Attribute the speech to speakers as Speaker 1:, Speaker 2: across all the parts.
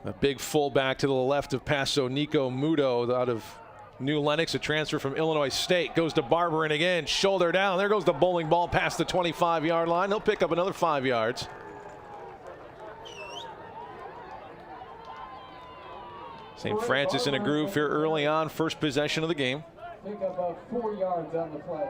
Speaker 1: A big fullback to the left of Paso, Nico Muto out of New Lenox, a transfer from Illinois State. Goes to Barber and again, shoulder down. There goes the bowling ball past the 25-yard line. He'll pick up another 5 yards. St. Francis in a groove here early on, first possession of the game.
Speaker 2: Pick up about 4 yards on the play.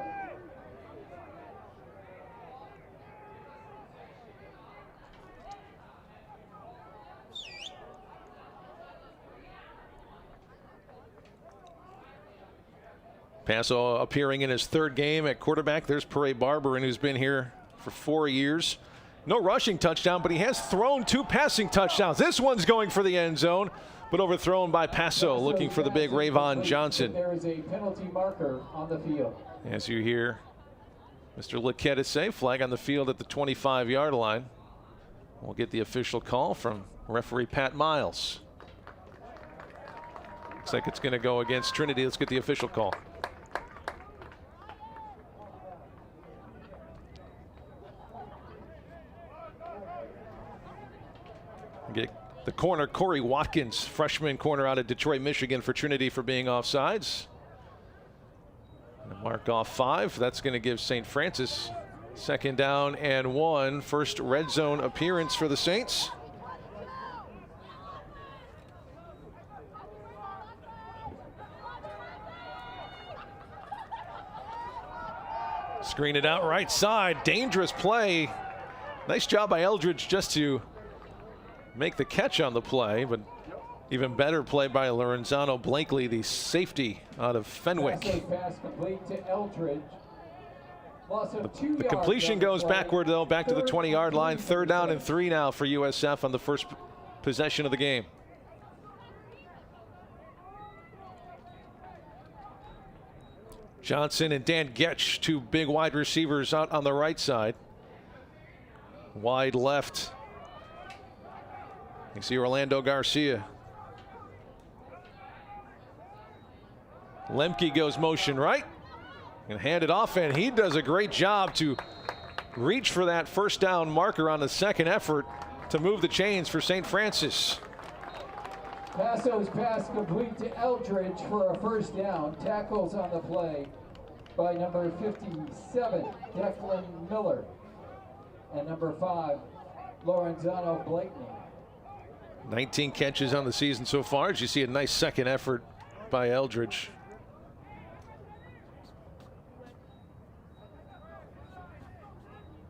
Speaker 1: Paso appearing in his third game at quarterback. There's Parade Barberin, who's been here for 4 years. No rushing touchdown, but he has thrown 2 passing touchdowns. This one's going for the end zone, but overthrown by Paso, looking for the big Rayvon Johnson.
Speaker 2: There is a penalty marker on the field.
Speaker 1: As you hear Mr. Lequetta say, flag on the field at the 25-yard line. We'll get the official call from referee Pat Miles. Looks like it's going to go against Trinity. Let's get the official call. Get the corner, Corey Watkins, freshman corner out of Detroit, Michigan, for Trinity for being offsides. And mark off 5. That's going to give St. Francis 2nd down and 1. First red zone appearance for the Saints. Screen it out right side. Dangerous play. Nice job by Eldridge just to make the catch on the play, but even better play by Lorenzano Blakely, the safety out of Fenwick.
Speaker 2: Pass complete to Eldridge.
Speaker 1: The completion goes backward, though, back to the 20-yard line. 3rd down and 3 now for USF on the first possession of the game. Johnson and Dan Getch, 2 big wide receivers out on the right side. Wide left. You see Orlando Garcia. Lemke goes motion right and hand it off, and he does a great job to reach for that first down marker on the second effort to move the chains for St. Francis.
Speaker 2: Paso's pass complete to Eldridge for a first down. Tackles on the play by number 57, Declan Miller, and number 5, Lorenzano Blakely.
Speaker 1: 19 catches on the season so far. As you see, a nice second effort by Eldridge.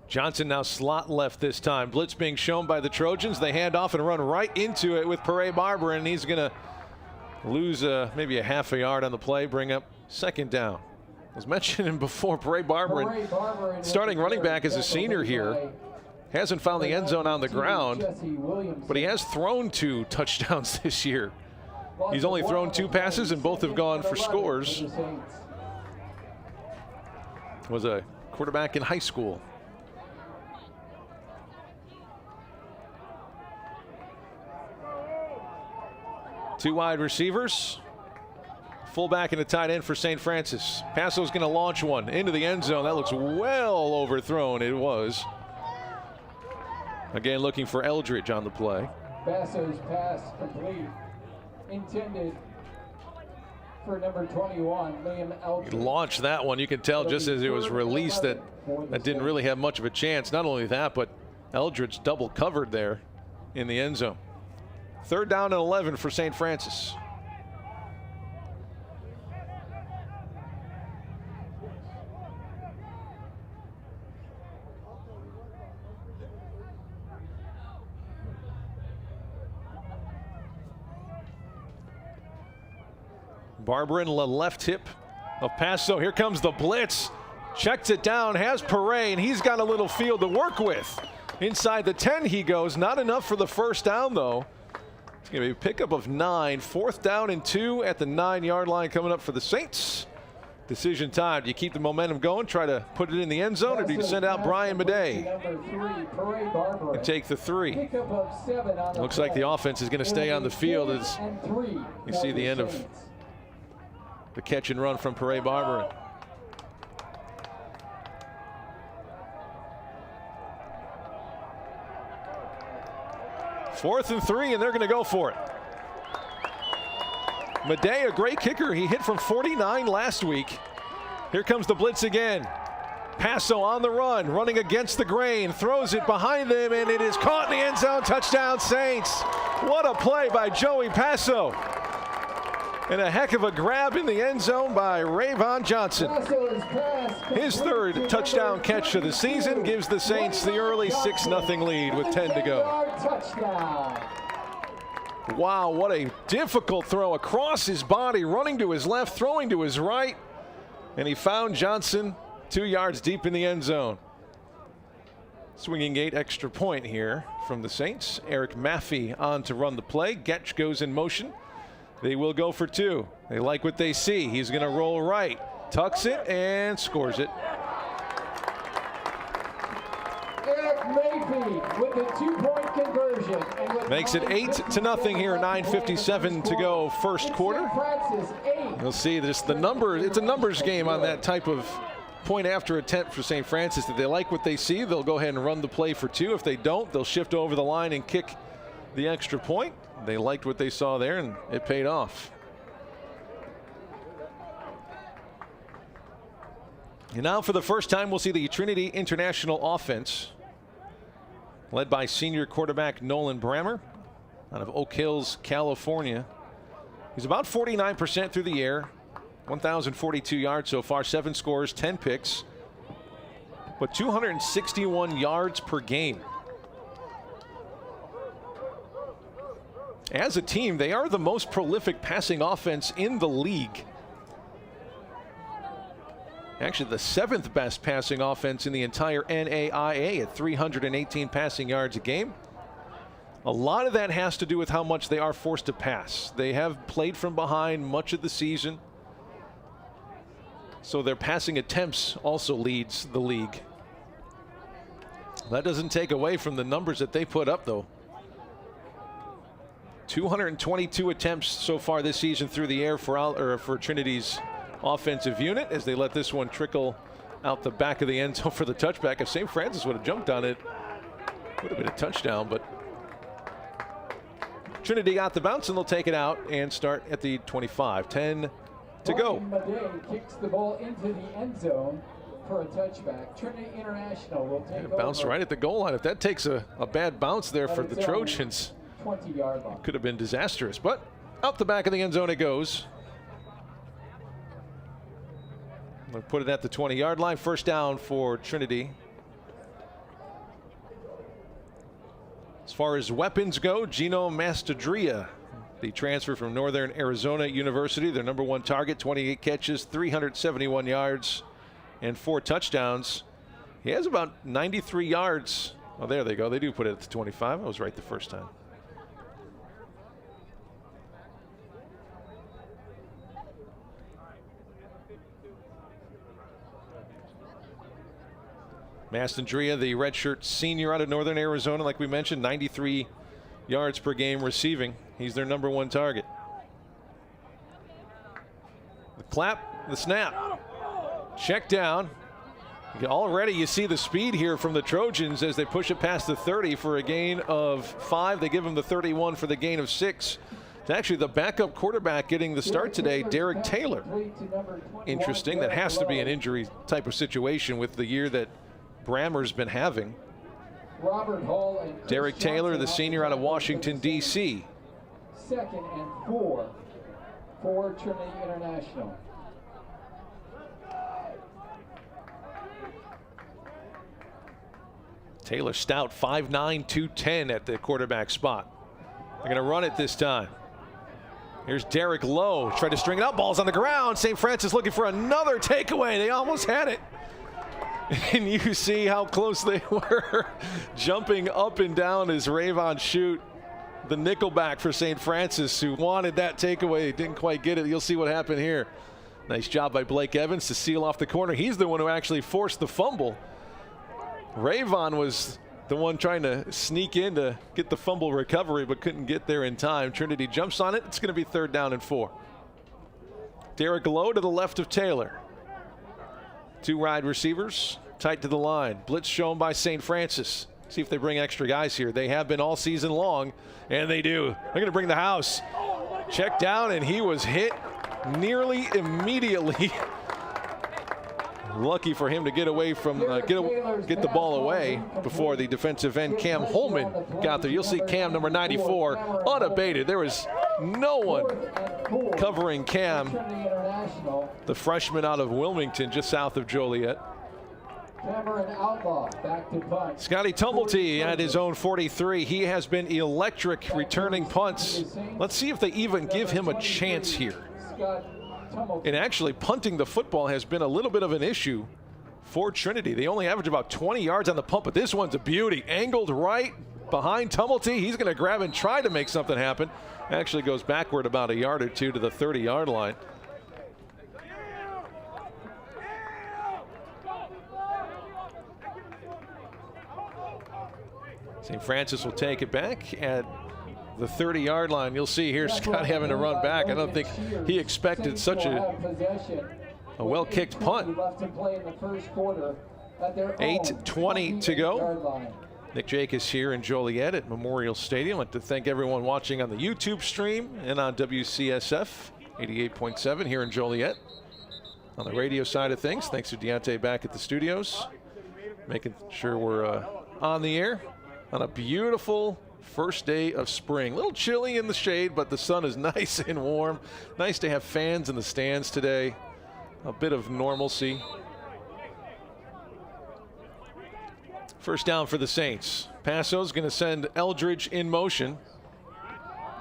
Speaker 1: Johnson now slot left this time. Blitz being shown by the Trojans. They hand off and run right into it with Parade Barber, and he's going to lose maybe a half a yard on the play, bring up 2nd down. As mentioned before, Parade Barber, starting running back as a senior here, hasn't found the end zone on the ground, but he has thrown 2 touchdowns this year. He's only thrown 2 passes, and both have gone for scores. Was a quarterback in high school. Two wide receivers. Fullback and a tight end for St. Francis. Paso's going to launch one into the end zone. That looks well overthrown. It was. Again, looking for Eldridge on the play.
Speaker 2: Paso's pass complete. Intended for number 21, Liam Eldridge.
Speaker 1: He launched that one. You can tell just as it was released that didn't really have much of a chance. Not only that, but Eldridge double covered there in the end zone. 3rd down and 11 for St. Francis. Barber in the left hip of Paso. Here comes the blitz. Checks it down, has Parade, and he's got a little field to work with. Inside the 10 he goes. Not enough for the first down, though. It's going to be a pickup of 9. 4th down and 2 at the 9-yard line coming up for the Saints. Decision time. Do you keep the momentum going, try to put it in the end zone, or do you send out Brian Madej and take the 3? Looks like the offense is going to stay on the field as you see the end of the catch and run from Parade Barber. 4th and 3, and they're going to go for it. Madej, a great kicker. He hit from 49 last week. Here comes the blitz again. Passo on the run, running against the grain, throws it behind them, and it is caught in the end zone. Touchdown, Saints. What a play by Joey Passo. And a heck of a grab in the end zone by Rayvon Johnson. His 3rd touchdown catch of the season gives the Saints the early 6-0 lead with 10 to go. Wow, what a difficult throw across his body, running to his left, throwing to his right. And he found Johnson 2 yards deep in the end zone. Swinging gate extra point here from the Saints. Eric Maffey on to run the play. Getch goes in motion. They will go for 2. They like what they see. He's going to roll right, tucks it, and scores it.
Speaker 2: Eric Maffey with the 2-point conversion.
Speaker 1: Makes it 8-0 here, 9:57 to go, first quarter. You'll see this, the number, it's a numbers game on that type of point after attempt for St. Francis. If they like what they see, they'll go ahead and run the play for 2. If they don't, they'll shift over the line and kick the extra point. They liked what they saw there, and it paid off. And now for the first time, we'll see the Trinity International offense, led by senior quarterback Nolan Brammer out of Oak Hills, California. He's about 49% through the air, 1,042 yards so far, 7 scores, 10 picks, but 261 yards per game. As a team, they are the most prolific passing offense in the league. Actually, the 7th best passing offense in the entire NAIA at 318 passing yards a game. A lot of that has to do with how much they are forced to pass. They have played from behind much of the season, so their passing attempts also leads the league. That doesn't take away from the numbers that they put up, though. 222 attempts so far this season through the air for Trinity's offensive unit, as they let this one trickle out the back of the end zone for the touchback. If St. Francis would have jumped on it, would have been a touchdown, but Trinity got the bounce, and they'll take it out and start at the 25. 10 to go.
Speaker 2: Madej kicks the ball into the end zone for a touchback. Trinity International will take over.
Speaker 1: Bounce right at the goal line. If that takes a bad bounce there for the Trojans,
Speaker 2: 20-yard line.
Speaker 1: Could have been disastrous, but out the back of the end zone it goes. They'll put it at the 20-yard line. First down for Trinity. As far as weapons go, Gino Mastadria, the transfer from Northern Arizona University, their #1 target, 28 catches, 371 yards, and 4 touchdowns. He has about 93 yards. Oh, there they go. They do put it at the 25. I was right the first time. Mastandrea, the redshirt senior out of Northern Arizona, like we mentioned, 93 yards per game receiving. He's their #1 target. The clap, the snap, check down. Already you see the speed here from the Trojans as they push it past the 30 for a gain of 5. They give him the 31 for the gain of 6. It's actually the backup quarterback getting the start today, Derek Taylor. Interesting. That has to be an injury type of situation with the year that Brammer's been having.
Speaker 2: Robert Hall and
Speaker 1: Derek Taylor, the senior out of Washington, D.C.
Speaker 2: 2nd and 4 for Trinity International.
Speaker 1: Taylor stout, 5'9", 210 at the quarterback spot. They're going to run it this time. Here's Derek Lowe, try to string it out, ball's on the ground. St. Francis looking for another takeaway. They almost had it. And you see how close they were. Jumping up and down as Rayvon Shute, the nickelback for St. Francis, who wanted that takeaway, didn't quite get it. You'll see what happened here. Nice job by Blake Evans to seal off the corner. He's the one who actually forced the fumble. Rayvon was the one trying to sneak in to get the fumble recovery, but couldn't get there in time. Trinity jumps on it. It's going to be 3rd down and 4. Derek Lowe to the left of Taylor. 2 wide receivers, tight to the line. Blitz shown by St. Francis. See if they bring extra guys here. They have been all season long, and they do. They're going to bring the house. Check down, and he was hit nearly immediately. Lucky for him to get away from, get the ball away before the defensive end Cam Holman got there. You'll see Cam, number 94, unabated. There was no one covering Cam, the freshman out of Wilmington, just south of Joliet. Scotty Tumblety at his own 43. He has been electric returning punts. Let's see if they even give him a chance here. And actually, punting the football has been a little bit of an issue for Trinity. They only average about 20 yards on the punt, but this one's a beauty. Angled right behind Tumblety. He's going to grab and try to make something happen. Actually goes backward about a yard or two to the 30-yard line. St. Francis will take it back at the 30-yard line. You'll see here Scott having to run back. I don't think he expected such a well-kicked punt. 8:20 to go. Nick Jake is here in Joliet at Memorial Stadium. I'd like to thank everyone watching on the YouTube stream and on WCSF 88.7 here in Joliet. On the radio side of things, thanks to Deontay back at the studios, making sure we're on the air on a beautiful first day of spring. A little chilly in the shade, but the sun is nice and warm. Nice to have fans in the stands today. A bit of normalcy. First down for the Saints. Passo's going to send Eldridge in motion.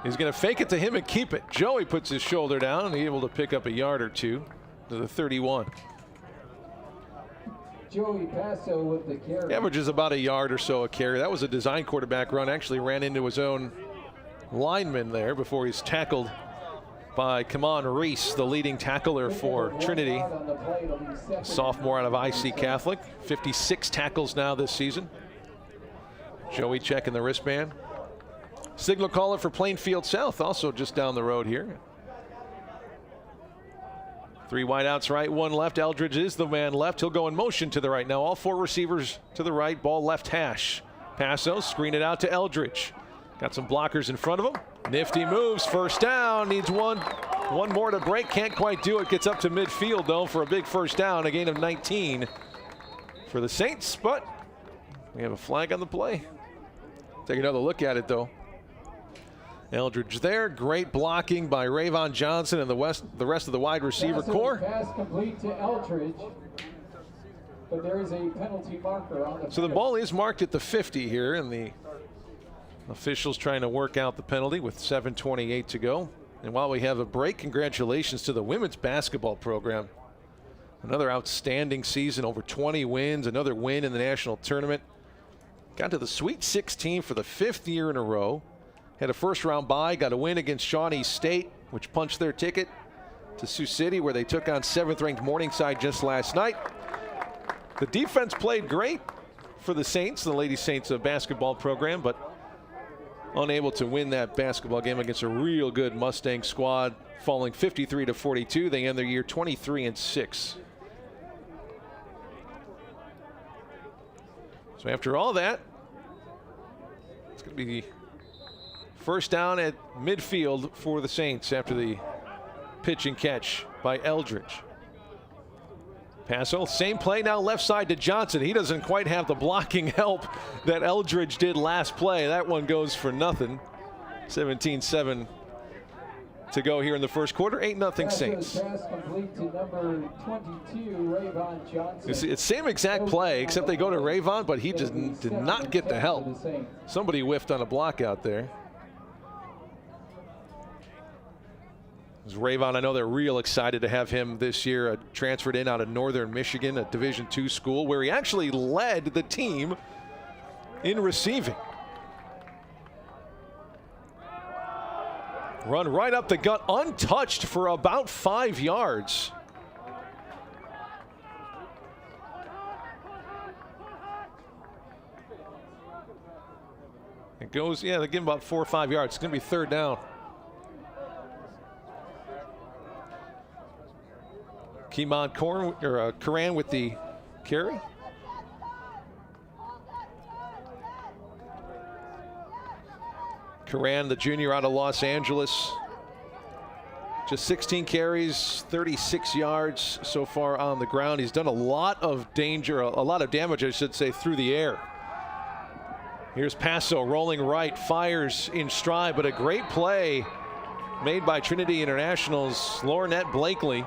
Speaker 1: He's going to fake it to him and keep it. Joey puts his shoulder down and he's able to pick up a yard or two to the 31.
Speaker 2: Joey Passo with the carry.
Speaker 1: Averages about a yard or so a carry. That was a design quarterback run. Actually ran into his own lineman there before he's tackled by Kamon Reese, the leading tackler for Trinity. Sophomore out of IC Catholic. 56 tackles now this season. Joey checking the wristband. Signal caller for Plainfield South, also just down the road here. 3 wideouts right, 1 left. Eldridge is the man left. He'll go in motion to the right. Now all 4 receivers to the right. Ball left hash. Passo screen it out to Eldridge. Got some blockers in front of him. Nifty moves. First down. Needs one more to break. Can't quite do it. Gets up to midfield though for a big first down. A gain of 19 for the Saints, but we have a flag on the play. Take another look at it though. Eldridge there. Great blocking by Rayvon Johnson and the rest of the wide receiver core.
Speaker 2: Pass complete to Eldridge, but there is a penalty marker on the
Speaker 1: So the ball is marked at the 50 here, and the officials trying to work out the penalty with 7:28 to go. And while we have a break, congratulations to the women's basketball program. Another outstanding season, over 20 wins, another win in the national tournament. Got to the Sweet 16 for the 5th year in a row. Had a first-round bye, got a win against Shawnee State, which punched their ticket to Sioux City, where they took on 7th-ranked Morningside just last night. The defense played great for the Saints, the Lady Saints basketball program, but unable to win that basketball game against a real good Mustang squad, falling 53-42. They end their year 23-6. So after all that, it's going to be first down at midfield for the Saints after the pitch and catch by Eldridge. Passo, same play now left side to Johnson. He doesn't quite have the blocking help that Eldridge did last play. That one goes for nothing. 17-7 to go here in the first quarter. 8-0 Saints.
Speaker 2: Pass complete to number 22, Rayvon Johnson.
Speaker 1: It's the same exact play, except they go to Rayvon, but he just did not get the help. Somebody whiffed on a block out there. Rayvon, I know they're real excited to have him this year, transferred in out of Northern Michigan, a Division II school, where he actually led the team in receiving. Run right up the gut, untouched for about 5 yards. It goes, yeah, they give him about 4 or 5 yards. It's going to be 3rd down. Kimon Coran with the carry. Coran, the junior out of Los Angeles. Just 16 carries, 36 yards so far on the ground. He's done a lot of damage, I should say, through the air. Here's Passo rolling right, fires in stride, but a great play made by Trinity International's Lornette Blakely.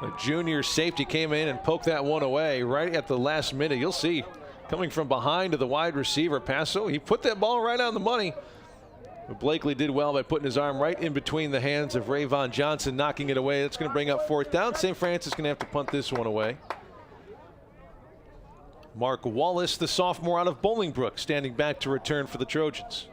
Speaker 1: The junior safety came in and poked that one away right at the last minute. You'll see, coming from behind to the wide receiver, Passo, he put that ball right on the money. But Blakely did well by putting his arm right in between the hands of Rayvon Johnson, knocking it away. That's going to bring up 4th down. St. Francis going to have to punt this one away. Mark Wallace, the sophomore out of Bolingbrook, standing back to return for the Trojans.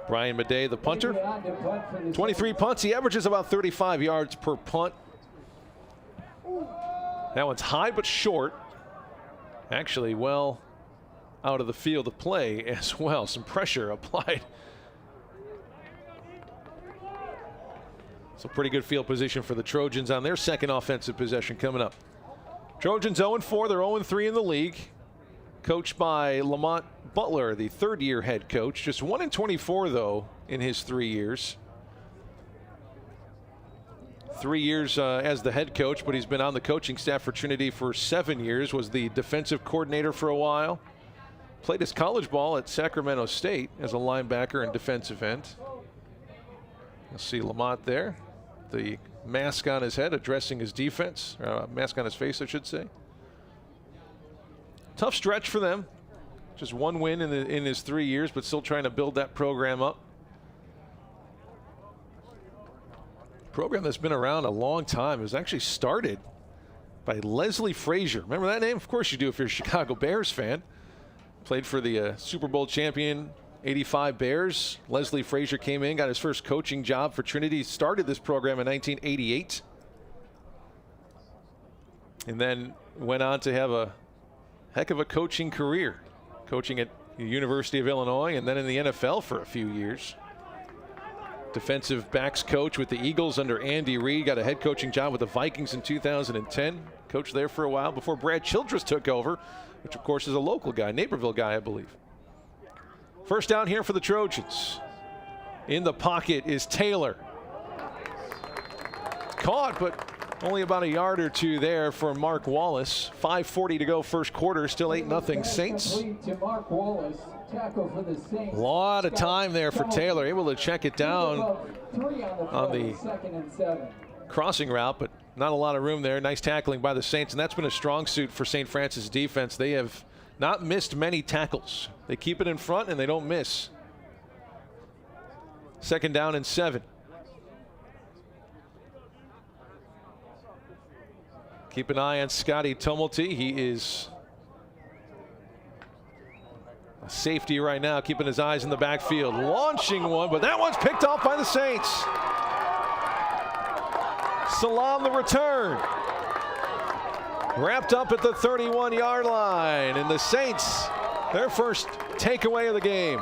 Speaker 1: Brian Madej, the punter. 23 punts. He averages about 35 yards per punt. That one's high but short. Actually, well out of the field of play as well. Some pressure applied. So pretty good field position for the Trojans on their second offensive possession coming up. Trojans 0-4. They're 0-3 in the league. Coached by Lamont Butler, the third-year head coach. Just 1-24, though, in his 3 years. 3 years as the head coach, but he's been on the coaching staff for Trinity for 7 years. Was the defensive coordinator for a while. Played his college ball at Sacramento State as a linebacker and defensive end. You'll see Lamont there. The mask on his head addressing his defense. Mask on his face, I should say. Tough stretch for them. Just one win in his 3 years, but still trying to build that program up. Program that's been around a long time. It was actually started by Leslie Frazier. Remember that name? Of course you do if you're a Chicago Bears fan. Played for the Super Bowl champion 85 Bears. Leslie Frazier came in, got his first coaching job for Trinity. Started this program in 1988. And then went on to have a heck of a coaching career. Coaching at the University of Illinois and then in the NFL for a few years. Defensive backs coach with the Eagles under Andy Reid. Got a head coaching job with the Vikings in 2010. Coached there for a while before Brad Childress took over, which of course is a local guy, Naperville guy, I believe. First down here for the Trojans. In the pocket is Taylor. Caught, but only about a yard or two there for Mark Wallace. 5:40 to go first quarter, still 8-0 Saints.
Speaker 2: To Mark Wallace. Tackle for the Saints.
Speaker 1: A lot of time there for Taylor, able to check it down on the
Speaker 2: 2nd and 7.
Speaker 1: crossing route, but not a lot of room there. Nice tackling by the Saints, and that's been a strong suit for St. Francis defense. They have not missed many tackles. They keep it in front and they don't miss. 2nd down and 7. Keep an eye on Scotty Tumulty. He is a safety right now, keeping his eyes in the backfield. Launching one, but that one's picked off by the Saints. Salam the return. Wrapped up at the 31-yard line. And the Saints, their first takeaway of the game.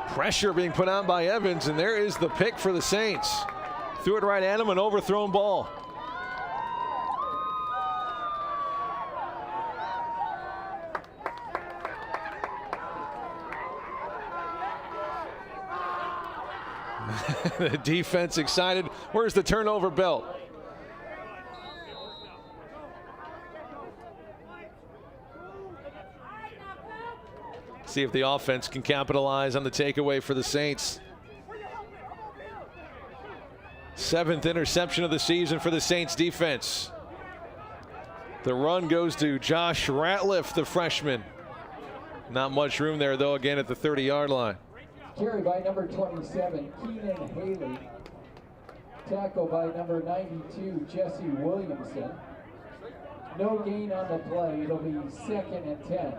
Speaker 1: Pressure being put on by Evans, and there is the pick for the Saints. Threw it right at him, an overthrown ball. The defense excited. Where's the turnover belt? See if the offense can capitalize on the takeaway for the Saints. 7th interception of the season for the Saints defense. The run goes to Josh Ratliff, the freshman. Not much room there, though, again at the 30-yard line.
Speaker 2: Carry by number 27, Keenan Haley. Tackle by number 92, Jesse Williamson. No gain on the play. It'll be 2nd and 10.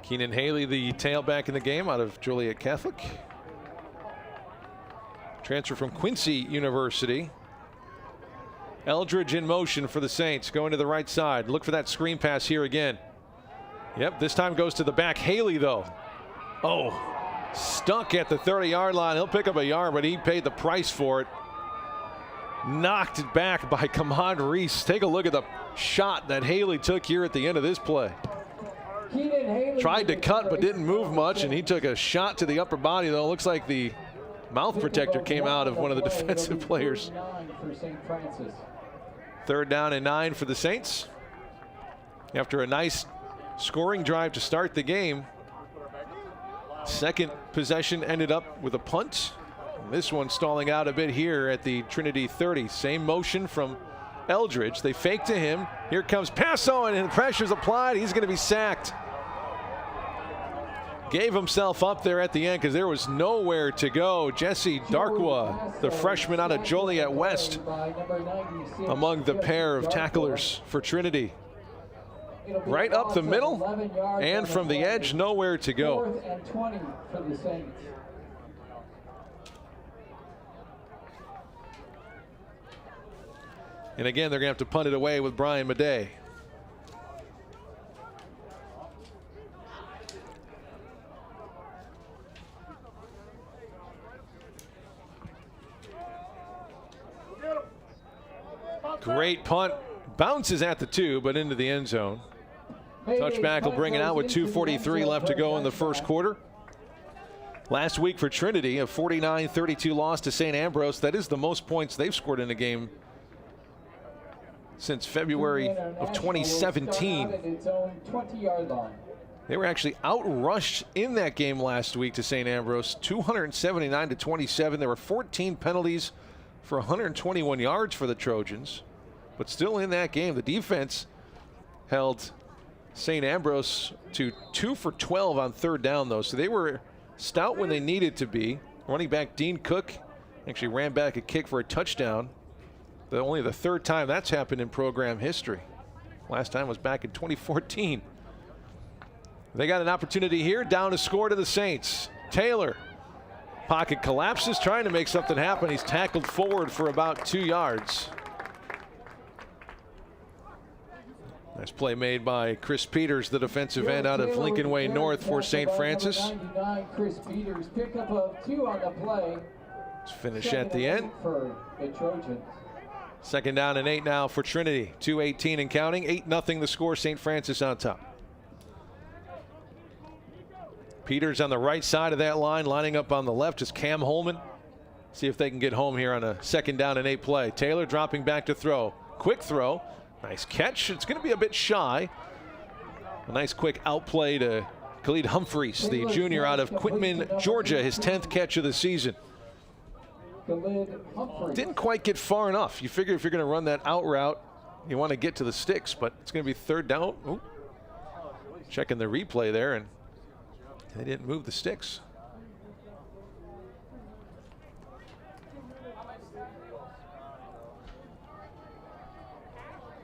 Speaker 1: Keenan Haley, the tailback in the game out of Joliet Catholic. Transfer from Quincy University. Eldridge in motion for the Saints, going to the right side. Look for that screen pass here again. Yep, this time goes to the back. Haley, though. Oh, stuck at the 30-yard line. He'll pick up a yard, but he paid the price for it. Knocked it back by Kamon Reese. Take a look at the shot that Haley took here at the end of this play. Tried to cut but didn't move much, and he took a shot to the upper body, though. Looks like the mouth protector came out of one of the defensive players. 3rd down and 9 for the Saints. After a nice scoring drive to start the game, second possession ended up with a punt. This one stalling out a bit here at the Trinity 30. Same motion from Eldridge. They fake to him. Here comes Passo, and the pressure's applied. He's going to be sacked. Gave himself up there at the end because there was nowhere to go. Jesse Darkwa, the freshman out of Joliet West, among the pair of tacklers for Trinity. Right up the middle, and from the edge, nowhere to go.
Speaker 2: 4th and 20 for the Saints.
Speaker 1: And again, they're going to have to punt it away with Brian Madej. Great punt. Bounces at the 2, but into the end zone. Touchback will bring it out with 2:43 left to go in the first quarter. Last week for Trinity, a 49-32 loss to St. Ambrose. That is the most points they've scored in a game since February of 2017. They were actually outrushed in that game last week to St. Ambrose, 279-27. There were 14 penalties for 121 yards for the Trojans. But still in that game, the defense held St. Ambrose to 2 for 12 on 3rd down, though. So they were stout when they needed to be. Running back Dean Cook actually ran back a kick for a touchdown. Only the 3rd time that's happened in program history. Last time was back in 2014. They got an opportunity here, down to score to the Saints. Taylor, pocket collapses, trying to make something happen. He's tackled forward for about 2 yards. Nice play made by Chris Peters, the defensive end out of Lincoln Way North for St. Francis.
Speaker 2: Chris Peters, pickup of 2 on the play.
Speaker 1: Let's finish at the end.
Speaker 2: For the Trojans.
Speaker 1: 2nd down and 8 now for Trinity. 2:18 and counting. 8-0 the score. St. Francis on top. Peters on the right side of that line, lining up on the left is Cam Holman. See if they can get home here on a 2nd down and 8 play. Taylor dropping back to throw. Quick throw. Nice catch. It's going to be a bit shy. A nice quick outplay to Khalid Humphreys, the junior out of Quitman, Georgia, his 10th catch of the season. Didn't quite get far enough. You figure if you're going to run that out route, you want to get to the sticks, but it's going to be 3rd down. Ooh. Checking the replay there, and they didn't move the sticks.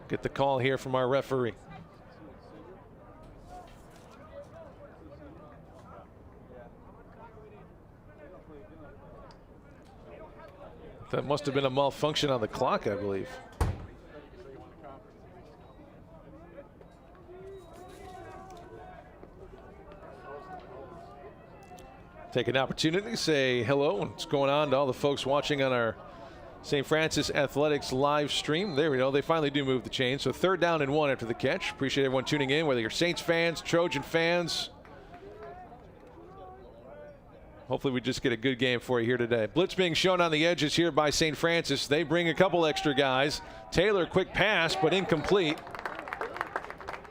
Speaker 1: Get the call here from our referee. That must have been a malfunction on the clock, I believe. Take an opportunity to say hello and what's going on to all the folks watching on our St. Francis Athletics live stream. There we go. They finally do move the chain. So 3rd down and 1 after the catch. Appreciate everyone tuning in, whether you're Saints fans, Trojan fans. Hopefully we just get a good game for you here today. Blitz being shown on the edges here by St. Francis. They bring a couple extra guys. Taylor, quick pass, but incomplete.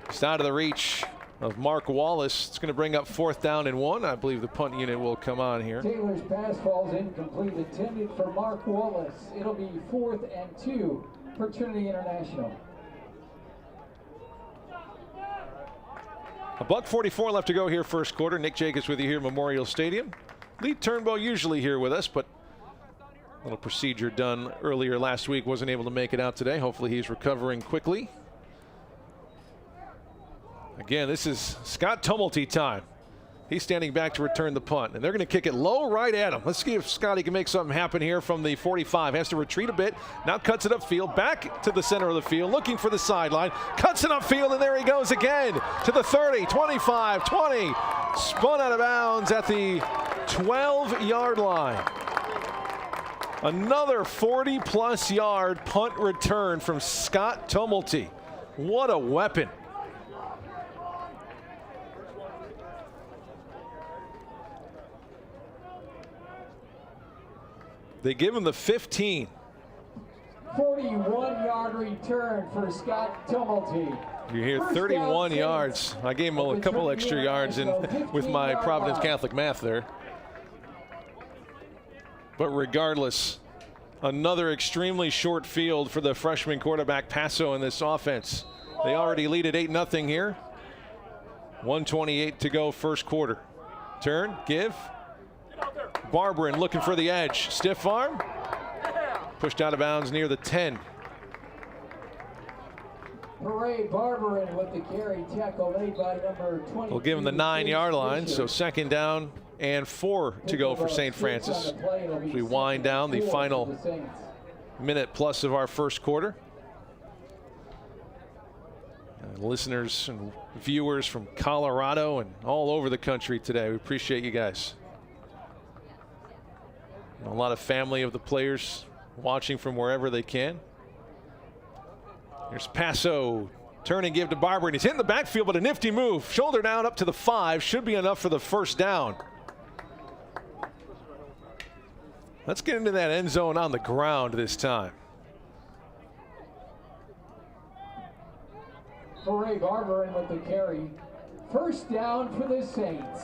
Speaker 1: It's out of the reach of Mark Wallace. It's going to bring up 4th down and 1. I believe the punt unit will come on here.
Speaker 2: Taylor's pass falls incomplete, intended for Mark Wallace. It'll be 4th and 2 for Trinity International.
Speaker 1: $1:44 left to go here first quarter. Nick Jacobs with you here at Memorial Stadium. Lee Turnbow usually here with us, but a little procedure done earlier last week. Wasn't able to make it out today. Hopefully he's recovering quickly. Again, this is Scott Tumulty time. He's standing back to return the punt, and they're going to kick it low right at him. Let's see if Scotty can make something happen here from the 45. Has to retreat a bit. Now cuts it upfield, back to the center of the field, looking for the sideline. Cuts it upfield, and there he goes again to the 30, 25, 20. Spun out of bounds at the 12-yard line. Another 40-plus yard punt return from Scott Tumulty. What a weapon. They give him the 15.
Speaker 2: 41-yard return for Scott Tumulty.
Speaker 1: You hear 31 yards. I gave him a couple extra yards in with my Providence Catholic math there. But regardless, another extremely short field for the freshman quarterback Paso in this offense. They already lead at 8-0 here. 1:28 to go, first quarter. Turn, give. Barberin looking for the edge. Stiff arm. Pushed out of bounds near the 10.
Speaker 2: Hooray, Barberin with the carry, tackle made by number 20.
Speaker 1: We'll give him the 9-yard line, so second down and 4 to go for St. Francis. As we wind down the final minute plus of our first quarter. Listeners and viewers from Colorado and all over the country today, we appreciate you guys. A lot of family of the players watching from wherever they can. Here's Paso. Turn and give to Barber, and he's hitting the backfield, but a nifty move. Shoulder down up to the 5. Should be enough for the first down. Let's get into that end zone on the ground this time.
Speaker 2: Hooray, Barberin with the carry. First down for the Saints.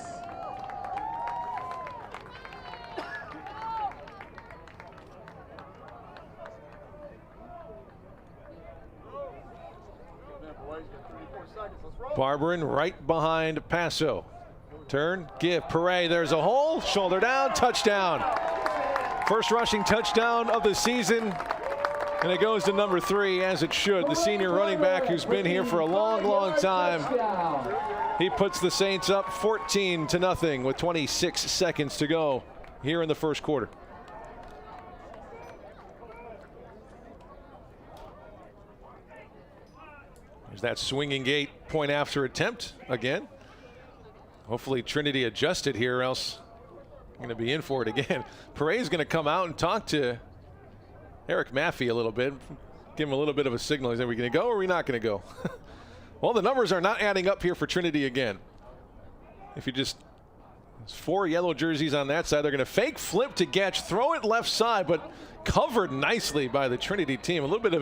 Speaker 1: Barberin right behind Paso. Turn, give, Perret, there's a hole, shoulder down, touchdown. First rushing touchdown of the season, and it goes to number 3, as it should. The senior running back who's been here for a long, long time. He puts the Saints up 14-0 with 26 seconds to go here in the first quarter. There's that swinging gate point after attempt again. Hopefully Trinity adjusted here, else I'm going to be in for it again. Perret's going to come out and talk to Eric Maffey a little bit. Give him a little bit of a signal. Is that we going to go or are we not going to go? Well, the numbers are not adding up here for Trinity again. If you just, there's 4 yellow jerseys on that side. They're going to fake flip to Getch, throw it left side, but covered nicely by the Trinity team. A little bit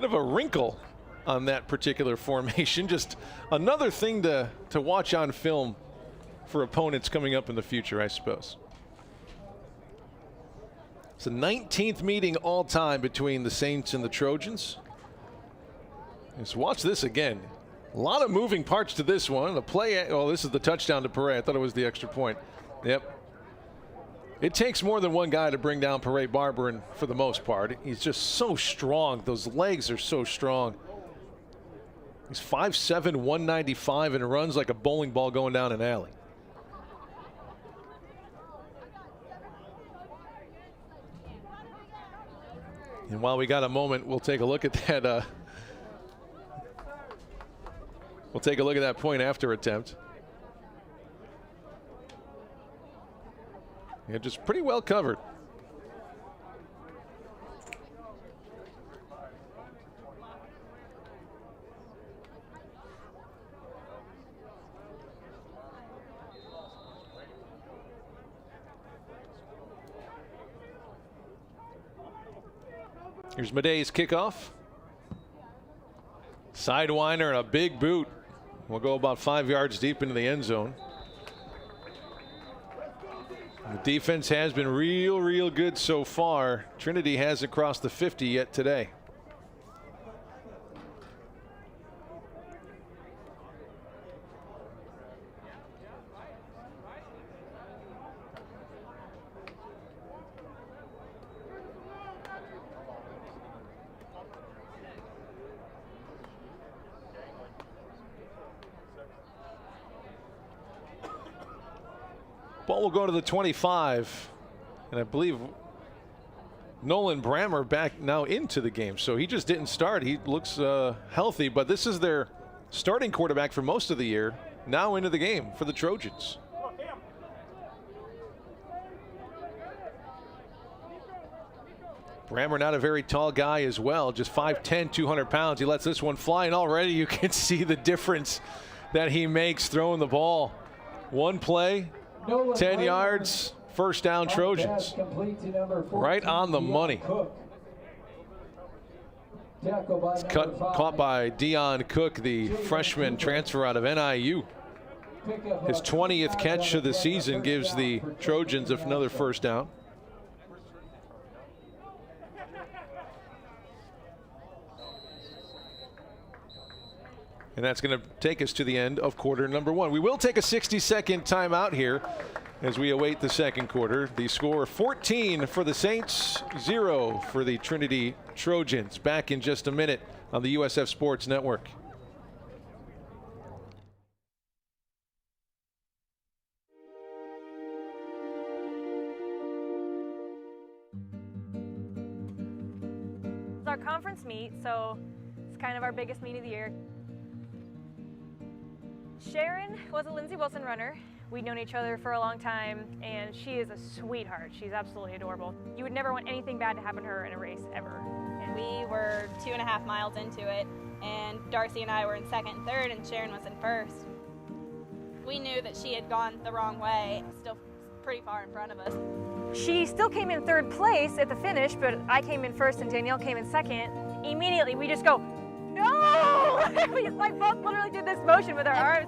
Speaker 1: of a wrinkle on that particular formation. Just another thing to watch on film for opponents coming up in the future, I suppose. It's the 19th meeting all time between the Saints and the Trojans. Let's watch this again. A lot of moving parts to this one. The play, oh, this is the touchdown to Perret. I thought it was the extra point. Yep. It takes more than one guy to bring down Perret Barberin for the most part. He's just so strong. Those legs are so strong. He's 5'7", 195, and runs like a bowling ball going down an alley. And while we got a moment, we'll take a look at that. We'll take a look at that point after attempt. Yeah, just pretty well covered. Here's Madej's kickoff. Sidewinder and a big boot. We'll go about 5 yards deep into the end zone. The defense has been real good so far. Trinity hasn't crossed the 50 yet today. Ball will go to the 25. And I believe Nolan Brammer back now into the game. So he just didn't start. He looks healthy, but this is their starting quarterback for most of the year. Now into the game for the Trojans. Brammer, not a very tall guy as well, just 5'10", 200 pounds. He lets this one fly, and already you can see the difference that he makes throwing the ball. One play, 10 yards, first down Trojans. Right on the money. It's caught by Dion Cook, the freshman transfer out of NIU. His 20th catch of the season gives the Trojans another first down. And that's going to take us to the end of quarter number one. We will take a 60-second timeout here as we await the second quarter. The score 14 for the Saints, 0 for the Trinity Trojans. Back in just a minute on the USF Sports Network.
Speaker 3: It's our conference meet, so it's kind of our biggest meet of the year. Sharon was a Lindsey Wilson runner. We'd known each other for a long time, and she is a sweetheart. She's absolutely adorable. You would never want anything bad to happen to her in a race, ever.
Speaker 4: And we were 2.5 miles into it, and Darcy and I were in second and third, and Sharon was in first. We knew that she had gone the wrong way, still pretty far in front of us.
Speaker 3: She still came in third place at the finish, but I came in first and Danielle came in second. Immediately, we just go, no! We like both literally did this motion with our arms.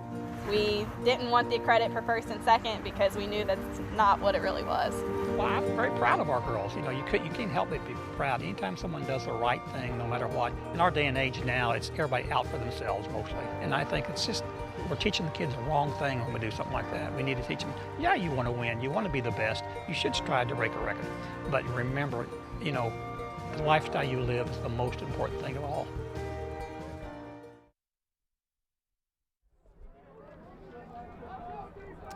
Speaker 4: We didn't want the credit for first and second because we knew that's not what it really was.
Speaker 5: Well, I'm very proud of our girls. You know, you can't help but be proud. Anytime someone does the right thing, no matter what. In our day and age now, it's everybody out for themselves mostly. And I think it's just, we're teaching the kids the wrong thing when we do something like that. We need to teach them, yeah, you want to win. You want to be the best. You should strive to break a record. But remember, you know, the lifestyle you live is the most important thing of all.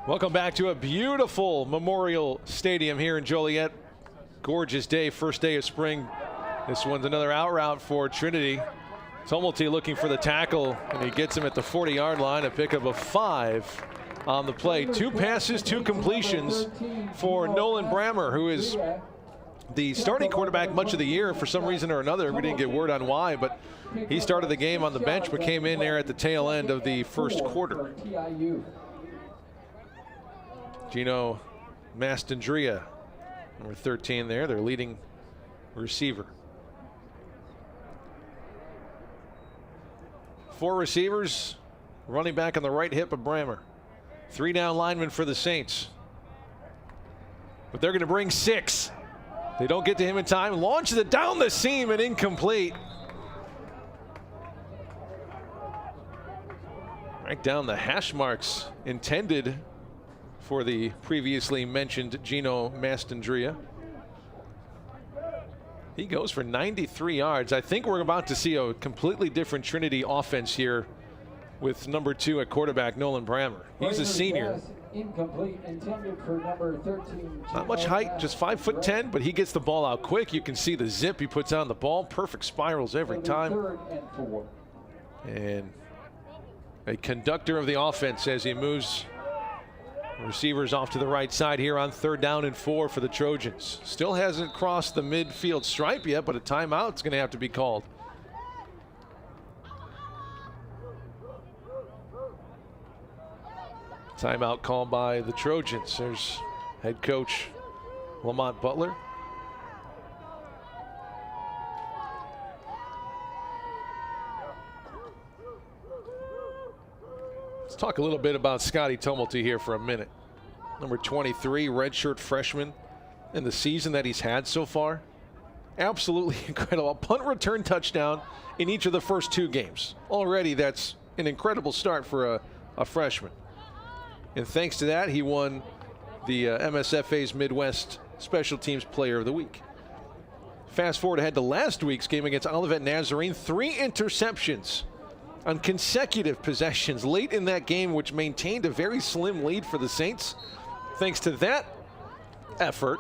Speaker 1: Welcome back to a beautiful Memorial Stadium here in Joliet. Gorgeous day, first day of spring. This one's another out route for Trinity. Tumulty looking for the tackle, and he gets him at the 40-yard line, a pickup of 5 on the play. 2 passes, 2 completions for Nolan Brammer, who is the starting quarterback much of the year. For some reason or another, we didn't get word on why, but he started the game on the bench but came in there at the tail end of the first quarter. Gino Mastandrea, number 13 there, their leading receiver. 4 receivers, running back on the right hip of Brammer. 3 down linemen for the Saints. But they're going to bring 6. They don't get to him in time. Launches it down the seam and incomplete. Right down the hash marks intended for the previously mentioned Gino Mastandrea. He goes for 93 yards. I think we're about to see a completely different Trinity offense here with number 2 at quarterback, Nolan Brammer. He's a senior.
Speaker 2: Incomplete, intended for number 13.
Speaker 1: Not much height, just 5'10", but he gets the ball out quick. You can see the zip he puts on the ball. Perfect spirals every time.
Speaker 2: 3rd and 4.
Speaker 1: And a conductor of the offense as he moves receivers off to the right side here on 3rd down and 4 for the Trojans. Still hasn't crossed the midfield stripe yet, but a timeout's going to have to be called. Timeout called by the Trojans. There's head coach Lamont Butler. Let's talk a little bit about Scotty Tumulty here for a minute. Number 23, redshirt freshman, in the season that he's had so far. Absolutely incredible. A punt return touchdown in each of the first 2 games. Already that's an incredible start for a freshman. And thanks to that, he won the MSFA's Midwest Special Teams Player of the Week. Fast forward ahead to last week's game against Olivet Nazarene. 3 interceptions on consecutive possessions late in that game, which maintained a very slim lead for the Saints. thanks to that effort,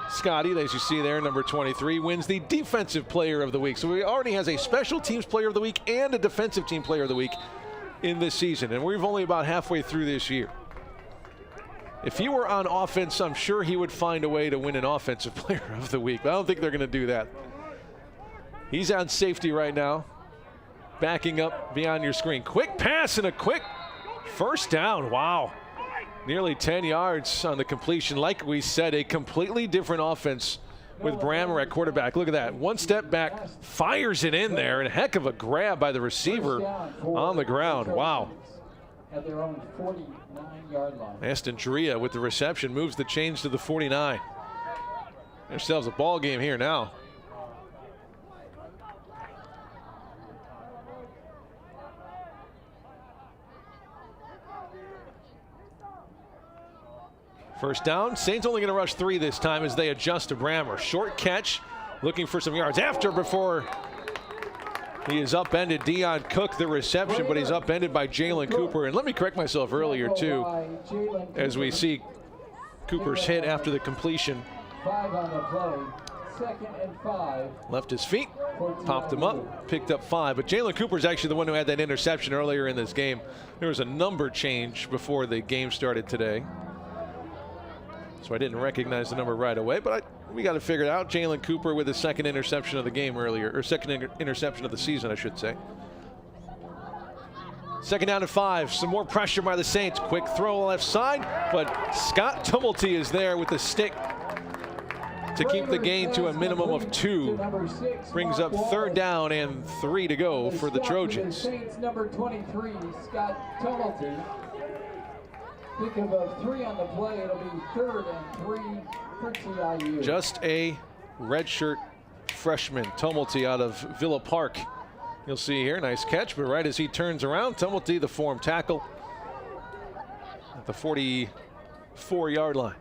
Speaker 1: Scotty, as you see there, number 23, wins the Defensive Player of the Week. So he already has a Special Teams Player of the Week and a Defensive Team Player of the Week in this season, and we've only about halfway through this year. If he were on offense, I'm sure he would find a way to win an Offensive Player of the Week, but I don't think they're going to do that. He's on safety right now, backing up beyond your screen. Quick pass and a quick first down. Wow. Nearly 10 yards on the completion. Like we said, a completely different offense with Brammer at quarterback. Look at that. One step back, fires it in there, and a heck of a grab by the receiver on the ground. Wow.
Speaker 2: At their own 49-yard line.
Speaker 1: Aston Drea with the reception moves the chains to the 49. Themselves a ball game here now. First down. Saints only going to rush 3 this time as they adjust to Brammer. Short catch, looking for some yards after before he is upended. Dion Cook the reception, but he's upended by Jalen Cooper. And let me correct myself earlier too, as we see Cooper's hit after the completion.
Speaker 2: 5 on the play, 2nd and 5.
Speaker 1: Left his feet, popped him up, picked up 5. But Jalen Cooper's actually the one who had that interception earlier in this game. There was a number change before the game started today, so I didn't recognize the number right away, but we got to figure it out. Jalen Cooper with his 2nd interception of the game earlier, or 2nd interception of the season, I should say. 2nd down and 5. Some more pressure by the Saints. Quick throw left side, but Scott Tumulty is there with the stick to keep the gain to a minimum of 2. Brings up 3rd down and 3 to go for the Trojans.
Speaker 2: Saints number 23, Scott Tumulty. Pick of a 3 on the play. It'll be 3rd and 3 for TIU.
Speaker 1: Just a redshirt freshman, Tumulty out of Villa Park. You'll see here, nice catch, but right as he turns around, Tumulty the form tackle at the 44-yard line.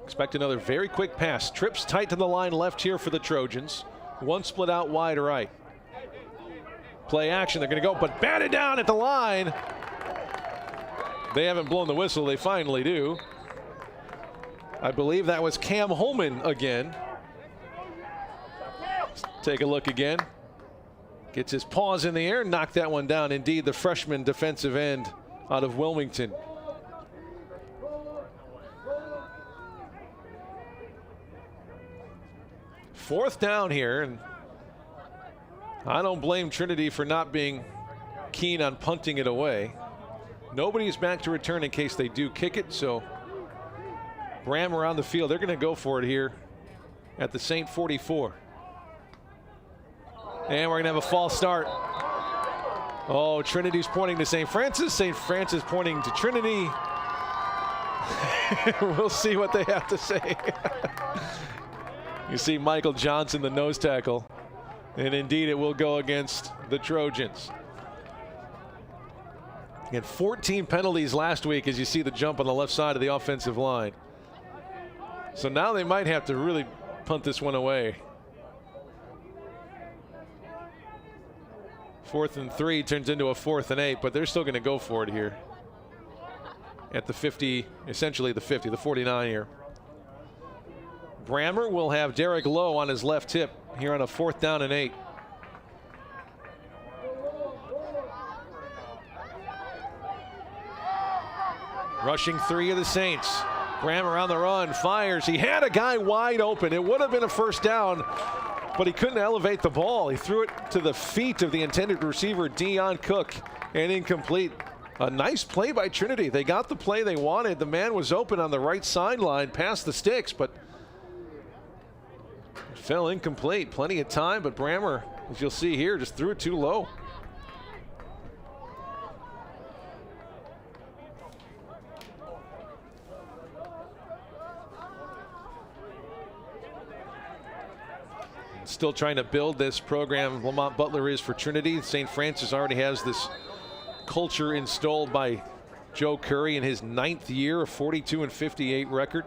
Speaker 1: Expect another very quick pass. Trips tight to the line left here for the Trojans. One split out wide right. Play action, they're going to go, but batted down at the line. They haven't blown the whistle, they finally do. I believe that was Cam Holman again. Let's take a look again. Gets his paws in the air, knocked that one down. Indeed, the freshman defensive end out of Wilmington. Fourth down here, and I don't blame Trinity for not being keen on punting it away. Nobody's back to return in case they do kick it, so Brammer on the field. They're going to go for it here at the Saint 44. And we're going to have a false start. Oh, Trinity's pointing to St. Francis. St. Francis pointing to Trinity. We'll see what they have to say. You see Michael Johnson, the nose tackle. And indeed, it will go against the Trojans. And 14 penalties last week as you see the jump on the left side of the offensive line. So now they might have to really punt this one away. 4th and 3 turns into a 4th and 8, but they're still going to go for it here at the 50, essentially the 50, the 49 here. Brammer will have Derek Lowe on his left hip here on a 4th down and 8. Rushing 3 of the Saints. Brammer on the run, fires. He had a guy wide open. It would have been a first down, but he couldn't elevate the ball. He threw it to the feet of the intended receiver, Dion Cook, and incomplete. A nice play by Trinity. They got the play they wanted. The man was open on the right sideline past the sticks, but it fell incomplete. Plenty of time, but Brammer, as you'll see here, just threw it too low. Still trying to build this program. Lamont Butler is for Trinity. St. Francis already has this culture installed by Joe Curry in his 9th year, a 42-58 record,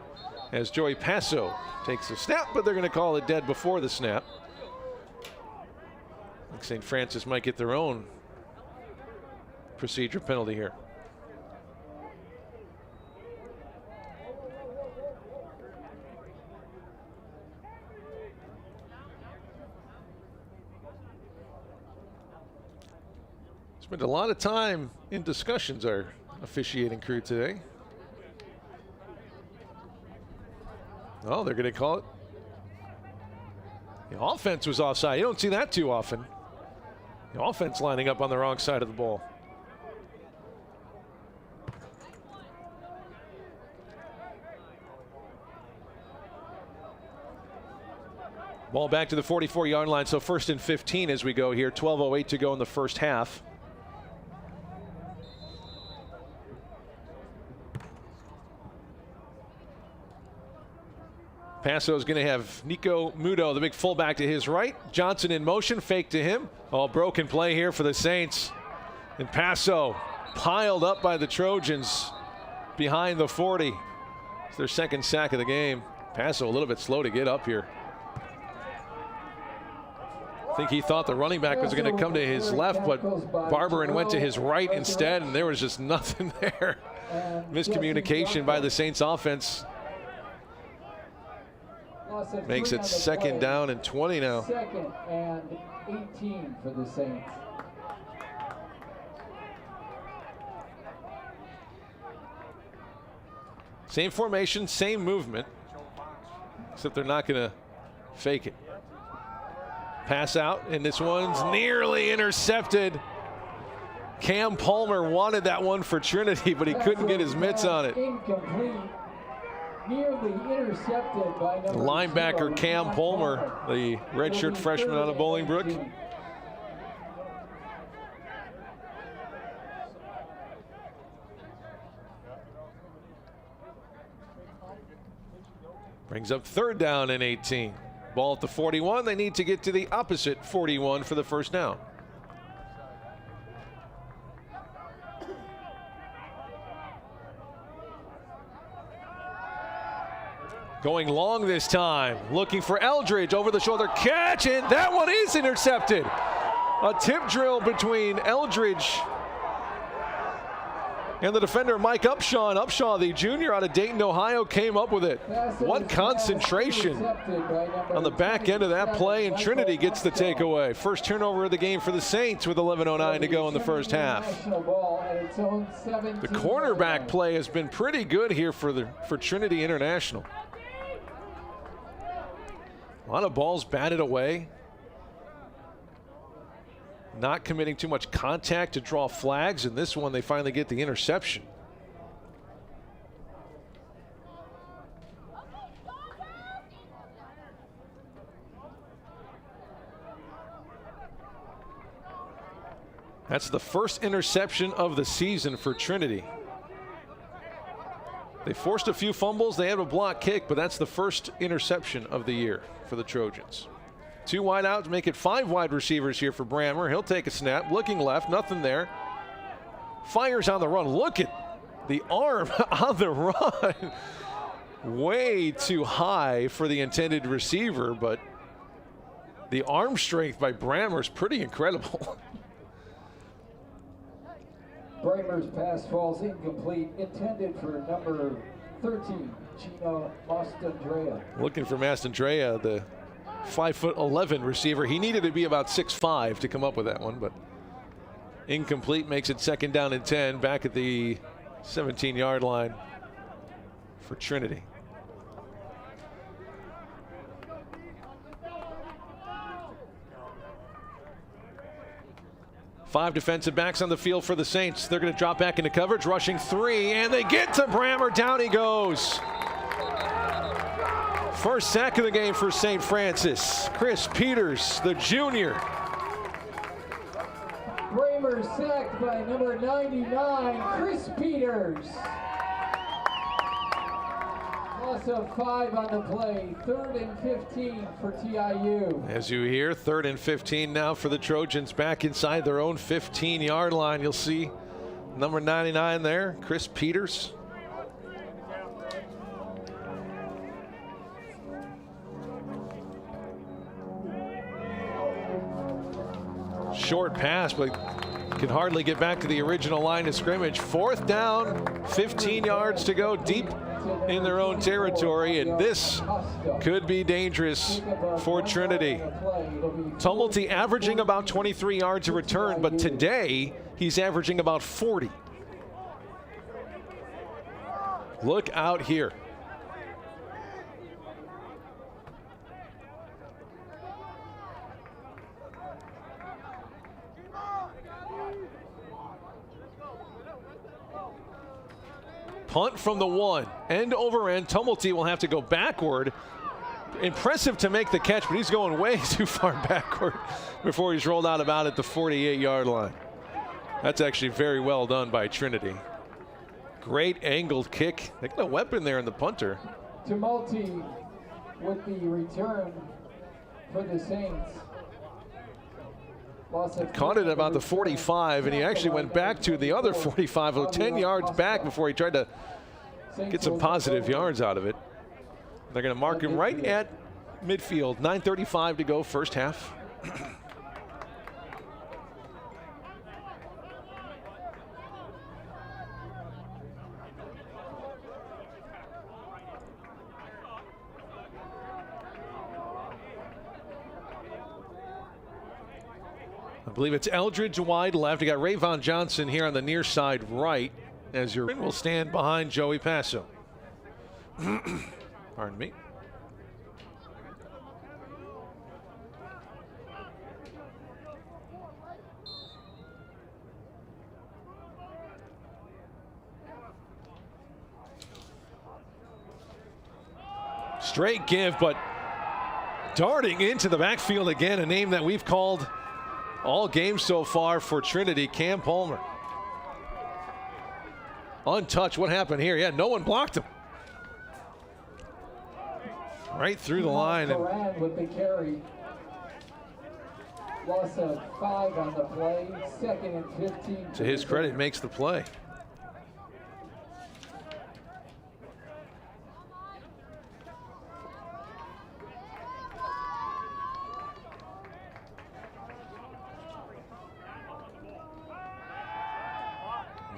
Speaker 1: as Joey Passo takes a snap, but they're going to call it dead before the snap. I think St. Francis might get their own procedure penalty here. Spent a lot of time in discussions, our officiating crew today. Oh, they're going to call it. The offense was offside. You don't see that too often. The offense lining up on the wrong side of the ball. Ball back to the 44-yard line, so 1st and 15 as we go here. 12:08 to go in the first half. Passo's going to have Nico Muto, the big fullback, to his right. Johnson in motion, fake to him. Oh, broken play here for the Saints. And Passo piled up by the Trojans behind the 40. It's their 2nd sack of the game. Passo a little bit slow to get up here. I think he thought the running back was going to come to his left, but Barberin went to his right instead, and there was just nothing there. Miscommunication by the Saints offense. Makes it 2nd down and 20 now.
Speaker 2: 2nd and 18 for the Saints.
Speaker 1: Same formation, same movement, except they're not going to fake it. Pass out, and this one's nearly intercepted. Cam Palmer wanted that one for Trinity, but he couldn't get his mitts on it.
Speaker 2: Incomplete. Nearly intercepted by number
Speaker 1: Linebacker
Speaker 2: 0,
Speaker 1: Cam Palmer, the redshirt freshman out of Bolingbrook. Brings up 3rd down and 18. Ball at the 41. They need to get to the opposite 41 for the first down. Going long this time, looking for Eldridge, over the shoulder catch, and that one is intercepted. A tip drill between Eldridge and the defender Mike Upshaw. And Upshaw, the junior out of Dayton, Ohio, came up with it. What concentration on the back end of that play, and Trinity gets the takeaway. First turnover of the game for the Saints with 11:09 to go in the first half. The cornerback play has been pretty good here for Trinity International. A lot of balls batted away. Not committing too much contact to draw flags, and this one they finally get the interception. That's the first interception of the season for Trinity. They forced a few fumbles, they had a block kick, but that's the first interception of the year for the Trojans. 2 wide outs, make it 5 wide receivers here for Brammer. He'll take a snap, looking left, nothing there. Fires on the run. Look at the arm on the run. Way too high for the intended receiver, but the arm strength by Brammer is pretty incredible.
Speaker 2: Bramer's pass falls incomplete, intended for number 13, Gino Mastandrea.
Speaker 1: Looking for Mastandrea, the 5'11" receiver. He needed to be about 6'5" to come up with that one, but incomplete, makes it 2nd down and 10, back at the 17-yard line for Trinity. Five defensive backs on the field for the Saints. They're going to drop back into coverage, rushing 3, and they get to Brammer. Down he goes. First sack of the game for St. Francis. Chris Peters, the junior.
Speaker 2: Brammer sacked by number 99, Chris Peters. Loss of 5 on the play. 3rd and 15 for TIU.
Speaker 1: As you hear, 3rd and 15 now for the Trojans, back inside their own 15-yard line. You'll see number 99 there, Chris Peters. Short pass, but can hardly get back to the original line of scrimmage. 4th down, 15 yards to go, deep in their own territory, and this could be dangerous for Trinity. Tumulty averaging about 23 yards a return, but today he's averaging about 40. Look out here. Punt from the 1, end over end. Tumulty will have to go backward. Impressive to make the catch, but he's going way too far backward before he's rolled out about at the 48-yard line. That's actually very well done by Trinity. Great angled kick. They got a weapon there in the punter.
Speaker 2: Tumulty with the return for the Saints.
Speaker 1: Caught it about the 45, and he actually went back to the other 45, 10 yards back before he tried to get some positive yards out of it. They're going to mark him right at midfield. 9:35 to go, first half. I believe it's Eldridge wide left. You got Rayvon Johnson here on the near side right, as your will stand behind Joey Passo. Pardon me. Straight give, but darting into the backfield again, a name that we've called all game so far for Trinity, Cam Palmer. Untouched. What happened here? Yeah, no one blocked him. Right through the line.
Speaker 2: And with the carry. Loss of 5 on the play. 2nd and 15.
Speaker 1: To his credit, makes the play.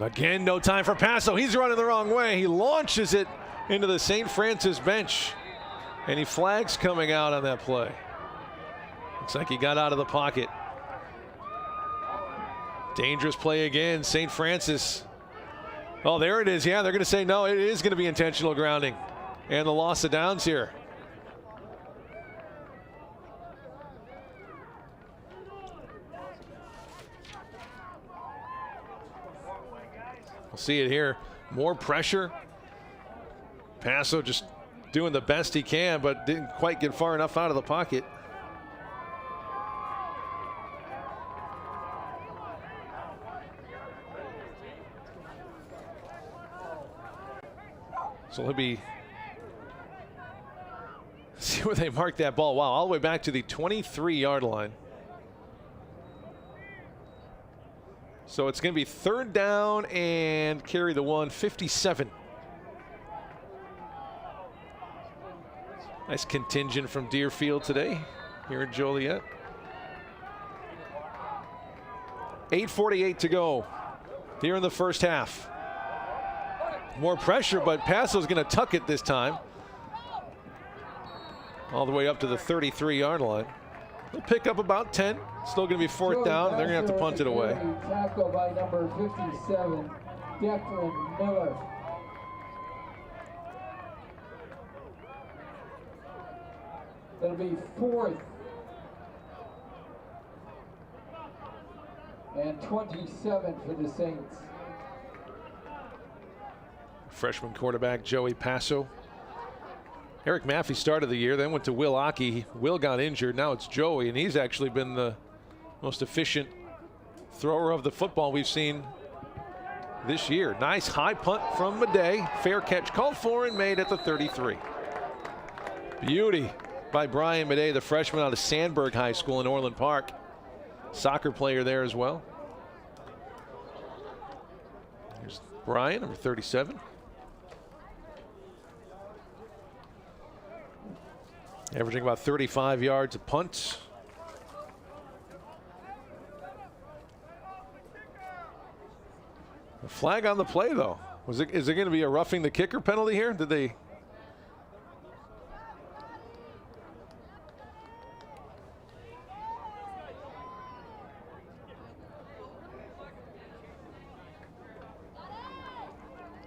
Speaker 1: Again, no time for Passo. He's running the wrong way. He launches it into the St. Francis bench, and he flags coming out on that play. Looks like he got out of the pocket. Dangerous play again, St. Francis. Oh, there it is. Yeah, they're going to say no, it is going to be intentional grounding. And the loss of downs here. See it here. More pressure. Passo just doing the best he can, but didn't quite get far enough out of the pocket. So he'll be, see where they mark that ball. Wow, all the way back to the 23-yard line. So it's going to be 3rd down and carry the 1, 57. Nice contingent from Deerfield today here in Joliet. 8:48 to go here in the first half. More pressure, but Passo's going to tuck it this time. All the way up to the 33-yard line. They'll pick up about 10. Still going to be 4th down. They're going to have to punt it away.
Speaker 2: Tackle by number 57, Declan Miller. That'll be 4th and 27 for the Saints.
Speaker 1: Freshman quarterback Joey Passo. Eric Maffey started the year, then went to Will Aki. Will got injured. Now it's Joey, and he's actually been the most efficient thrower of the football we've seen this year. Nice high punt from Madej. Fair catch called for and made at the 33. Beauty by Brian Madej, the freshman out of Sandburg High School in Orland Park. Soccer player there as well. Here's Brian, number 37. Averaging about 35 yards a punt. A flag on the play, though. Is there going to be a roughing the kicker penalty here? Did they?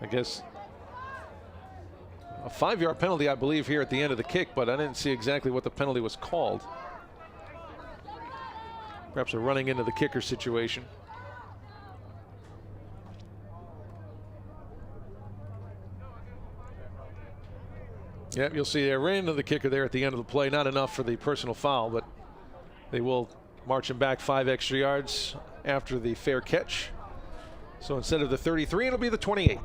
Speaker 1: I guess a 5-yard penalty, I believe, here at the end of the kick, but I didn't see exactly what the penalty was called. Perhaps a running into the kicker situation. Yep, you'll see they ran into the kicker there at the end of the play. Not enough for the personal foul, but they will march him back 5 extra yards after the fair catch. So instead of the 33, it'll be the 28.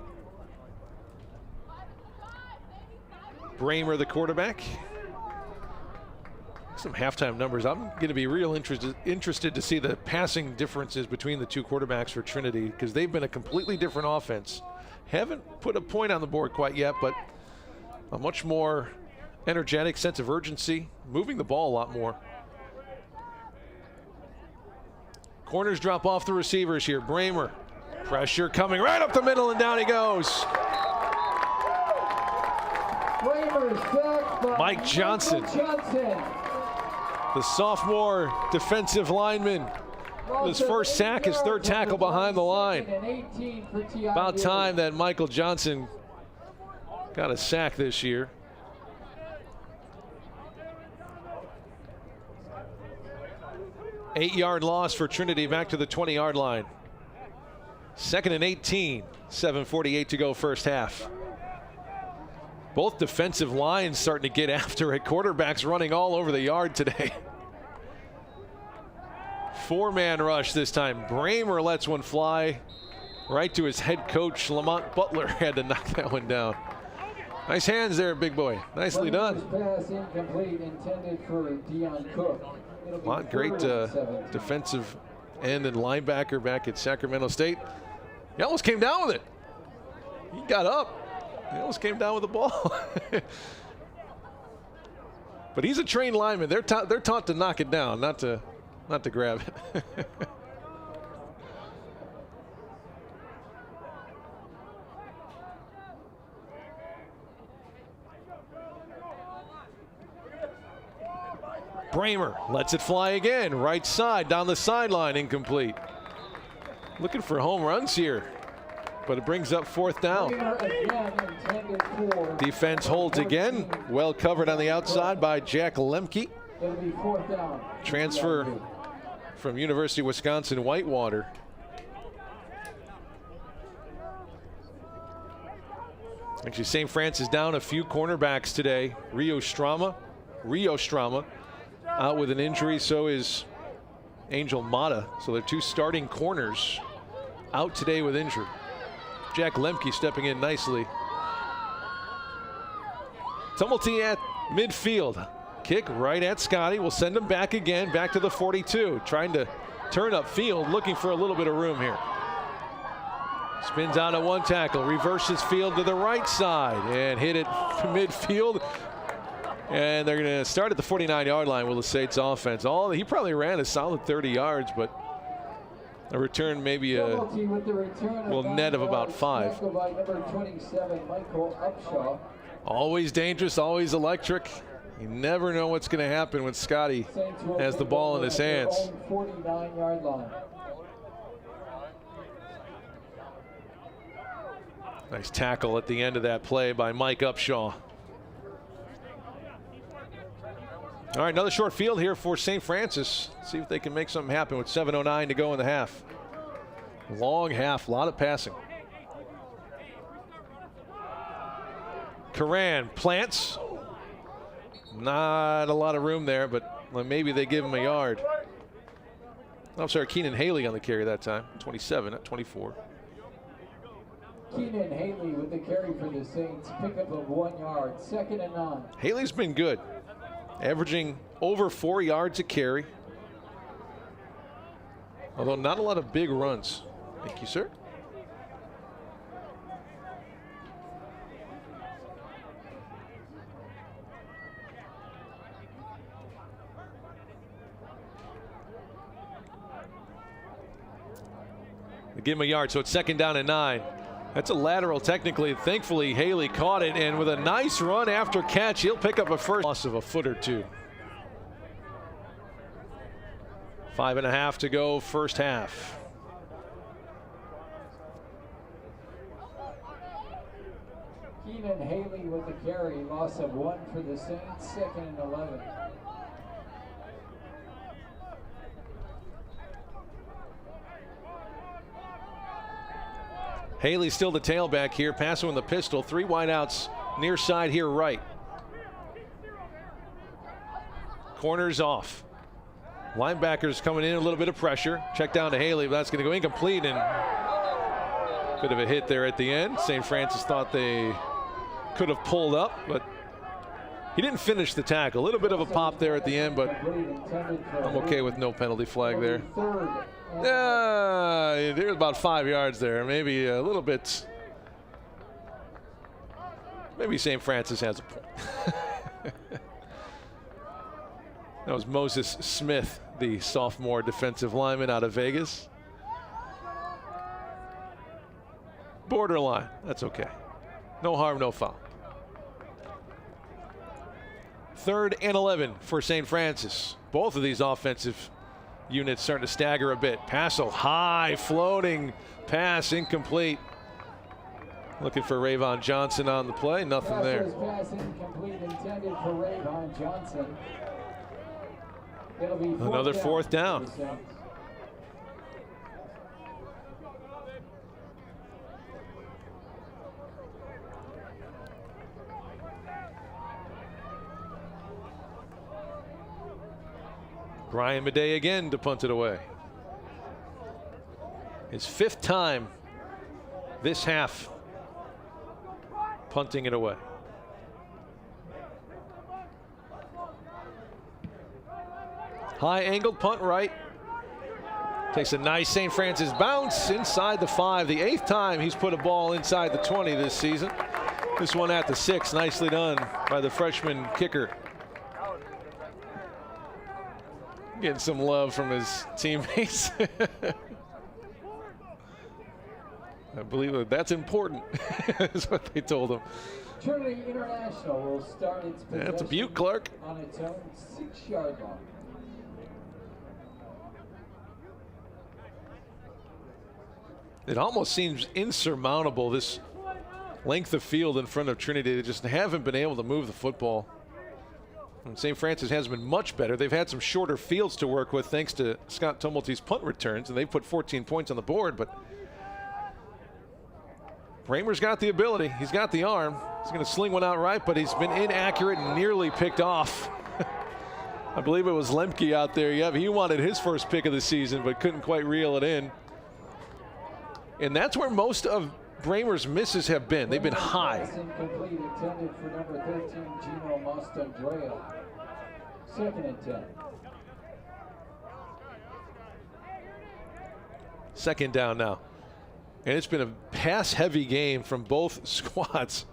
Speaker 1: Bramer, the quarterback. Some halftime numbers. I'm going to be real interested to see the passing differences between the two quarterbacks for Trinity, because they've been a completely different offense. Haven't put a point on the board quite yet, but a much more energetic sense of urgency, moving the ball a lot more. Corners drop off the receivers here. Bramer, pressure coming right up the middle, and down he goes. Mike Johnson, the sophomore defensive lineman. His first sack, his third tackle behind the line. About time that Michael Johnson got a sack this year. Eight-yard loss for Trinity, back to the 20-yard line. 2nd and 18, 7:48 to go first half. Both defensive lines starting to get after it. Quarterbacks running all over the yard today. 4-man rush this time. Bramer lets one fly right to his head coach. Lamont Butler had to knock that one down. Nice hands there, big boy. Nicely done.
Speaker 2: Pass incomplete, intended for Deion Cook.
Speaker 1: Lamont, great defensive end and linebacker back at Sacramento State. He almost came down with it. He got up. He almost came down with the ball. But he's a trained lineman. They're taught to knock it down, not to grab it. Bramer lets it fly again. Right side, down the sideline, incomplete. Looking for home runs here, but it brings up 4th down. Defense holds again. Well covered on the outside by Jack Lemke. Transfer from University of Wisconsin Whitewater. Actually, St. Francis down a few cornerbacks today. Rio Strama out with an injury. So is Angel Mata. So they're 2 starting corners out today with injury. Jack Lemke stepping in nicely. Tumulty at midfield. Kick right at Scotty. We'll send him back again, back to the 42. Trying to turn up field, looking for a little bit of room here. Spins out at 1 tackle, reverses field to the right side, and hit it midfield. And they're going to start at the 49-yard line with the State's offense. He probably ran a solid 30 yards, but a return maybe will net of about 5. Always dangerous, always electric. You never know what's going to happen when Scotty has the ball in his hands.
Speaker 2: 49-yard line.
Speaker 1: Nice tackle at the end of that play by Mike Upshaw. All right, another short field here for St. Francis. See if they can make something happen with 7:09 to go in the half. Long half, a lot of passing. Curran plants. Not a lot of room there, but maybe they give him a yard. I'm sorry, Keenan Haley on the carry that time. 27, not 24.
Speaker 2: Keenan Haley with the carry for the Saints. Pickup of 1 yard. 2nd and 9.
Speaker 1: Haley's been good, averaging over 4 yards a carry. Although not a lot of big runs. Thank you, sir. They give him a yard, so it's 2nd down and 9. That's a lateral technically. Thankfully, Haley caught it, and with a nice run after catch, he'll pick up a first loss of a foot or two. 5.5 to go, first half.
Speaker 2: Keenan Haley with the carry, loss of 1 for the Saints, 2nd and 11.
Speaker 1: Haley still the tailback here, passing with the pistol. 3 wideouts near side here right. Corners off. Linebackers coming in, a little bit of pressure. Check down to Haley, but that's going to go incomplete, and bit of a hit there at the end. St. Francis thought they could have pulled up, but he didn't finish the tackle. A little bit of a pop there at the end, but I'm okay with no penalty flag there. There's about 5 yards there, maybe a little bit. Maybe St. Francis has a point. That was Moses Smith, the sophomore defensive lineman out of Vegas. Borderline, that's okay. No harm, no foul. 3rd and 11 for St. Francis. Both of these offensive units starting to stagger a bit. Paso high, floating pass, incomplete. Looking for Rayvon Johnson on the play, nothing there.
Speaker 2: Pass incomplete, intended for Rayvon Johnson. It'll be
Speaker 1: another 4th down. Brian Madej again to punt it away. His 5th time this half punting it away. High angled punt right. Takes a nice St. Francis bounce inside the 5. The 8th time he's put a ball inside the 20 this season. This one at the 6. Nicely done by the freshman kicker. Getting some love from his teammates. I believe that's important, is what they told him.
Speaker 2: Trinity International will start its possession
Speaker 1: that's a beaut, Clark.
Speaker 2: On its own 6-yard line.
Speaker 1: It almost seems insurmountable, this length of field in front of Trinity. They just haven't been able to move the football. And St. Francis has been much better. They've had some shorter fields to work with thanks to Scott Tumulty's punt returns, and they've put 14 points on the board. But Bramer's got the ability. He's got the arm. He's going to sling one out right, but he's been inaccurate and nearly picked off. I believe it was Lemke out there. Yeah, he wanted his first pick of the season, but couldn't quite reel it in. And that's where most of Bramer's misses have been. They've been high.
Speaker 2: Incomplete, intended for number 13, Gino Mastandrea. 2nd and 10.
Speaker 1: 2nd down now. And it's been a pass-heavy game from both squads.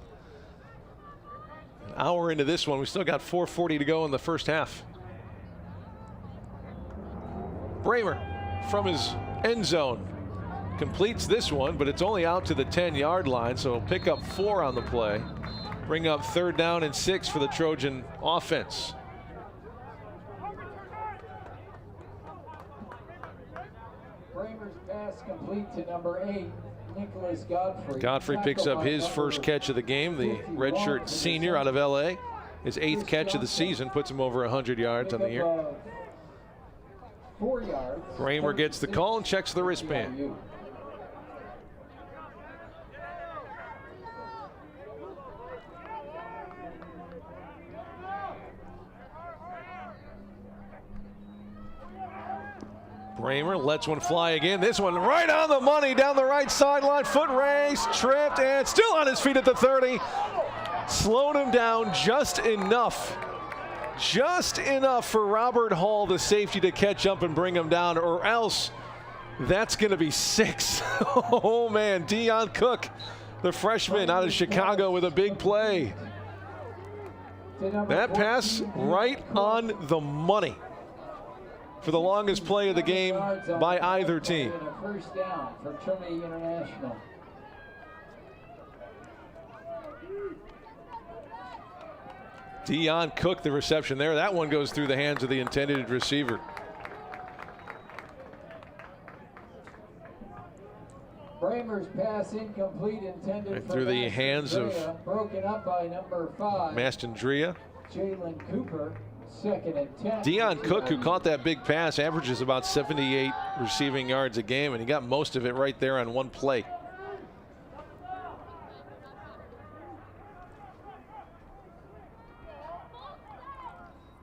Speaker 1: An hour into this one, we still got 4:40 to go in the first half. Bramer from his end zone completes this one, but it's only out to the 10-yard line, so he'll pick up 4 on the play. Bring up 3rd down and 6 for the Trojan offense.
Speaker 2: Bramer's pass complete to number 8, Nicholas Godfrey.
Speaker 1: Godfrey picks up his first catch of the game, the redshirt senior out of LA. His 8th catch of the season puts him over 100 yards on the year.
Speaker 2: 4 yards.
Speaker 1: Bramer gets the call and checks the wristband. Bramer lets one fly again. This one right on the money down the right sideline. Foot race, tripped, and still on his feet at the 30. Slowed him down just enough. Just enough for Robert Hall, the safety, to catch up and bring him down, or else that's going to be 6. Oh, man. Dion Cook, the freshman out of Chicago, with a big play. That pass right on the money for the longest play of the game by either team.
Speaker 2: First down for Trinity International.
Speaker 1: Dion Cook, the reception there. That one goes through the hands of the intended receiver.
Speaker 2: Bramer's pass incomplete, intended
Speaker 1: Right
Speaker 2: for
Speaker 1: through the hands of
Speaker 2: broken up by number 5.
Speaker 1: Mastandrea.
Speaker 2: Jalen Cooper, 2nd and 10.
Speaker 1: Dion Cook, who caught that big pass, averages about 78 receiving yards a game, and he got most of it right there on one play.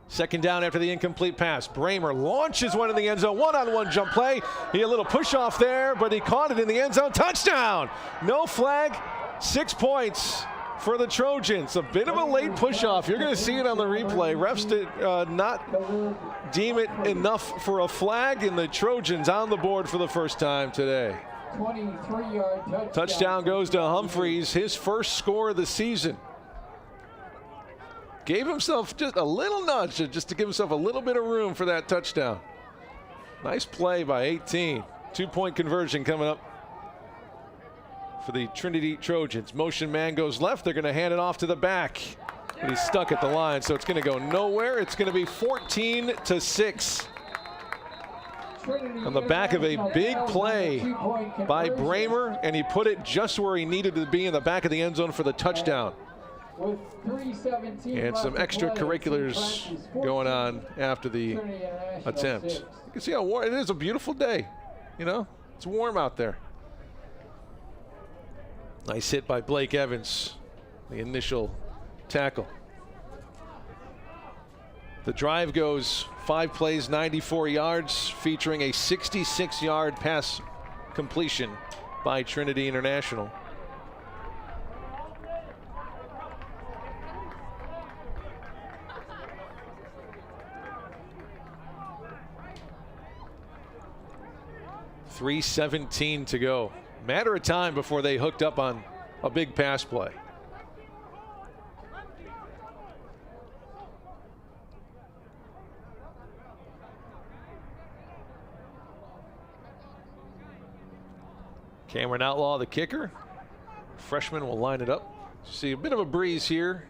Speaker 1: Second down after the incomplete pass. Bramer launches one in the end zone. One-on-one jump play. He a little push off there, but he caught it in the end zone. Touchdown! No flag. 6 points for the Trojans. A bit of a late push off. You're going to see it on the replay. Refs did not deem it enough for a flag, and the Trojans on the board for the first time today.
Speaker 2: 23-yard
Speaker 1: Touchdown goes to Humphreys, his first score of the season. Gave himself just a little nudge just to give himself a little bit of room for that touchdown. Nice play by 18. 2-point conversion coming up for the Trinity Trojans. Motion man goes left. They're going to hand it off to the back. But he's stuck at the line, so it's going to go nowhere. It's going to be 14-6. On the back of a big play by Bramer, and he put it just where he needed to be in the back of the end zone for the touchdown.
Speaker 2: With 3:17
Speaker 1: And some extracurriculars going on after the attempt. You can see how warm it is. A beautiful day. You know, it's warm out there. Nice hit by Blake Evans, the initial tackle. The drive goes 5 plays, 94 yards, featuring a 66-yard pass completion by Trinity International. .317 to go. Matter of time before they hooked up on a big pass play. Cameron Outlaw, the kicker. Freshman will line it up. See a bit of a breeze here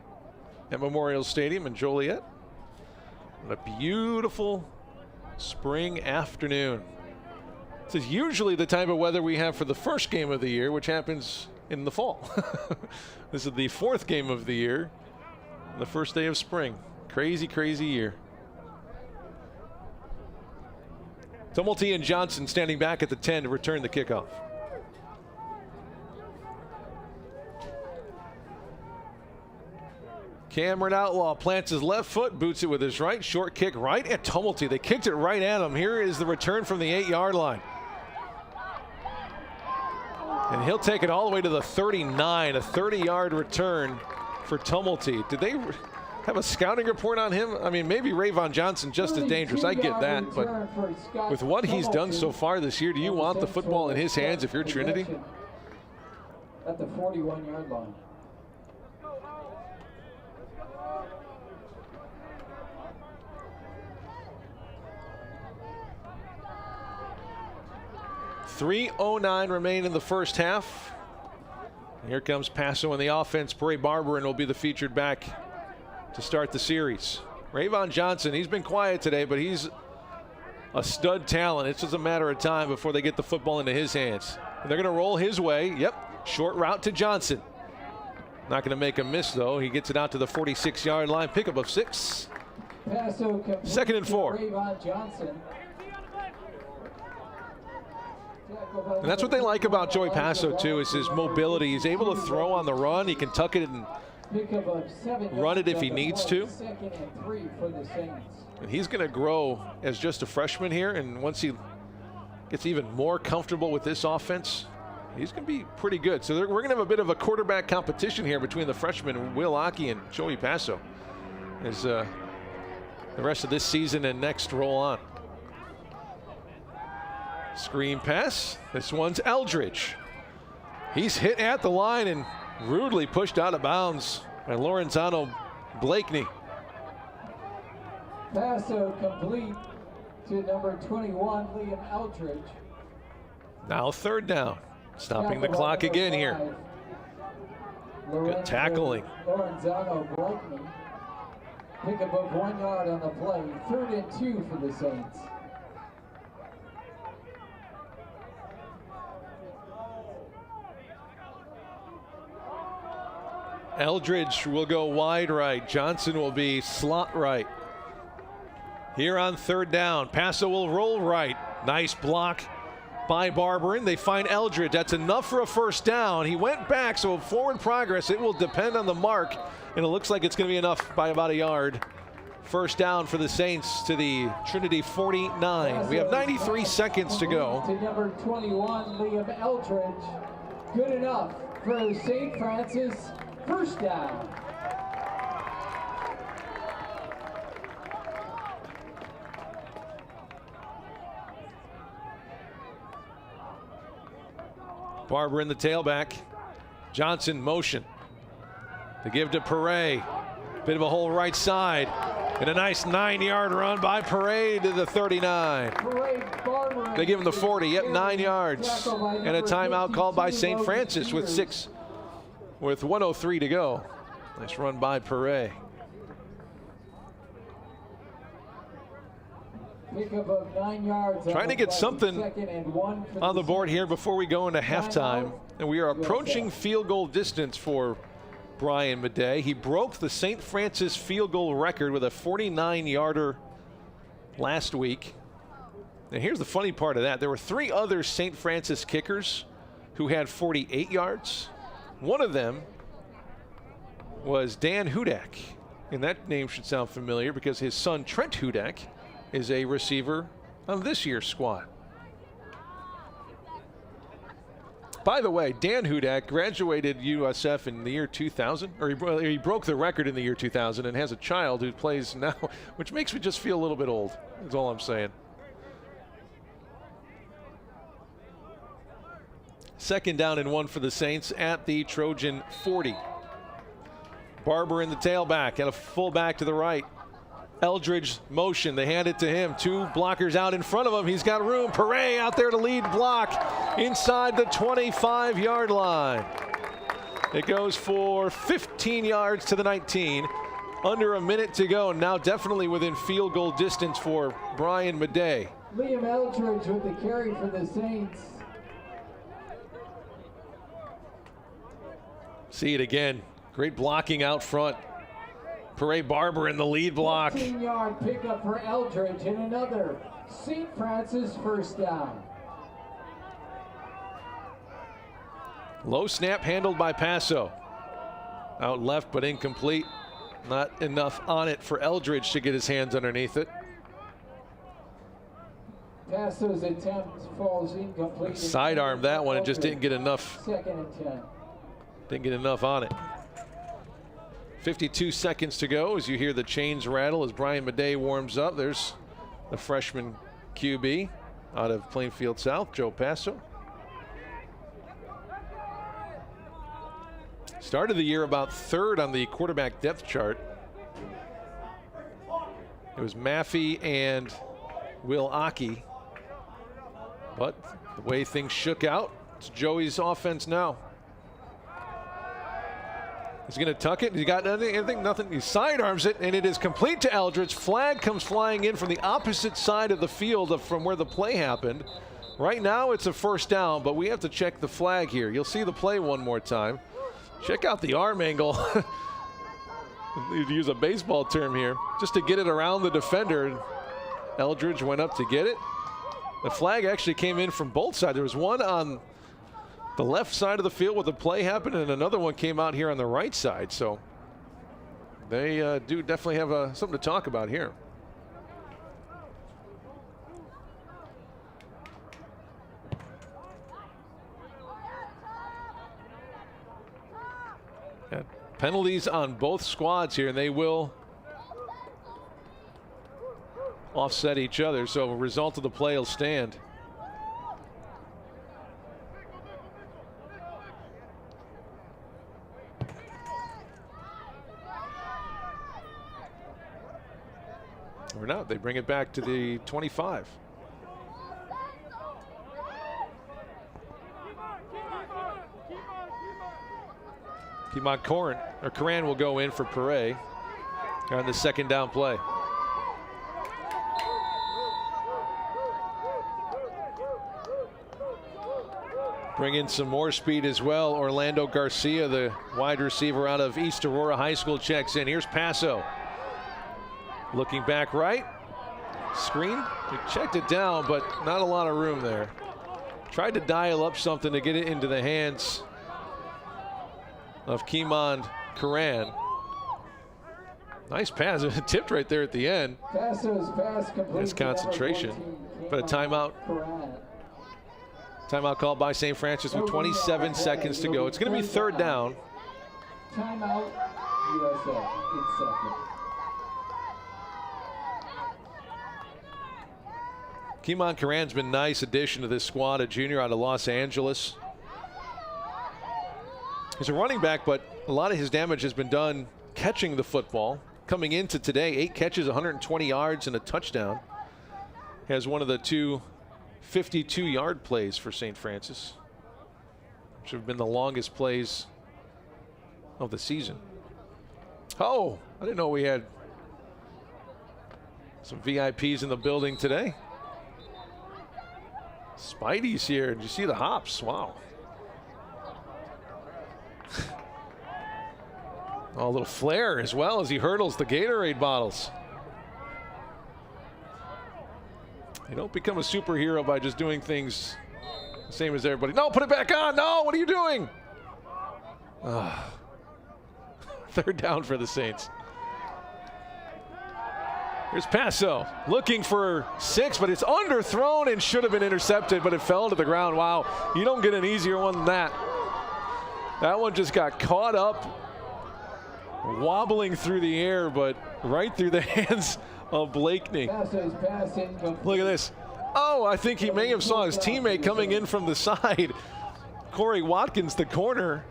Speaker 1: at Memorial Stadium in Joliet. And a beautiful spring afternoon. This is usually the type of weather we have for the first game of the year, which happens in the fall. This is the 4th game of the year, the first day of spring. Crazy, crazy year. Tumulty and Johnson standing back at the 10 to return the kickoff. Cameron Outlaw plants his left foot, boots it with his right, short kick right at Tumulty. They kicked it right at him. Here is the return from the 8-yard line. And he'll take it all the way to the 39, a 30-yard return for Tumulty. Did they have a scouting report on him? I mean, maybe Rayvon Johnson just as dangerous. I get that, but with what he's done so far this year, do you want the football in his hands if you're Trinity?
Speaker 2: At the 41-yard line.
Speaker 1: .309 remain in the first half. Here comes Paso in the offense. Bray Barberin will be the featured back to start the series. Rayvon Johnson, he's been quiet today, but he's a stud talent. It's just a matter of time before they get the football into his hands. And they're going to roll his way. Yep, short route to Johnson. Not going to make a miss, though. He gets it out to the 46-yard line. Pickup of 6.
Speaker 2: Paso
Speaker 1: 2nd and 4.
Speaker 2: Rayvon Johnson.
Speaker 1: And that's what they like about Joey Paso, too, is his mobility. He's able to throw on the run. He can tuck it and run it if he needs to. And he's going to grow as just a freshman here. And once he gets even more comfortable with this offense, he's going to be pretty good. So we're going to have a bit of a quarterback competition here between the freshmen Will Aki and Joey Paso as the rest of this season and next roll on. Screen pass. This one's Eldridge. He's hit at the line and rudely pushed out of bounds by Lorenzano Blakeney.
Speaker 2: Paso complete to number 21, Liam Eldridge.
Speaker 1: Now 3rd down. Stopping the clock again here. Good tackling.
Speaker 2: Lorenzano Blakeney. Pickup of 1 yard on the play. 3rd and 2 for the Saints.
Speaker 1: Eldridge will go wide right. Johnson will be slot right. Here on 3rd down, Paso will roll right. Nice block by Barberin. They find Eldridge. That's enough for a 1st down. He went back, so forward progress. It will depend on the mark, and it looks like it's going to be enough by about a yard. 1st down for the Saints to the Trinity 49. We have 93 seconds to go.
Speaker 2: To number 21, Liam Eldridge. Good enough for St. Francis. 1st down.
Speaker 1: Barber in the tailback. Johnson motion. To give to Paray. Bit of a hole right side. And a nice 9-yard run by Paray to the 39. They give him the 40. Yep, 9 yards. And a timeout called by St. Francis with 1:03 to go. Nice run by Paray.
Speaker 2: Pickup of 9 yards.
Speaker 1: Trying to get something on the board here before we go into halftime. And we are approaching field goal distance for Brian Madej. He broke the St. Francis field goal record with a 49-yarder last week. And here's the funny part of that. There were 3 other St. Francis kickers who had 48 yards. One of them was Dan Hudak. And that name should sound familiar because his son Trent Hudak is a receiver on this year's squad. By the way, Dan Hudak graduated USF in the year 2000, or he broke the record in the year 2000 and has a child who plays now, which makes me just feel a little bit old, is all I'm saying. 2nd down and 1 for the Saints at the Trojan 40. Barber in the tailback and a fullback to the right. Eldridge motion, they hand it to him. 2 blockers out in front of him. He's got room. Paray out there to lead block inside the 25-yard line. It goes for 15 yards to the 19. Under a minute to go. Now definitely within field goal distance for Brian Madej.
Speaker 2: Liam Eldridge with the carry for the Saints.
Speaker 1: See it again. Great blocking out front. Paray Barber in the lead block.
Speaker 2: 15-yard pickup for Eldridge and another St. Francis 1st down.
Speaker 1: Low snap handled by Paso. Out left but incomplete. Not enough on it for Eldridge to get his hands underneath it.
Speaker 2: Paso's attempt falls incomplete.
Speaker 1: Sidearm that one and just didn't get enough.
Speaker 2: 2nd and 10.
Speaker 1: Didn't get enough on it. 52 seconds to go as you hear the chains rattle as Brian Madej warms up. There's the freshman QB out of Plainfield South, Joe Paso. Started the year about 3rd on the quarterback depth chart. It was Maffey and Will Aki. But the way things shook out, it's Joey's offense now. He's going to tuck it. He got anything? Nothing. He sidearms it, and it is complete to Eldridge. Flag comes flying in from the opposite side of the field from where the play happened. Right now, it's a 1st down, but we have to check the flag here. You'll see the play one more time. Check out the arm angle. To use a baseball term here, just to get it around the defender. Eldridge went up to get it. The flag actually came in from both sides. There was one on the left side of the field where the play happened, and another one came out here on the right side. So they do definitely have something to talk about here. Yeah, penalties on both squads here, and they will offset each other. So a result of the play will stand. Or not, they bring it back to the 25. Piedmont Coran will go in for Paray. on the second down play. Bring in some more speed as well. Orlando Garcia, the wide receiver out of East Aurora High School, checks in. Here's Paso. Looking back right. Screen. He checked it down, but not a lot of room there. Tried to dial up something to get it into the hands of Kimon Karan. Nice pass. It tipped right there at the end.
Speaker 2: Paso's pass complete.
Speaker 1: His concentration. But a timeout. Timeout called by St. Francis with 27 seconds to go. It's going to be third down.
Speaker 2: Timeout, USF in second.
Speaker 1: Kimon Karan's been a nice addition to this squad, a junior out of Los Angeles. He's a running back, but a lot of his damage has been done catching the football. Coming into today, 8 catches, 120 yards, and a touchdown. Has one of the 2 52-yard plays for St. Francis, which have been the longest plays of the season. Oh, I didn't know we had some VIPs in the building today. Spidey's here. Did you see the hops? Wow. Oh, a little flair as well as he hurdles the Gatorade bottles. You don't become a superhero by just doing things the same as everybody. No, put it back on. No, what are you doing? Third down for the Saints. Here's Paso looking for 6, but it's underthrown and should have been intercepted, but it fell to the ground. Wow, you don't get an easier one than that. That one just got caught up, wobbling through the air, but right through the hands of Blakeney. Look at this. Oh, I think he may have saw his teammate coming in from the side. Corey Watkins, the corner,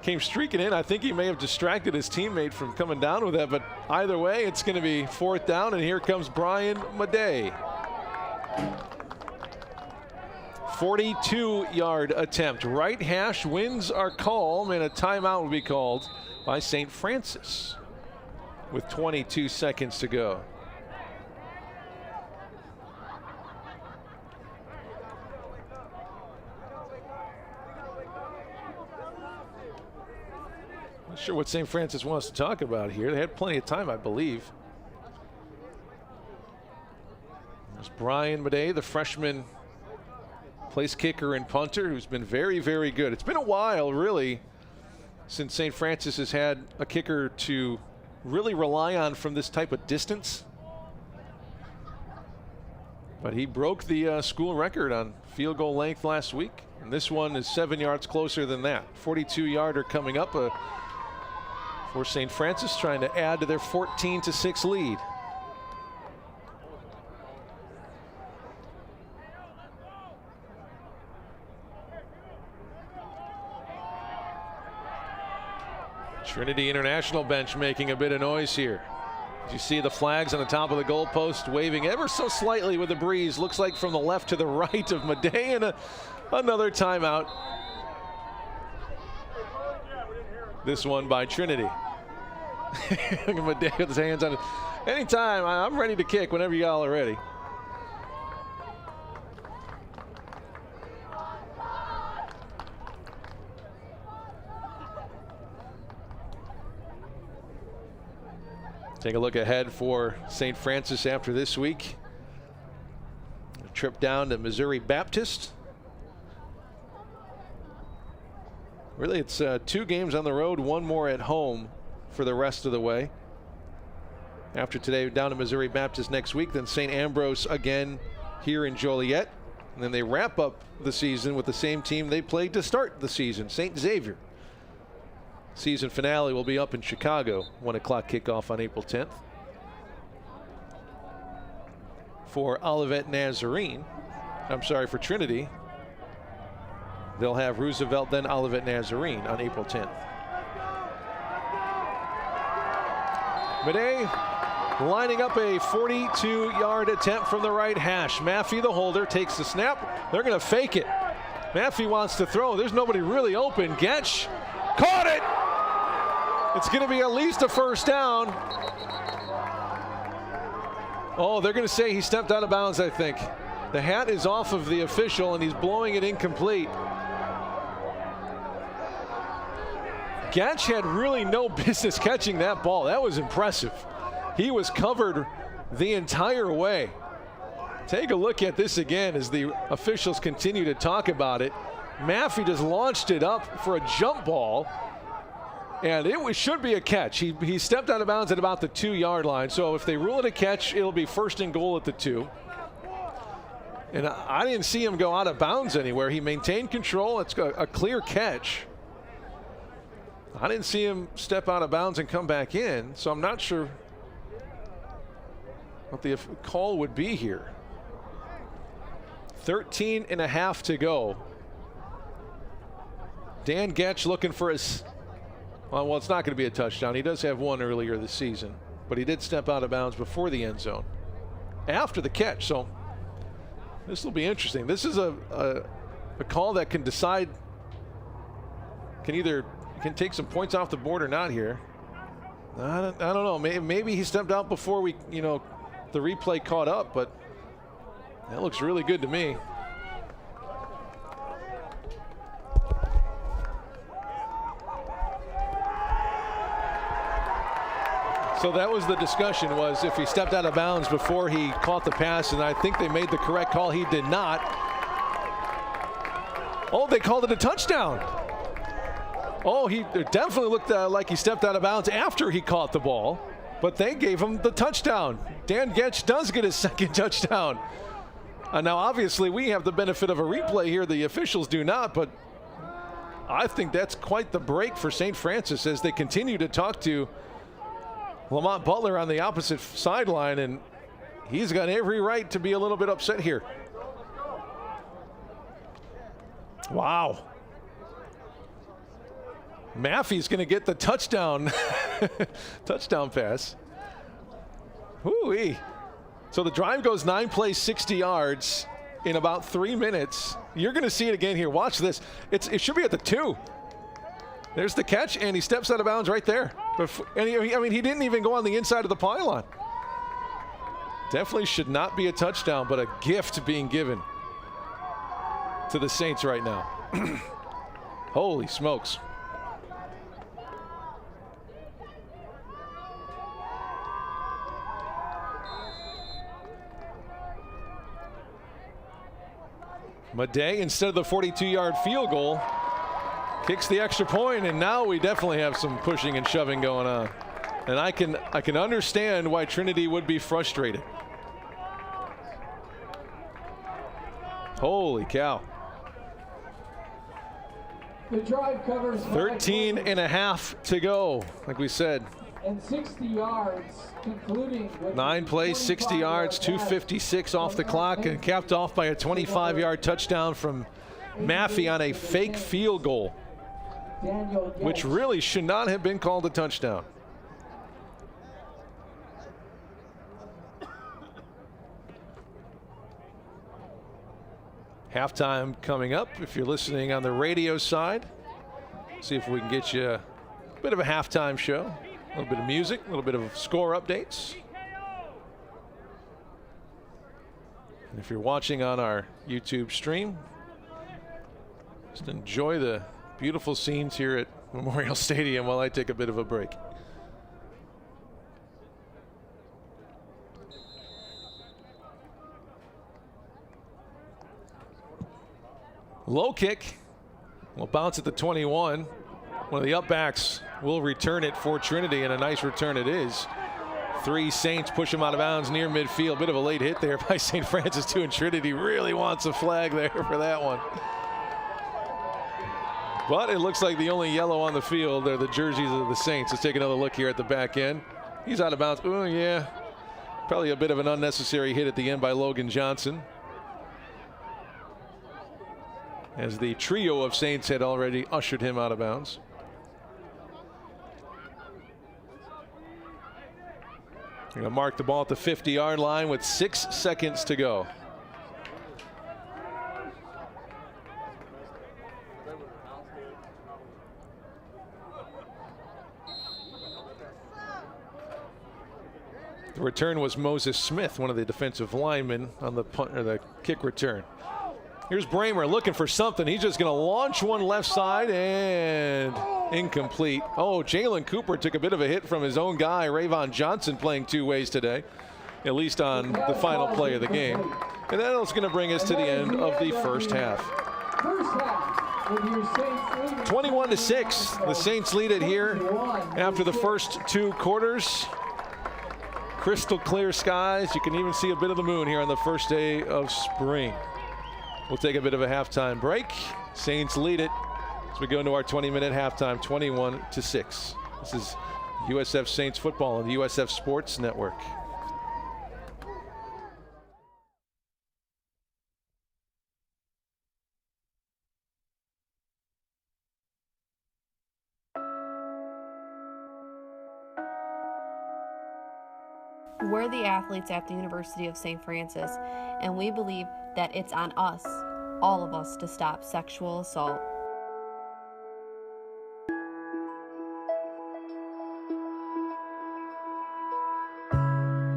Speaker 1: came streaking in. I think he may have distracted his teammate from coming down with that, but either way, it's going to be fourth down, and here comes Brian Madej. 42-yard attempt. Right hash, winds are calm, and a timeout will be called by St. Francis with 22 seconds to go. Not sure what St. Francis wants to talk about here. They had plenty of time, I believe. There's Brian Madej, the freshman place kicker and punter, who's been very, very good. It's been a while, really, since St. Francis has had a kicker to really rely on from this type of distance. But he broke the school record on field goal length last week, and this one is 7 yards closer than that. 42-yarder coming up for St. Francis, trying to add to their 14-6 lead. Trinity International bench making a bit of noise here. You see the flags on the top of the goalpost waving ever so slightly with the breeze. Looks like from the left to the right of Madej, and another timeout. This one by Trinity. Look at Madej with his hands on it. Anytime, I'm ready to kick whenever y'all are ready. Take a look ahead for St. Francis after this week. A trip down to Missouri Baptist. Really, it's 2 games on the road, 1 more at home for the rest of the way. After today, down to Missouri Baptist next week, then St. Ambrose again here in Joliet. And then they wrap up the season with the same team they played to start the season, St. Xavier. Season finale will be up in Chicago, 1 o'clock kickoff on April 10th. For Olivet Nazarene, for Trinity, they'll have Roosevelt, then Olivet Nazarene on April 10th. Madej lining up a 42-yard attempt from the right hash. Maffey, the holder, takes the snap. They're going to fake it. Maffey wants to throw. There's nobody really open. Getch caught it. It's going to be at least a first down. Oh, they're going to say he stepped out of bounds, I think. The hat is off of the official, and he's blowing it incomplete. Gatch had really no business catching that ball. That was impressive. He was covered the entire way. Take a look at this again as the officials continue to talk about it. Maffey just launched it up for a jump ball, and should be a catch. He stepped out of bounds at about the 2-yard line, so if they rule it a catch, it'll be first and goal at the 2. And I didn't see him go out of bounds anywhere. He maintained control. It's a clear catch. I didn't see him step out of bounds and come back in, so I'm not sure what the call would be here. 13.5 to go. Dan Getch looking for his, well, it's not going to be a touchdown. He does have one earlier this season, but he did step out of bounds before the end zone after the catch. So this will be interesting. This is a call that can decide, can take some points off the board or not here. I don't know. Maybe he stepped out before the replay caught up, but that looks really good to me. So that was the discussion, was if he stepped out of bounds before he caught the pass, and I think they made the correct call. He did not. Oh, they called it a touchdown. Oh, he definitely looked like he stepped out of bounds after he caught the ball, but they gave him the touchdown. Dan Getch does get his second touchdown. Now, obviously, we have the benefit of a replay here. The officials do not, but I think that's quite the break for St. Francis as they continue to talk to Lamont Butler on the opposite sideline, and he's got every right to be a little bit upset here. Wow. Maffey's going to get the touchdown touchdown pass. Whoo-wee. So the drive goes 9 plays, 60 yards in about 3 minutes. You're going to see it again here. Watch this. It should be at the 2. There's the catch, and he steps out of bounds right there. And he didn't even go on the inside of the pylon. Definitely should not be a touchdown, but a gift being given to the Saints right now. Holy smokes. Madej, instead of the 42-yard field goal, kicks the extra point, and now we definitely have some pushing and shoving going on. And I can understand why Trinity would be frustrated. Holy cow.
Speaker 2: The drive covers
Speaker 1: 13.5 to go, like we said.
Speaker 2: And 60 yards, concluding with
Speaker 1: 9 plays, 60 yards, 2:56 off the clock, and capped off by a 25-yard touchdown from Maffey on a fake field goal, which really should not have been called a touchdown. Halftime coming up. If you're listening on the radio side, see if we can get you a bit of a halftime show. A little bit of music, a little bit of score updates. And if you're watching on our YouTube stream, just enjoy the beautiful scenes here at Memorial Stadium while I take a bit of a break. Low kick will bounce at the 21. One of the upbacks will return it for Trinity, and a nice return it is. 3 Saints push him out of bounds near midfield. Bit of a late hit there by St. Francis too, and Trinity really wants a flag there for that one. But it looks like the only yellow on the field are the jerseys of the Saints. Let's take another look here at the back end. He's out of bounds. Oh, yeah. Probably a bit of an unnecessary hit at the end by Logan Johnson, as the trio of Saints had already ushered him out of bounds. Going to mark the ball at the 50-yard line with 6 seconds to go. return was Moses Smith, one of the defensive linemen on the punt or the kick return. Here's Bramer looking for something. He's just going to launch one left side and incomplete. Oh, Jalen Cooper took a bit of a hit from his own guy, Rayvon Johnson, playing two ways today, at least on the final play of the game. And that's going to bring us to the end of the first half. 21-6. The Saints lead it here after the first two quarters. Crystal clear skies. You can even see a bit of the moon here on the first day of spring. We'll take a bit of a halftime break. Saints lead it as we go into our 20-minute halftime, 21-6. This is USF Saints football on the USF Sports Network.
Speaker 6: We're the athletes at the University of St. Francis, and we believe that it's on us, all of us, to stop sexual assault.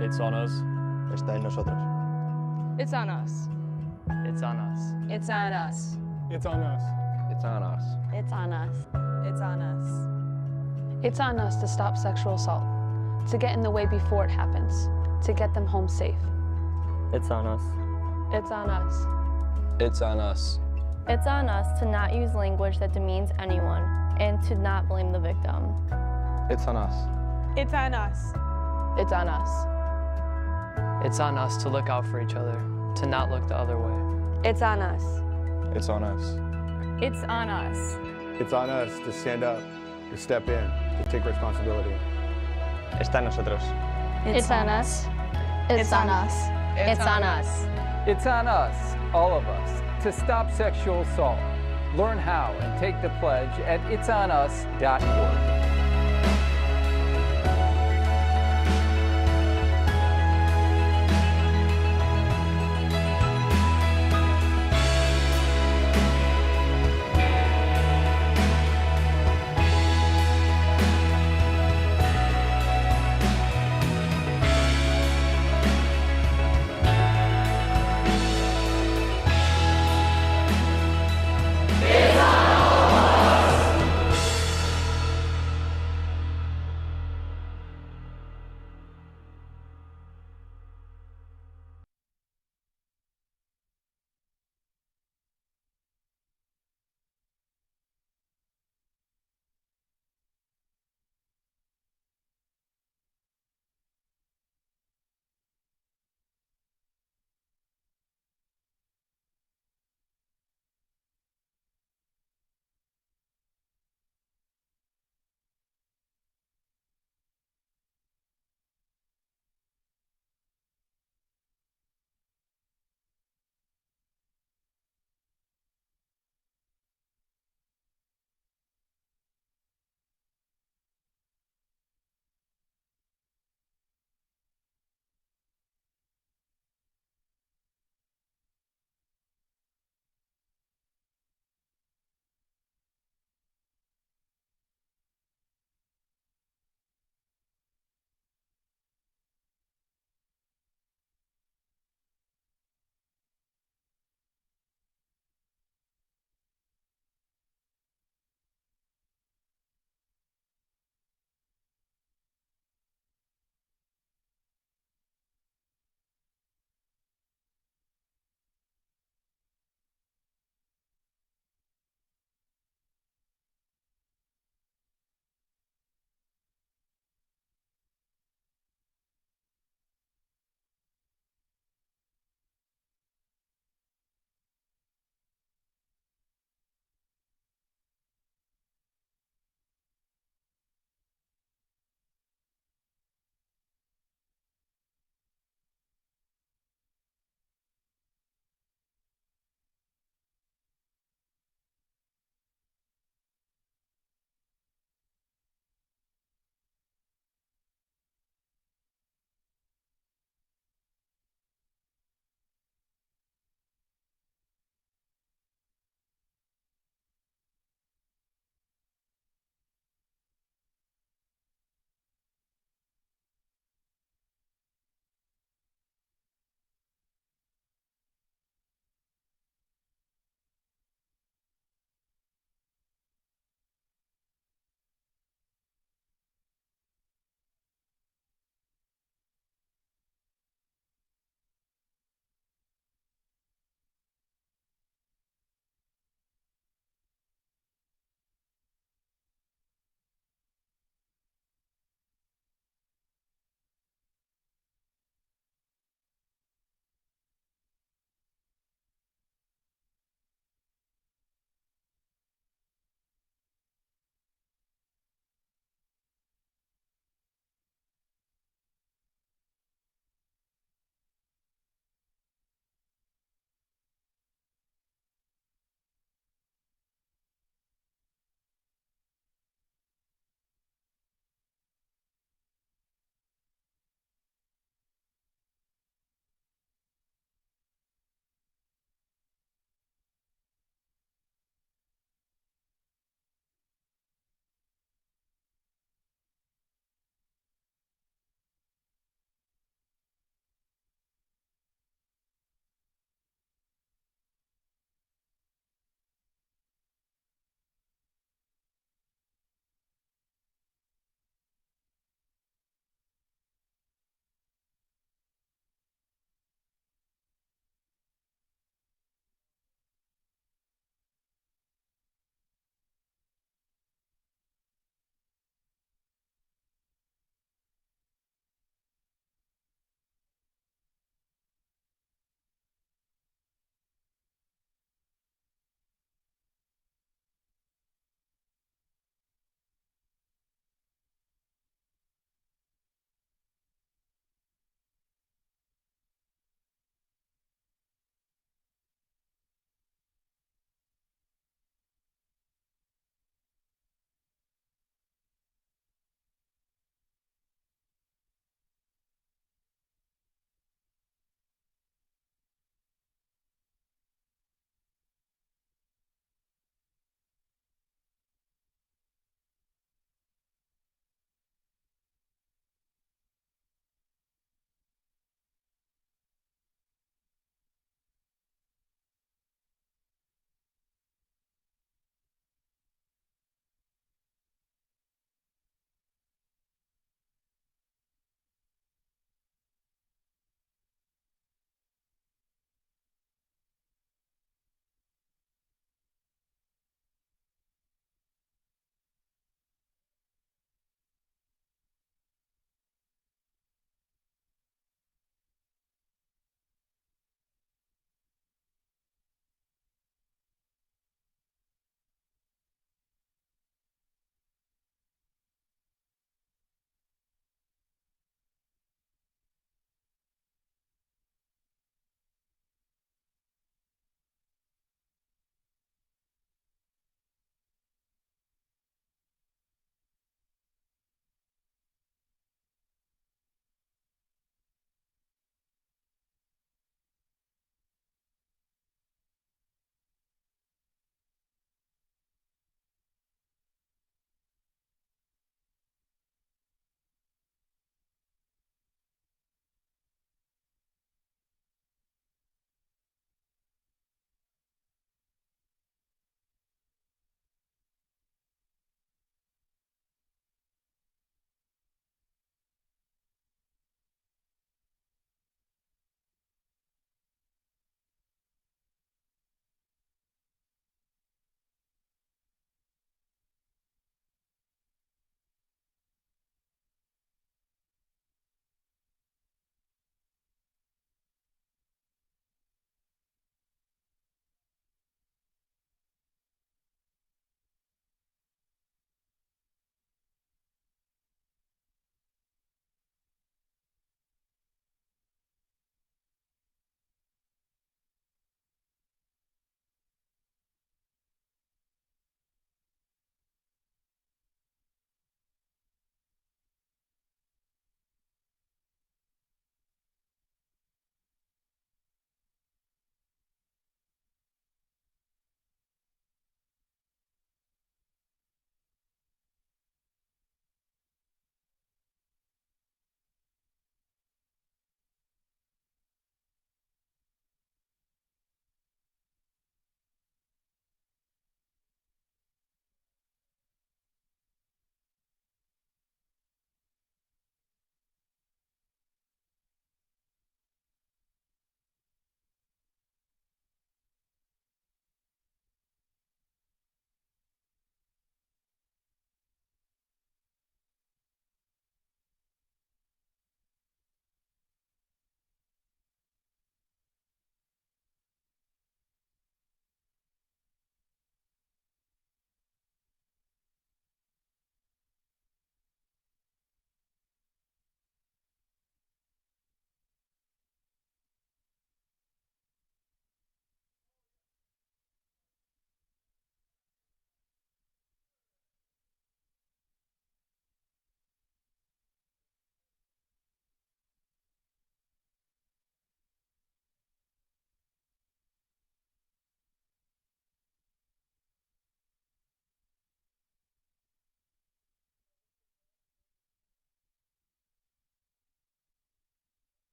Speaker 7: It's on us.
Speaker 8: Está en nosotros.
Speaker 9: It's on us.
Speaker 7: It's on us.
Speaker 9: It's on us.
Speaker 7: It's on us.
Speaker 8: It's on us.
Speaker 9: It's on us.
Speaker 10: It's on us.
Speaker 9: It's on us to stop sexual assault, to get in the way before it happens, to get them home safe.
Speaker 11: It's on us.
Speaker 9: It's on us.
Speaker 8: It's on us.
Speaker 12: It's on us to not use language that demeans anyone and to not blame the victim.
Speaker 8: It's on us.
Speaker 10: It's on us.
Speaker 9: It's on us.
Speaker 11: It's on us to look out for each other, to not look the other way.
Speaker 9: It's on us.
Speaker 8: It's on us.
Speaker 10: It's on us.
Speaker 13: It's on us to stand up, to step in, to take responsibility.
Speaker 8: Está en nosotros.
Speaker 12: It's on us. It's on us.
Speaker 10: It's on us.
Speaker 14: It's on us, all of us, to stop sexual assault. Learn how and take the pledge at itsonus.org.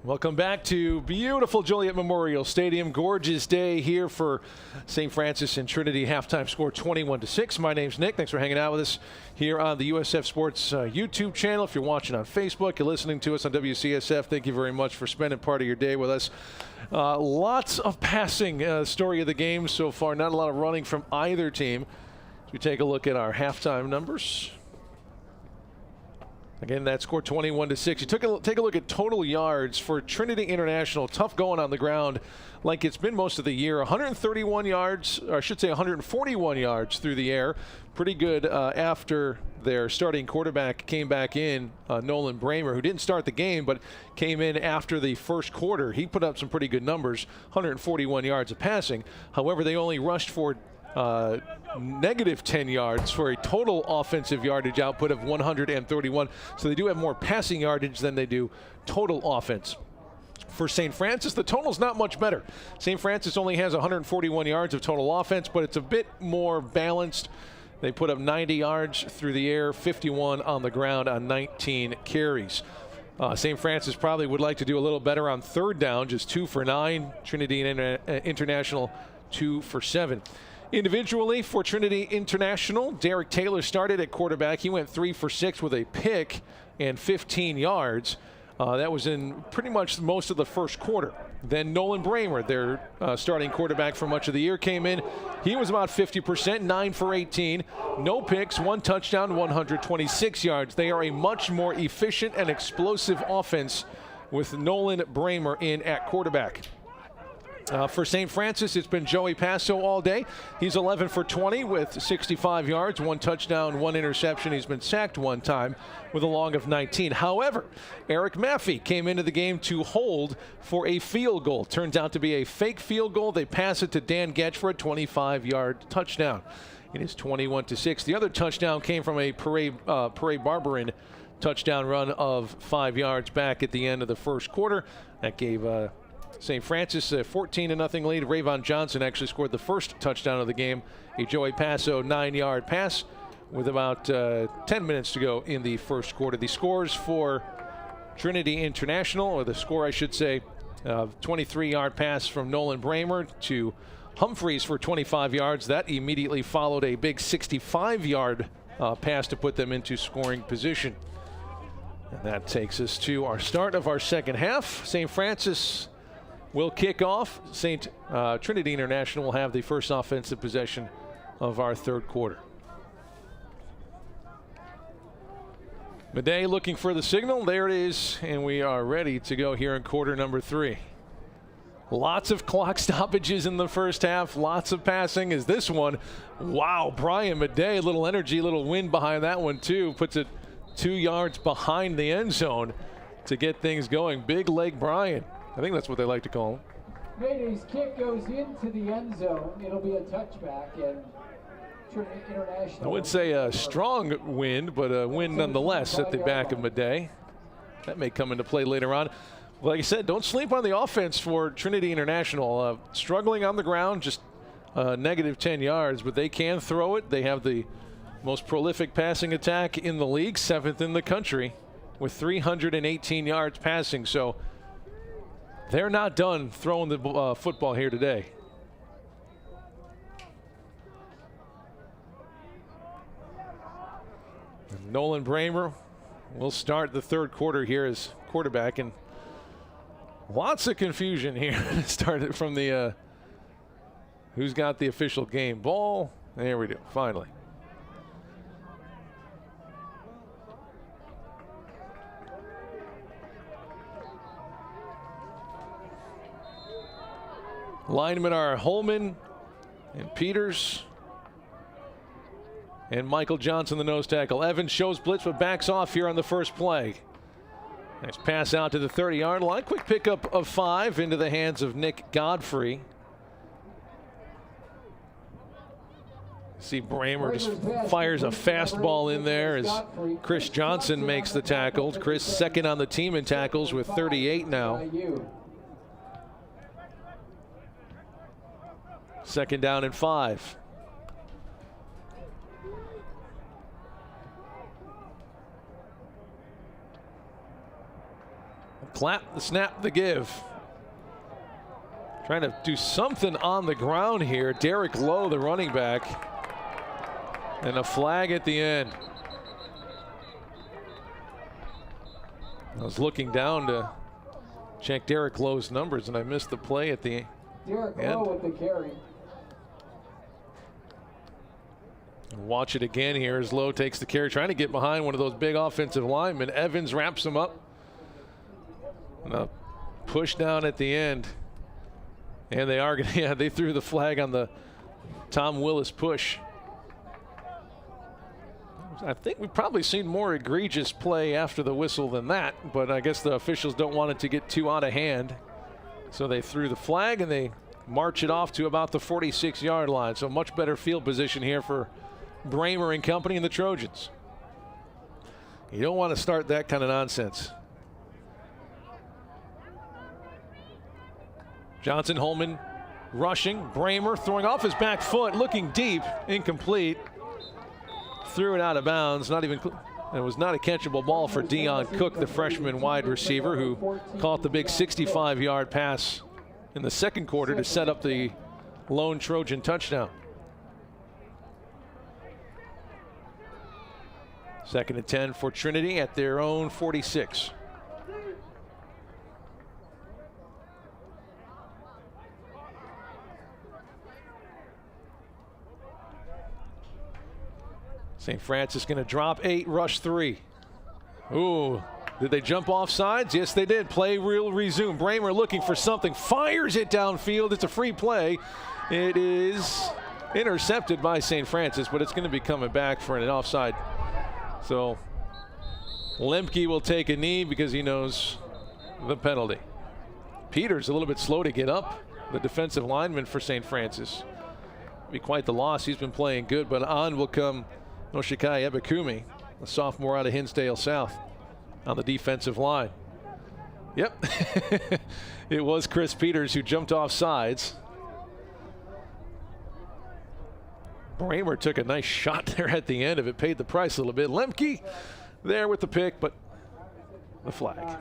Speaker 1: Welcome back to beautiful Joliet Memorial Stadium. Gorgeous day here for St. Francis and Trinity. Halftime score 21-6. My name's Nick. Thanks for hanging out with us here on the USF Sports YouTube channel. If you're watching on Facebook, you're listening to us on WCSF, thank you very much for spending part of your day with us. Lots of passing, story of the game so far. Not a lot of running from either team. As we take a look at our halftime numbers. Again, that score 21-6. You take a look at total yards for Trinity International. Tough going on the ground like it's been most of the year. 131 yards, or I should say 141 yards through the air. Pretty good after their starting quarterback came back in, Nolan Bramer, who didn't start the game but came in after the first quarter. He put up some pretty good numbers, 141 yards of passing. However, they only rushed for negative 10 yards for a total offensive yardage output of 131. So they do have more passing yardage than they do total offense. For St. Francis, the total's not much better. St. Francis only has 141 yards of total offense, but it's a bit more balanced. They put up 90 yards through the air, 51 on the ground on 19 carries. St. Francis probably would like to do a little better on third down, just 2 for 9. Trinity International 2 for 7. Individually for Trinity International, Derek Taylor started at quarterback. He went 3 for 6 with a pick and 15 yards. That was in pretty much most of the first quarter. Then Nolan Bramer, their starting quarterback for much of the year, came in. He was about 50%, 9 for 18. No picks, 1 touchdown, 126 yards. They are a much more efficient and explosive offense with Nolan Bramer in at quarterback. For St. Francis, it's been Joey Passo all day. He's 11 for 20 with 65 yards, 1 touchdown, 1 interception. He's been sacked 1 time with a long of 19. However, Eric Maffey came into the game to hold for a field goal. Turns out to be a fake field goal. They pass it to Dan Getch for a 25-yard touchdown. It is 21-6. The other touchdown came from a Parade Barberin touchdown run of 5 yards back at the end of the first quarter. That gave St. Francis a 14-0 lead. Rayvon Johnson actually scored the first touchdown of the game. A Joey Passo 9-yard pass with about 10 minutes to go in the first quarter. The scores for Trinity International, or the score I should say, 23-yard pass from Nolan Bramer to Humphreys for 25 yards. That immediately followed a big 65-yard pass to put them into scoring position. And that takes us to our start of our second half. St. Francis will kick off. Trinity International will have the first offensive possession of our third quarter. Madej looking for the signal. There it is, and we are ready to go here in quarter number 3. Lots of clock stoppages in the first half. Lots of passing as this one. Wow, Brian Madej, little energy, little wind behind that one too. Puts it 2 yards behind the end zone to get things going. Big leg Brian. I think that's what they like to call him.
Speaker 2: Madej's kick goes into the end zone. It'll be a touchback, and Trinity International.
Speaker 1: I wouldn't say a strong wind, but a wind nonetheless at the back of Madej. That may come into play later on. Like I said, don't sleep on the offense for Trinity International. Struggling on the ground, just negative 10 yards, but they can throw it. They have the most prolific passing attack in the league, 7th in the country, with 318 yards passing. So they're not done throwing the football here today. And Nolan Bramer will start the third quarter here as quarterback, and lots of confusion here. Started from the who's got the official game ball. There we go, finally. Linemen are Holman and Peters and Michael Johnson, the nose tackle. Evans shows blitz but backs off here on the first play. Nice pass out to the 30-yard line. Quick pickup of 5 into the hands of Nick Godfrey. See Bramer just fires a fastball in there as Chris Johnson makes the tackle. Chris second on the team in tackles with 38 now. Second down and 5. clap, the snap, the give. Trying to do something on the ground here. Derek Lowe, the running back. And a flag at the end. I was looking down to check Derek Lowe's numbers, and I missed the play at the
Speaker 2: Derek
Speaker 1: end.
Speaker 2: Lowe with the carry.
Speaker 1: Watch it again here as Lowe takes the carry, trying to get behind one of those big offensive linemen. Evans wraps him up. And a push down at the end. And they are going to, yeah, they threw the flag on the Tom Willis push. I think we've probably seen more egregious play after the whistle than that, but I guess the officials don't want it to get too out of hand. So they threw the flag and they march it off to about the 46-yard line. So much better field position here for Bramer and company and the Trojans. You don't want to start that kind of nonsense. Johnson Holman rushing. Bramer throwing off his back foot, looking deep, incomplete. Threw it out of bounds. Not even. It was not a catchable ball for Dion Cook, the freshman wide receiver, who caught the big 65-yard pass in the second quarter to set up the lone Trojan touchdown. 2nd and 10 for Trinity at their own 46. St. Francis going to drop 8, rush 3. Ooh, did they jump off sides? Yes, they did. Play will resume. Bramer looking for something, fires it downfield. It's a free play. It is intercepted by St. Francis, but it's going to be coming back for an offside. So Lemke will take a knee because he knows the penalty. Peters a little bit slow to get up, the defensive lineman for St. Francis. Be quite the loss. He's been playing good, but on will come Noshikai Ebekumi, a sophomore out of Hinsdale South, on the defensive line. Yep, it was Chris Peters who jumped off sides. Bramer took a nice shot there at the end of it, paid the price a little bit. Lemke there with the pick, but the flag.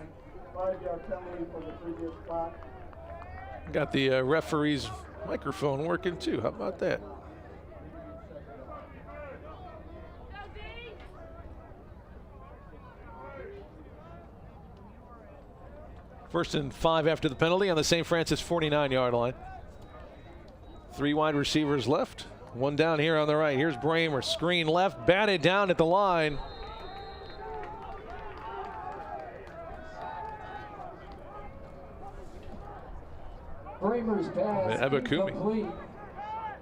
Speaker 1: Got the referee's microphone working too. How about that? First and 5 after the penalty on the St. Francis 49-yard line. 3 wide receivers left. 1 down here on the right. Here's Bramer, screen left, batted down at the line.
Speaker 2: Bramer's pass incomplete,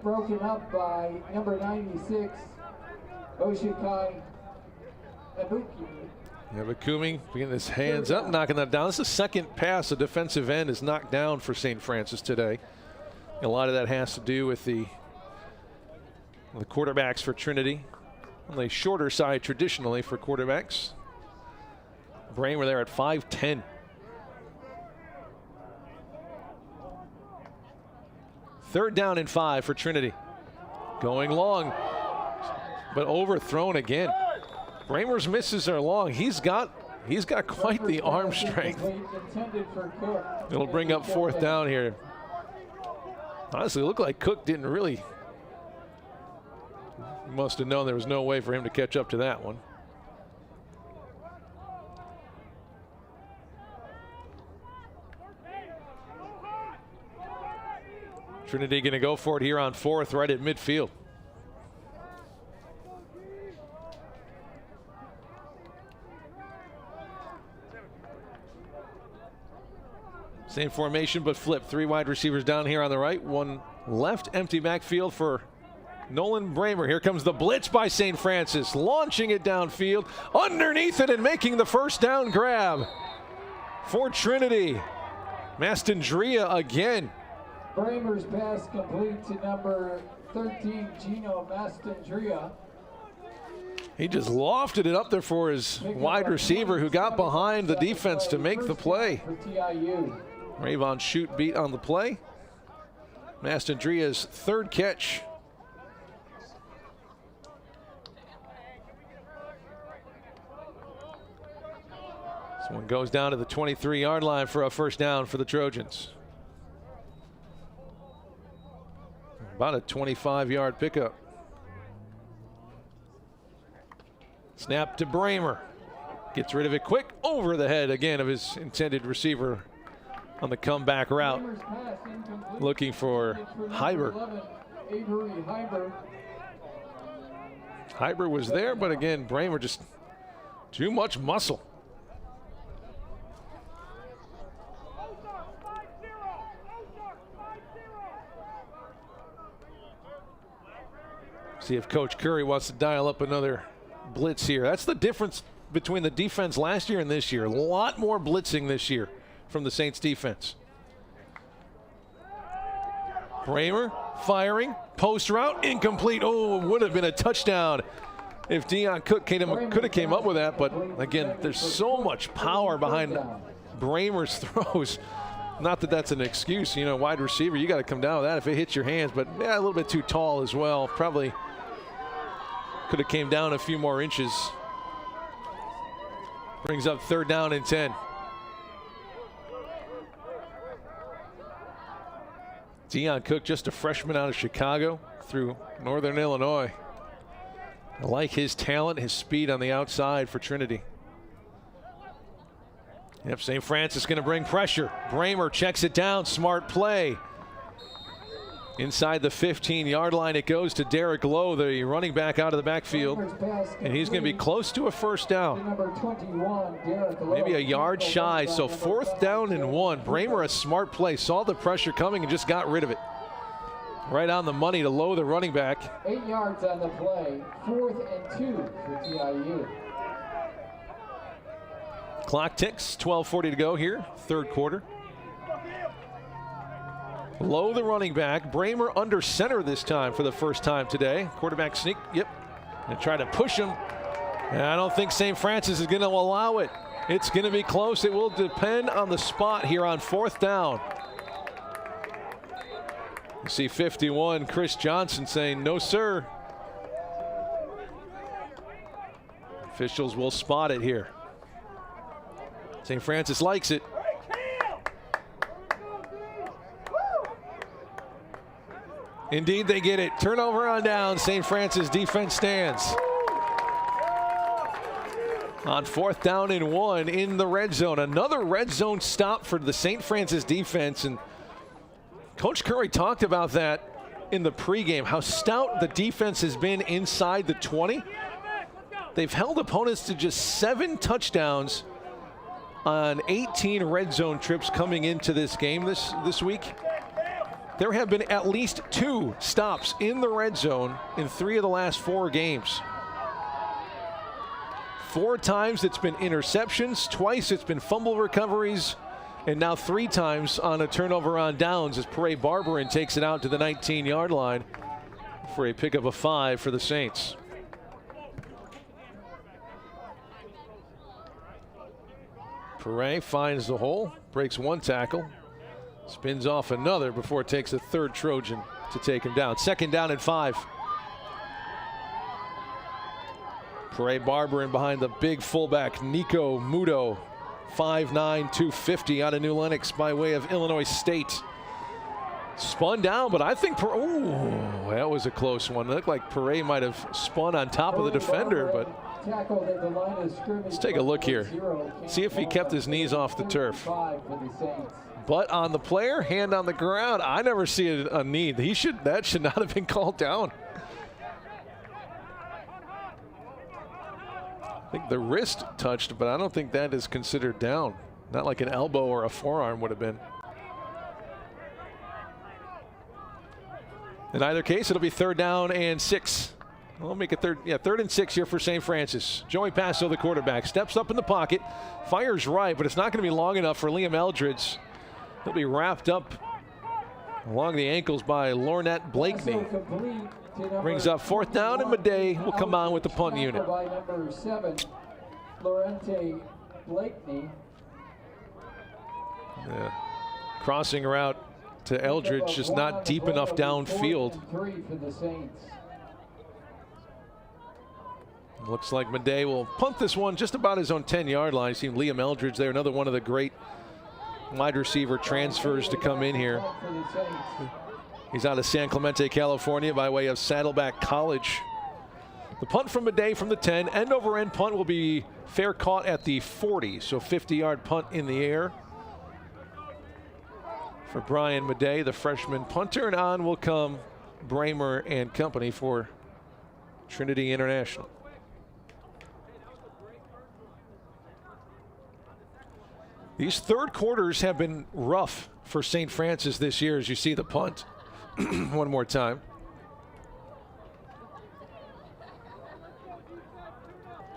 Speaker 2: broken up by number 96, Oshikai Ebukumi.
Speaker 1: Ebekumi getting his hands up, knocking that down. This is the second pass a defensive end is knocked down for St. Francis today. A lot of that has to do with the quarterbacks for Trinity. On the shorter side traditionally for quarterbacks. Bramer there at 5'10". Third down and 5 for Trinity. Going long, but overthrown again. Bramer's misses are long. He's got quite the arm strength. It'll bring up 4th down here. Honestly, it looked like Cook didn't really. Must have known there was no way for him to catch up to that one. Trinity going to go for it here on 4th, right at midfield. Same formation, but flip. 3 wide receivers down here on the right, 1 left. Empty backfield for Nolan Bramer. Here comes the blitz by St. Francis, launching it downfield, underneath it, and making the first down grab for Trinity. Mastandrea again.
Speaker 2: Bramer's pass complete to number 13, Gino Mastandrea.
Speaker 1: He just lofted it up there for his wide receiver who got behind the defense to make the play. Rayvon Shute beat on the play. Mastandrea's 3rd catch. This one goes down to the 23-yard line for a first down for the Trojans. About a 25-yard pickup. Snap to Bramer. Gets rid of it quick, over the head again of his intended receiver on the comeback route. Looking for Hyber. Hyber was there, but again, Bramer just too much muscle. See if Coach Curry wants to dial up another blitz here. That's the difference between the defense last year and this year. A lot more blitzing this year from the Saints defense. Bramer firing, post route, incomplete. Oh, would have been a touchdown if Deion Cook could have came up with that. But again, there's so much power behind Bramer's throws. Not that that's an excuse, you know, wide receiver, you got to come down with that if it hits your hands. But yeah, a little bit too tall as well. Probably could have came down a few more inches. Brings up 3rd down and 10. Deion Cook, just a freshman out of Chicago through Northern Illinois. I like his talent, his speed on the outside for Trinity. Yep, St. Francis going to bring pressure. Bramer checks it down, smart play. Inside the 15-yard line, it goes to Derek Lowe, the running back out of the backfield. And he's going to be close to a first down. Maybe a yard shy, so 4th down and 1. Bramer, a smart play, saw the pressure coming and just got rid of it. Right on the money to Lowe, the running back.
Speaker 2: 8 yards on the play, 4th and 2 for TIU.
Speaker 1: Clock ticks, 12:40 to go here, 3rd quarter. Lowe, the running back. Bramer under center this time for the first time today. Quarterback sneak, yep. And try to push him. And I don't think St. Francis is going to allow it. It's going to be close. It will depend on the spot here on 4th down. You see 51, Chris Johnson saying, no, sir. Officials will spot it here. St. Francis likes it. Indeed, they get it. Turnover on down. St. Francis defense stands. On 4th down and 1 in the red zone. Another red zone stop for the St. Francis defense. And Coach Curry talked about that in the pregame, how stout the defense has been inside the 20. They've held opponents to just 7 touchdowns on 18 red zone trips coming into this game this week. There have been at least 2 stops in the red zone in 3 of the last 4 games. 4 times it's been interceptions, twice it's been fumble recoveries, and now 3 times on a turnover on downs as Pere Barberin takes it out to the 19-yard line for a pickup of 5 for the Saints. Pere finds the hole, breaks 1 tackle, spins off another before it takes a 3rd Trojan to take him down. 2nd down and 5. Pere Barberin behind the big fullback Nico Muto, 5'9", 250 out of New Lenox by way of Illinois State. Spun down, but I think ooh, that was a close one. It looked like Pere might have spun on top of the defender, but let's take a look here. See if he kept his knees off the turf. Butt on the player, hand on the ground. I never see a knee. That should not have been called down. I think the wrist touched, but I don't think that is considered down. Not like an elbow or a forearm would have been. In either case, it'll be 3rd down and 6. We'll make it 3rd and 6 here for St. Francis. Joey Passo, the quarterback, steps up in the pocket, fires right, but it's not going to be long enough for Liam Eldridge. He'll be wrapped up along the ankles by Lornette Blakeney. Brings up 4th down, and Madej will come on with the punt unit.
Speaker 2: By number 7, Lorente Blakeney.
Speaker 1: Yeah. Crossing route to Eldridge, just not deep enough downfield.
Speaker 2: 3 for the Saints.
Speaker 1: Looks like Madej will punt this one just about his own 10-yard line. Seen Liam Eldridge there, another one of the great wide receiver transfers to come in here. He's out of San Clemente, California by way of Saddleback College. The punt from Madej from the 10. End over end punt will be fair caught at the 40. So 50-yard punt in the air for Brian Madej, the freshman punter. And on will come Bramer and company for Trinity International. These third quarters have been rough for St. Francis this year, as you see the punt one more time.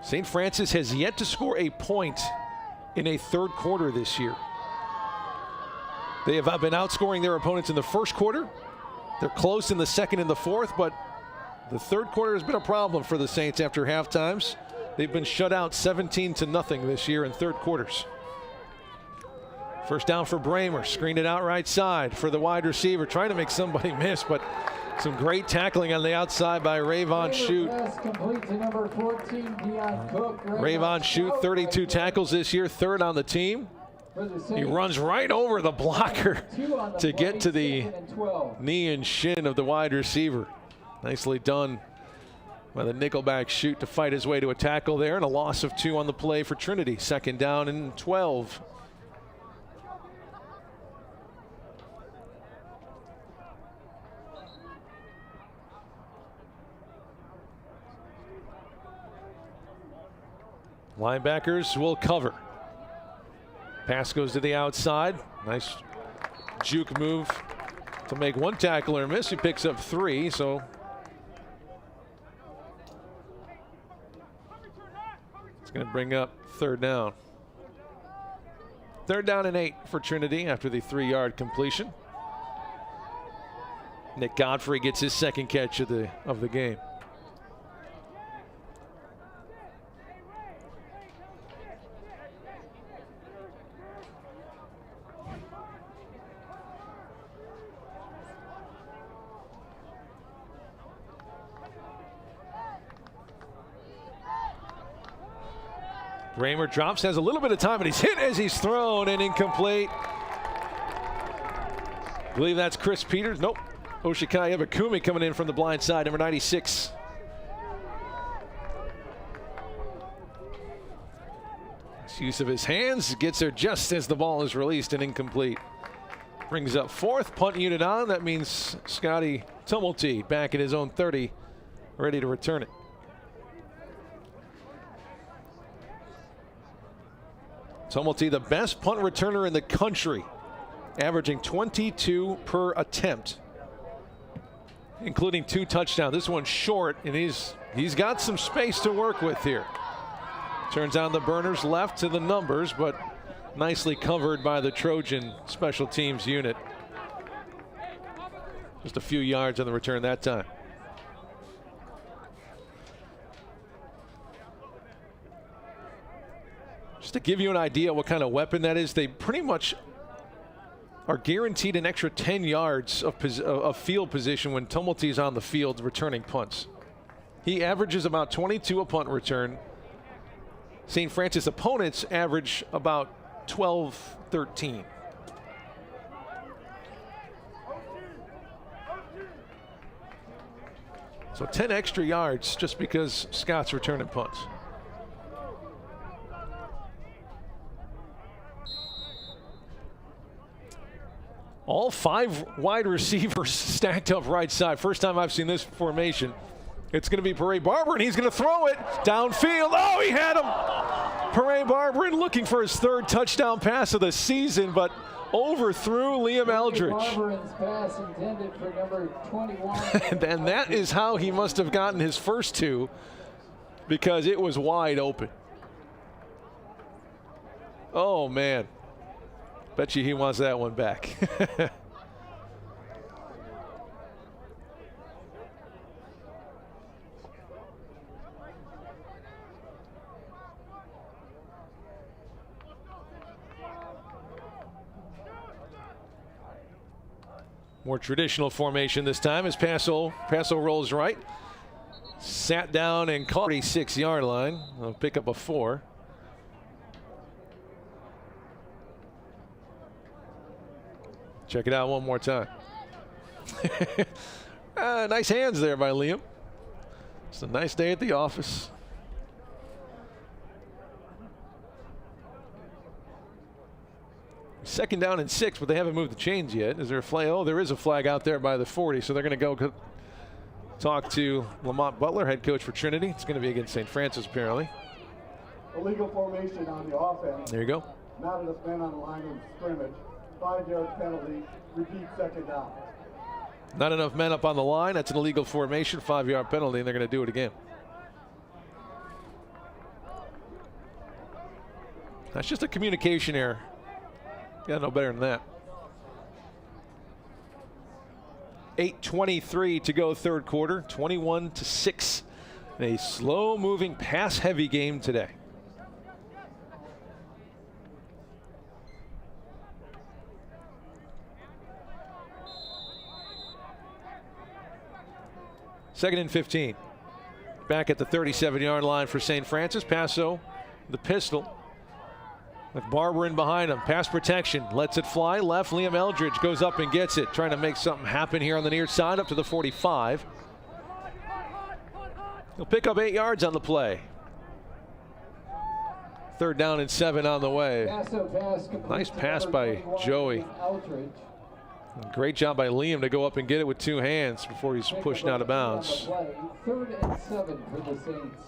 Speaker 1: St. Francis has yet to score a point in a third quarter this year. They have been outscoring their opponents in the first quarter. They're close in the second and the fourth, but the third quarter has been a problem for the Saints after half times. They've been shut out 17-0 this year in third quarters. First down for Bramer, screened it out right side for the wide receiver, trying to make somebody miss, but some great tackling on the outside by Rayvon Shute. Rayvon Shute, 32 tackles this year, third on the team. He runs right over the blocker to get to the knee and shin of the wide receiver. Nicely done by the nickelback Shute to fight his way to a tackle there, and a loss of 2 on the play for Trinity. Second down and 12. Linebackers will cover. Pass goes to the outside. Nice juke move to make one tackler miss. He picks up 3, so it's going to bring up third down. Third down and 8 for Trinity after the 3-yard completion. Nick Godfrey gets his second catch of the game. Bramer drops, has a little bit of time, but he's hit as he's thrown and incomplete. I believe that's Chris Peters. Nope. Oshikai Ebakumi coming in from the blind side, number 96. Nice use of his hands, gets there just as the ball is released and incomplete. Brings up fourth, punt unit on. That means Scotty Tumulty back at his own 30, ready to return it. Tumulty, the best punt returner in the country, averaging 22 per attempt, including 2 touchdowns. This one's short, and he's got some space to work with here. Turns on the burners left to the numbers, but nicely covered by the Trojan special teams unit. Just a few yards on the return that time. Just to give you an idea what kind of weapon that is, they pretty much are guaranteed an extra 10 yards of field position when Tumulty's on the field returning punts. He averages about 22 a punt return. St. Francis opponents average about 12, 13. So 10 extra yards just because Scott's returning punts. All 5 wide receivers stacked up right side. First time I've seen this formation. It's going to be Paré Barber, and he's going to throw it downfield. Oh, he had him. Paré Barber looking for his 3rd touchdown pass of the season, but overthrew Liam Eldridge.
Speaker 2: Barber's pass intended for number 21.
Speaker 1: And that is how he must have gotten his first 2, because it was wide open. Oh, man. Bet you he wants that one back. More traditional formation this time as Paso rolls right. Sat down and caught 36-yard line. I'll pick up a 4. Check it out one more time. Nice hands there by Liam. It's a nice day at the office. Second down and 6, but they haven't moved the chains yet. Is there a flag? Oh, there is a flag out there by the 40, so they're going to go talk to Lamont Butler, head coach for Trinity. It's going to be against St. Francis, apparently.
Speaker 15: Illegal formation on the offense.
Speaker 1: There you go.
Speaker 15: Not enough men on the line of scrimmage. 5-yard penalty. Repeat second down.
Speaker 1: Not enough men up on the line. That's an illegal formation, 5-yard penalty, and they're going to do it again. That's just a communication error. Yeah, no better than that. 8:23 to go third quarter, 21-6. A slow-moving, pass-heavy game today. Second and 15. Back at the 37-yard line for St. Francis. Paso, the pistol. With Barber in behind him. Pass protection. Lets it fly. Left. Liam Eldridge goes up and gets it. Trying to make something happen here on the near side up to the 45. He'll pick up 8 yards on the play. Third down and 7 on the way. Nice pass by Joey. Great job by Liam to go up and get it with 2 hands before he's pushed out of bounds.
Speaker 2: 3rd and 7 for the Saints.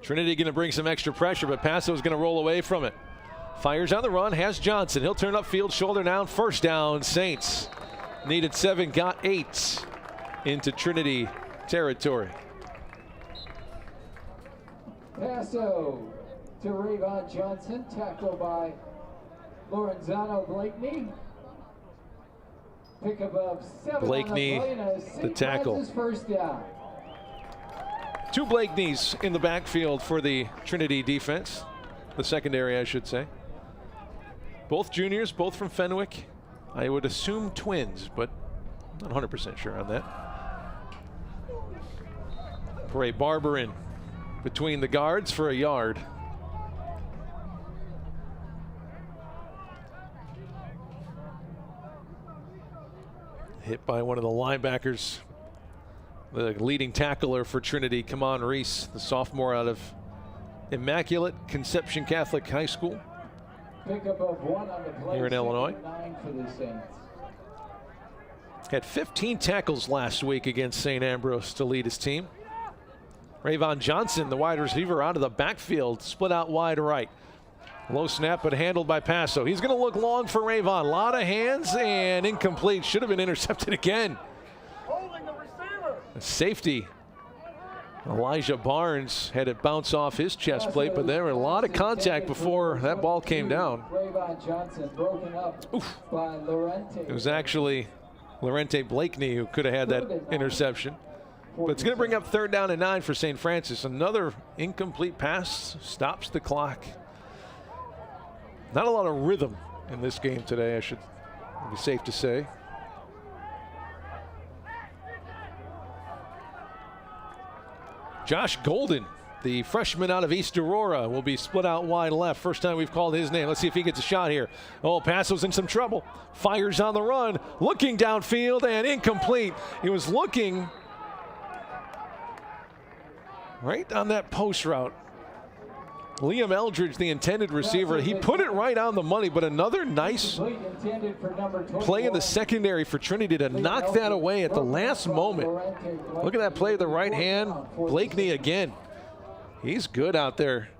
Speaker 1: Trinity going to bring some extra pressure, but Paso's going to roll away from it. Fires on the run, has Johnson. He'll turn upfield, shoulder down, first down, Saints. Needed 7, got 8 into Trinity territory.
Speaker 2: Paso to Rayvon Johnson, tackled by Lorenzano Blakeney. Pickup of 7
Speaker 1: Blakeney,
Speaker 2: on the play,
Speaker 1: the tackle.
Speaker 2: First down.
Speaker 1: 2 Blakeneys in the backfield for the Trinity defense. The secondary, I should say. Both juniors, both from Fenwick. I would assume twins, but not 100% sure on that. Bray Barber in between the guards for a yard. Hit by one of the linebackers. The leading tackler for Trinity, Kamon Reese, the sophomore out of Immaculate Conception Catholic High School
Speaker 2: Pickup of 1 on the play,
Speaker 1: here in Illinois.
Speaker 2: 9 for the Saints.
Speaker 1: Had 15 tackles last week against St. Ambrose to lead his team. Rayvon Johnson, the wide receiver, out of the backfield, split out wide right. Low snap, but handled by Paso. He's going to look long for Rayvon. A lot of hands and incomplete. Should have been intercepted again. Safety. Elijah Barnes had it bounce off his chest plate, but there were a lot of contact before that ball came down.
Speaker 2: Rayvon Johnson broken up by Lorente.
Speaker 1: It was actually Lorente Blakeney who could have had that interception. But it's going to bring up 3rd down and 9 for St. Francis. Another incomplete pass stops the clock. Not a lot of rhythm in this game today, I should be safe to say. Josh Golden, the freshman out of East Aurora, will be split out wide left. First time we've called his name. Let's see if he gets a shot here. Oh, Paso's in some trouble. Fires on the run, looking downfield and incomplete. He was looking right on that post route. Liam Eldridge, the intended receiver, he put it right on the money, but another nice play in the secondary for Trinity to knock that away at the last moment. Look at that play with the right hand. Blakeney again. He's good out there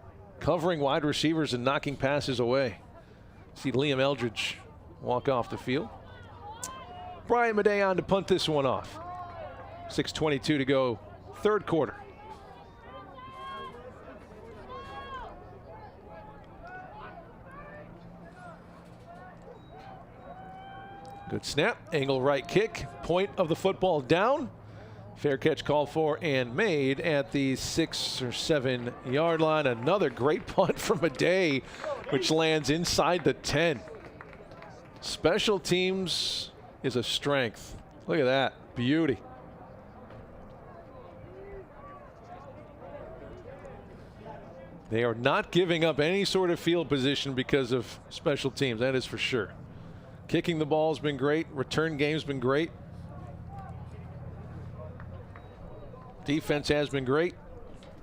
Speaker 1: covering wide receivers and knocking passes away. See Liam Eldridge walk off the field. Brian Madej on to punt this one off. 6:22 to go, third quarter. Good snap, angle right kick, point of the football down. Fair catch called for and made at the 6 or 7 yard line. Another great punt from Madej which lands inside the 10. Special teams is a strength. Look at that. Beauty. They are not giving up any sort of field position because of special teams. That is for sure. Kicking the ball has been great. Return game's been great. Defense has been great.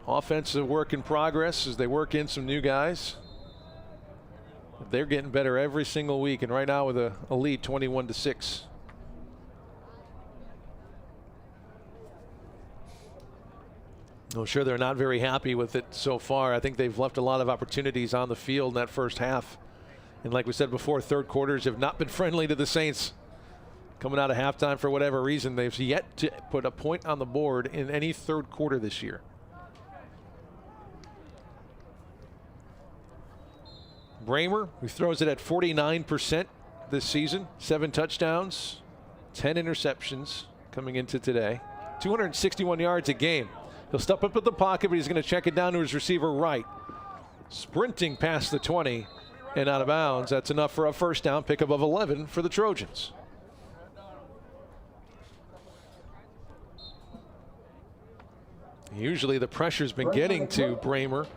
Speaker 1: Offensive work in progress as they work in some new guys. They're getting better every single week, and right now with a lead 21-6. I'm sure they're not very happy with it so far. I think they've left a lot of opportunities on the field in that first half. And like we said before, third quarters have not been friendly to the Saints. Coming out of halftime for whatever reason, they've yet to put a point on the board in any third quarter this year. Bramer, who throws it at 49% this season, 7 touchdowns, 10 interceptions coming into today, 261 yards a game. He'll step up at the pocket, but he's going to check it down to his receiver right. Sprinting past the 20 and out of bounds. That's enough for a first down, pickup of 11 for the Trojans. Usually the pressure's been getting to Bramer,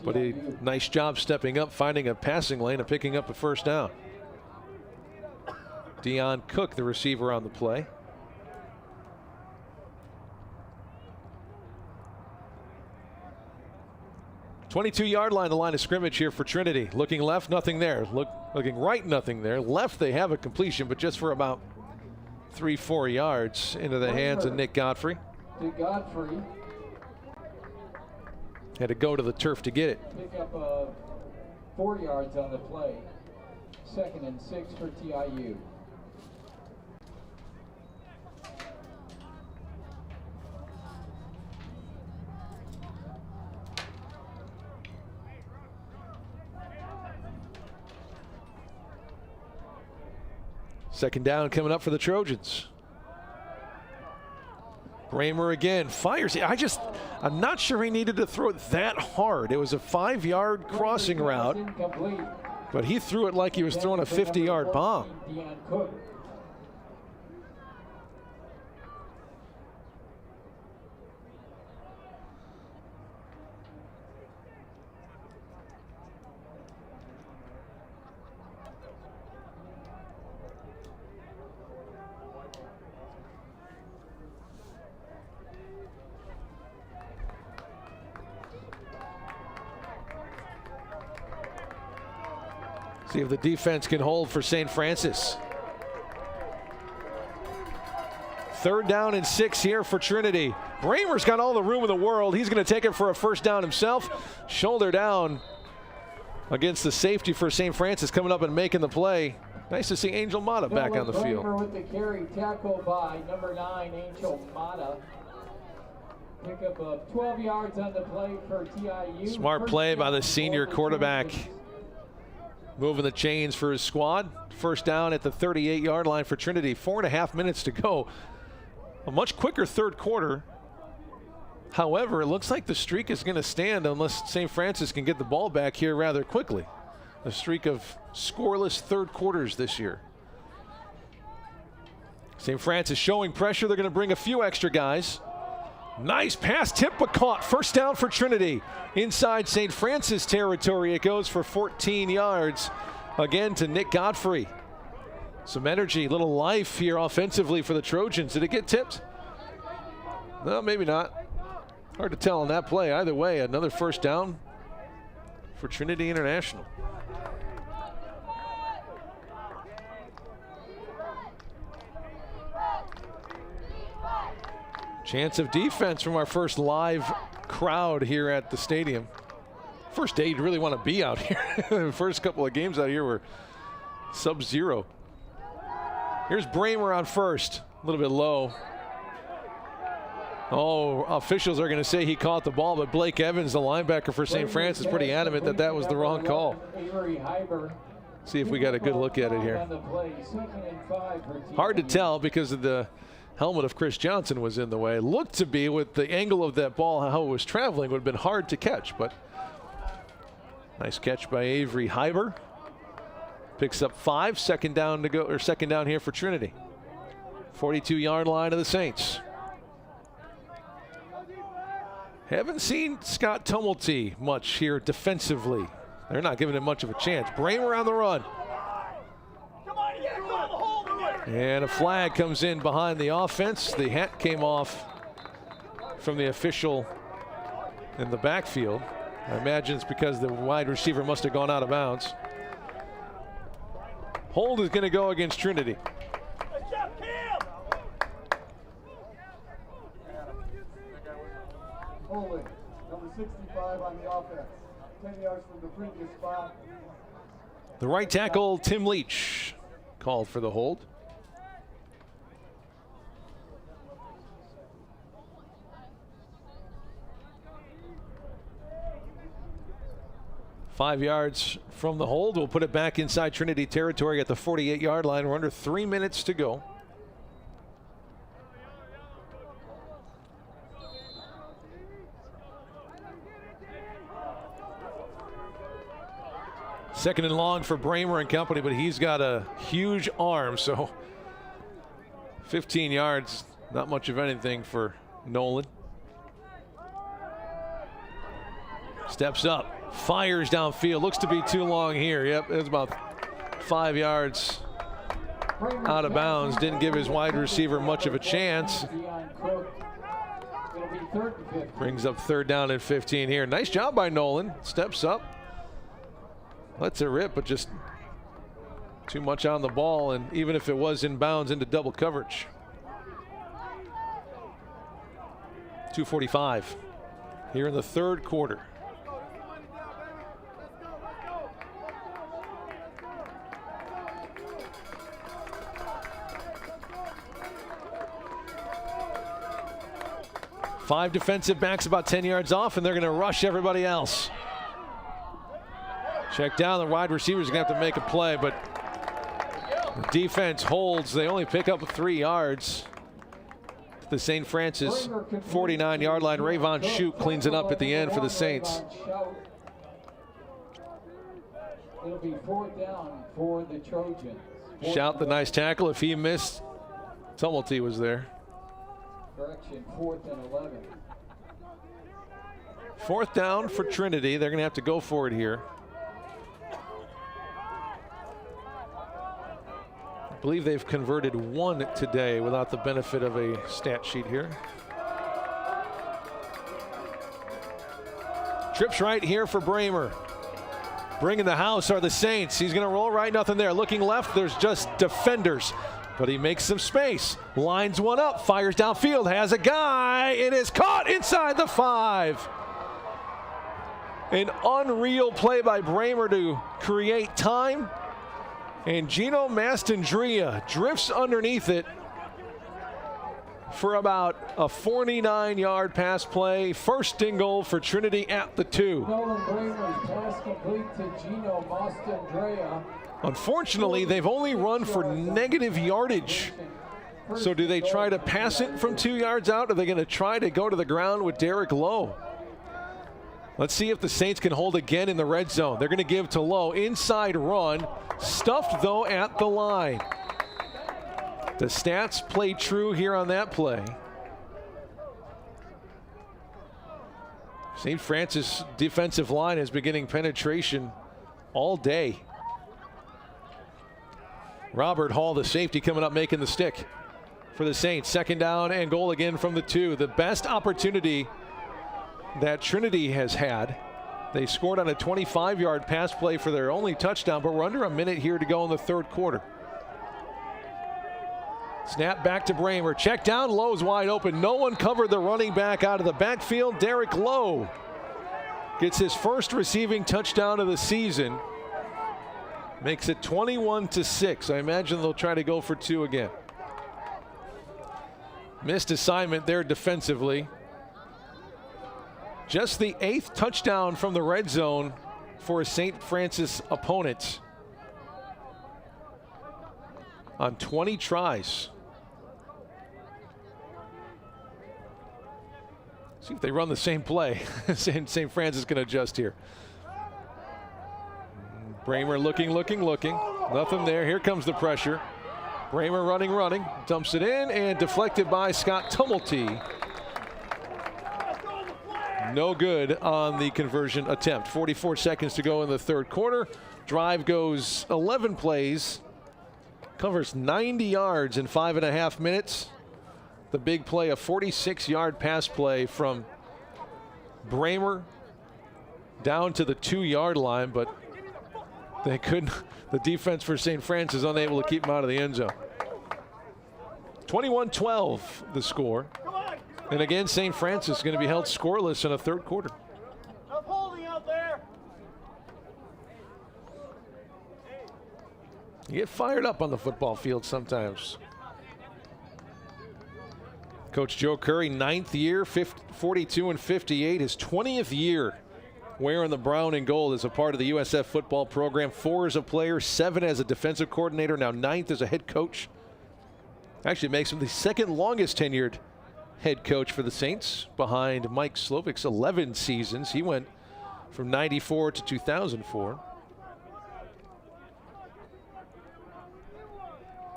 Speaker 1: but a nice job stepping up, finding a passing lane and picking up a first down. Deion Cook, the receiver on the play. "22-yard line, the line of scrimmage here for Trinity. Looking left, nothing there. Looking right, nothing there. Left, they have a completion, but just for about 3-4 yards into the hands of Nick Godfrey.
Speaker 2: Godfrey.
Speaker 1: Had to go to the turf to get it.
Speaker 2: Pick up 4 yards on the play. 2nd and 6 for TIU.
Speaker 1: Second down coming up for the Trojans. Bramer again fires. I'm not sure he needed to throw it that hard. It was a 5-yard crossing route, but he threw it like he was throwing a 50-yard bomb. See if the defense can hold for St. Francis. 3rd down and 6 here for Trinity. Bramer's got all the room in the world. He's going to take it for a first down himself. Shoulder down against the safety for St. Francis, coming up and making the play. Nice to see Angel Mata back on the field.
Speaker 2: Bramer with the carry, tackle by number 9, Angel Mata. Pick up 12 yards on the play for TIU.
Speaker 1: Smart play by the senior quarterback. Moving the chains for his squad. First down at the 38-yard line for Trinity. 4.5 minutes to go. A much quicker third quarter. However, it looks like the streak is going to stand unless St. Francis can get the ball back here rather quickly. A streak of scoreless third quarters this year. St. Francis showing pressure. They're going to bring a few extra guys. Nice pass, tip but caught. First down for Trinity. Inside St. Francis territory, it goes for 14 yards. Again to Nick Godfrey. Some energy, little life here offensively for the Trojans. Did it get tipped? No, maybe not. Hard to tell on that play. Either way, another first down for Trinity International. Chance of defense from our first live crowd here at the stadium. First day you'd really want to be out here. The first couple of games out here were sub-zero. Here's Bramer on first, a little bit low. Oh, officials are going to say he caught the ball, but Blake Evans, the linebacker for St. Francis, is pretty adamant that that was the wrong call. See if we got a good look at it here. Hard to tell because of the helmet of Chris Johnson was in the way. It looked to be, with the angle of that ball, how it was traveling, would have been hard to catch, but Nice catch by Avery Hyber. Picks up 5, second down to go, or second down here for Trinity. 42-yard line of the Saints. Haven't seen Scott Tumulty much here defensively. They're not giving him much of a chance. Bramer on the run. And a flag comes in behind the offense. The hat came off from the official in the backfield. I imagine it's because the wide receiver must have gone out of bounds. Hold is going to go against Trinity.
Speaker 15: Holding, number 65 on the offense. 10 yards from the previous spot.
Speaker 1: The right tackle, Tim Leach, called for the hold. Five yards from the hold. We'll put it back inside Trinity territory at the 48-yard line. We're under 3 minutes to go. Second and long for Bramer and company, but he's got a huge arm, so 15 yards, not much of anything for Nolan. Steps up, fires downfield, looks to be too long here. Yep, it's about 5 yards out of bounds. Didn't give his wide receiver much of a chance. Brings up third down and 15 here. Nice job by Nolan, steps up. Lets it rip, but just too much on the ball, and even if it was in bounds, into double coverage. 2:45 here in the third quarter. Five defensive backs about 10 yards off, and they're going to rush everybody else. Check down, the wide receivers are going to have to make a play, but the defense holds. They only pick up 3 yards. The St. Francis 49-yard line. Rayvon Shute cleans it up at the end for the Saints.
Speaker 2: It'll be 4th down for the Trojans.
Speaker 1: Shout the nice tackle. If he missed, Tumulty was there.
Speaker 2: Correction, 4th and 11.
Speaker 1: 4th down for Trinity. They're going to have to go for it here. I believe they've converted 1 today without the benefit of a stat sheet here. Trips right here for Bramer. Bringing the house are the Saints. He's going to roll right, nothing there. Looking left, there's just defenders. But he makes some space. Lines one up, fires downfield, has a guy. It is caught inside the 5. An unreal play by Bramer to create time. And Gino Mastandrea drifts underneath it for about a 49-yard pass play. First and goal for Trinity at the 2.
Speaker 2: Nolan Bramer's pass complete to Gino Mastandrea.
Speaker 1: Unfortunately, they've only run for negative yardage. So do they try to pass it from 2 yards out? Or are they going to try to go to the ground with Derek Lowe? Let's see if the Saints can hold again in the red zone. They're going to give to Lowe. Inside run. Stuffed, though, at the line. The stats play true here on that play. St. Francis defensive line is beginning penetration all day. Robert Hall, the safety, coming up making the stick for the Saints. Second down and goal again from the 2. The best opportunity that Trinity has had. They scored on a 25-yard pass play for their only touchdown, but we're under a minute here to go in the third quarter. Snap back to Bramer. Check down. Lowe's wide open. No one covered the running back out of the backfield. Derek Lowe gets his first receiving touchdown of the season. Makes it 21-6. I imagine they'll try to go for 2 again. Missed assignment there defensively. Just the 8th touchdown from the red zone for a St. Francis opponent on 20 tries. See if they run the same play. St. Francis is going to adjust here. Bramer looking. Nothing there. Here comes the pressure. Bramer running. Dumps it in and deflected by Scott Tumulty. No good on the conversion attempt. 44 seconds to go in the third quarter. Drive goes 11 plays. Covers 90 yards in 5.5 minutes. The big play, a 46-yard pass play from Bramer down to the 2-yard line, but they couldn't. The defense for St. Francis unable to keep him out of the end zone. 21-12 the score. And again, St. Francis is going to be held scoreless in a third quarter. You get fired up on the football field sometimes. Coach Joe Curry, 9th year, 42 and 58, his 20th year wearing the brown and gold as a part of the USF football program. 4 as a player, 7 as a defensive coordinator, now 9th as a head coach. Actually makes him the second longest tenured head coach for the Saints, behind Mike Slovik's 11 seasons. He went from 94 to 2004.